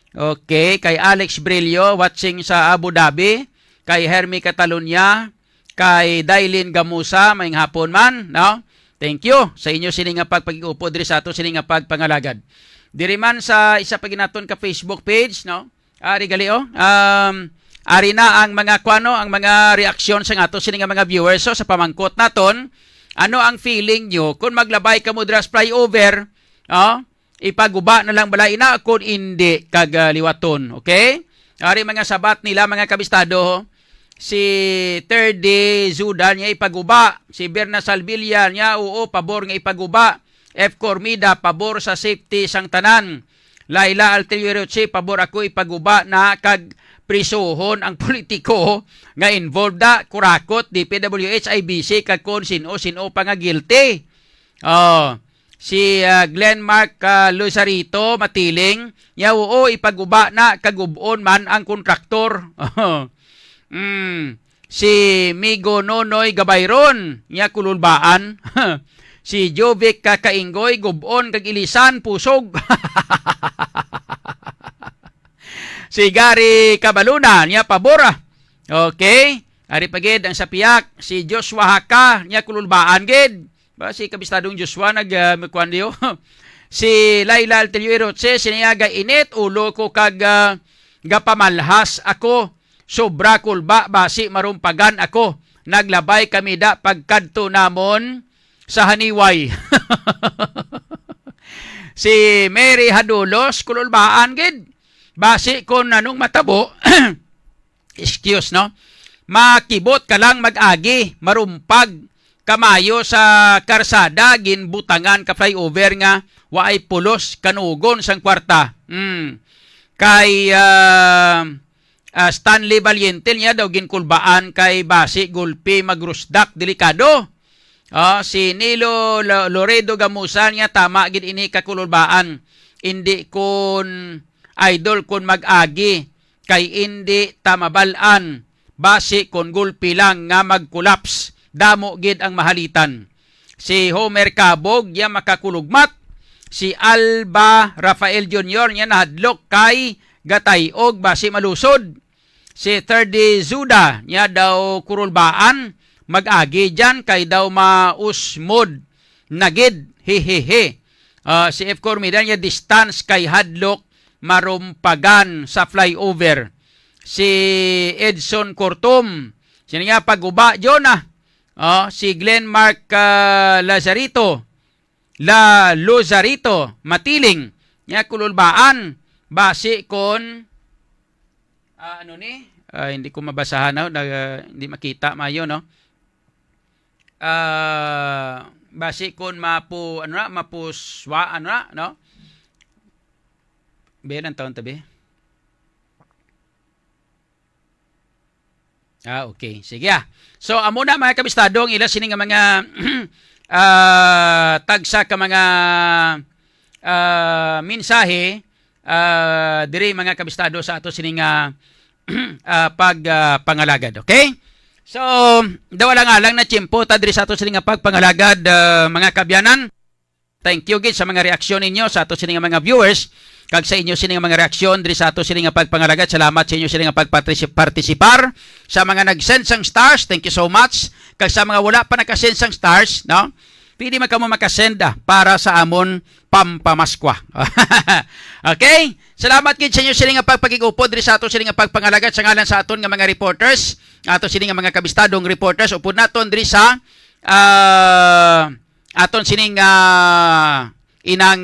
Okay, kay Alex Brillo watching sa Abu Dhabi, kay Hermie Catalonia, kay Dailin Gamusa, maing hapon man, no? Thank you sa inyo sini nga pagpag-upo diri sa ato sini nga pagpangalagad. Diri man sa isa pa ginaton ka Facebook page, no? Ari gali ari na ang mga ang mga reaksyon sa ato sini nga mga viewers. So sa pamangkot naton, ano ang feeling nyo kung maglabay ka mo dira sa flyover, ipaguba na lang balay na kung hindi kagaliwaton, okay? Ari mga sabat nila mga kabistado, si 3D Zuda niya ipaguba, si Berna Salvilla niya pabor nga ipaguba, F. Cormida pabor sa safety sang tanan, Laila Altiveroche pabor ako ipaguba na kag prisuhon ang politiko nga involved da kurakot DPWH IBC kag kon sino pa nga guilty. Si Glenn Mark Luzarito matiling niya ipaguba na kagubon man ang kontraktor. Si Migo Nonoy Gabayron niya kululbaan. Si Jovic Kakaingoy gubon kag ilisan pusog. Si Gary Cabaluna niya pabora. Okay, ari pagid ang sapiak. Si Joshua Haka niya kululbaan gid. Ba si kabistadong Joshua nagmekwandiyo. Si Laila Altiveroche siniyaga init ulo ko kag gapamalhas ako. Sobra kulba basi marumpagan ako. Naglabay kami da pagkadto namon sa Haniway. Si Mary Hadulos kululbaan gid. Basi kon anong matabo. Excuse no. Makibot ka lang mag-agi, marumpag kamayo sa karsada ginbutangan ka flyover nga waay pulos kanugon sang kwarta. Kay Stanley Valiente niya daw ginkulbaan kay basi gulpi magrusdak delikado. Si Nilo Loredo Gamusa niya tama gid ini kakululbaan. Indi kun idol kun mag-agi kay indi tamabalan basi kun gulpi lang nga magkulaps. Damo gid ang mahalitan. Si Homer Cabog niya makakulugmat. Si Alba Rafael Jr. niya nahadlok kay gatayog basi malusod. Si 3D Zuda niya daw kurulbaan mag-agi dyan kay daw mausmod nagid hehehe. Si F. Cormida niya distance kay hadlok marumpagan sa flyover. Si Edson Cortum siya niya paguba dyan si Glenn Mark Lozarito matiling niya kululbaan basi kon hindi ko mabasahan hindi makita mayo no. Basi kon mapuswa no. Bilang taon tabi. Okay. Sige. So, amo na mga kabistadong ila sini nga mga tagsa ka mga mensahe diri mga kabistado sa ato sini nga pagpangalagad. Okay? So, dawala nga lang na tiyempo ta diri sa ato sila nga pagpangalagad mga kabyanan. Thank you gid sa mga reaksyon ninyo sa ato sila nga mga viewers kag sa inyo sila nga mga reaksyon diri sa ato sila nga pagpangalagad. Salamat sa inyo sila nga pagpartisipar sa mga nag-send sang stars. Thank you so much. Kag sa mga wala pa naka-send sang stars, no? Pili man kamo makasend para sa amon pampamaskwa. Okay? Salamat gid sa inyo sila nga pagpakigupod diri sa ato sila nga pagpangalagad sa ngalan sa aton nga mga reporters, ato sila nga mga kabistadong reporters upod naton diri sa aton sining inang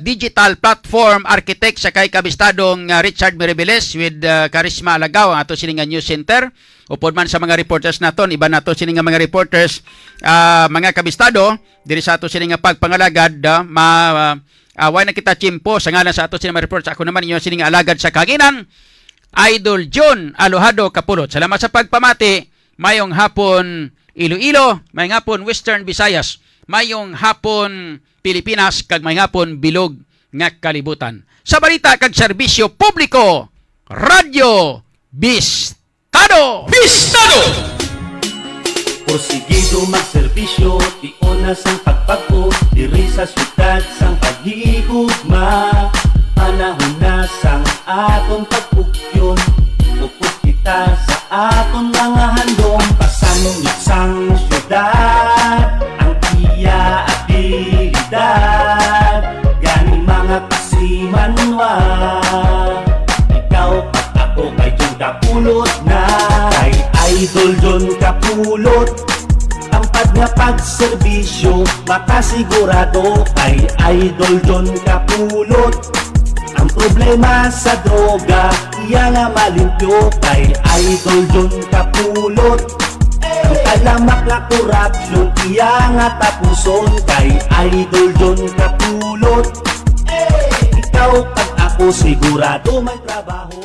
digital platform architect sa kay kabistadong Richard Meribeles with Charisma Alagaw ang ato sining news center. Upod man sa mga reporters naton, iba nato sining mga reporters mga kabistado diri sa ato sining pagpangalagad way na kita chimpo sa ngalan sa ato sining mga reporters. Ako naman inyo sining alagad sa kaginan, Idol John Alojado Kapulot. Salamat sa pagpamati. Mayong hapon Iloilo, mayong hapon Western Visayas, mayong hapon Pilipinas, kag mayong hapon bilog nga kalibutan. Sa balita kag serbisyo publiko, Radyo Bistado! Bistado! Porsigido magserbisyo, tiyon na sang pagpagpo, diri sa syudad sang paghigugma. Panahon na sang aton pagpukyon, upos kita sa aton mga handong. Pasangyot sang syudad, ang iya abilidad, gani mga kasimanwa. Ikaw at ako kay John Kapulot na, kay Idol John Kapulot. Tampad nga pagserbisyo, makasigurado kay Idol John Kapulot. Ang problema sa droga, iya nga malimpyo kay Idol John Kapulot. Ang kalamak na korupsyon, iya nga tapuson kay Idol John Kapulot. Ikaw at ako sigurado may trabaho.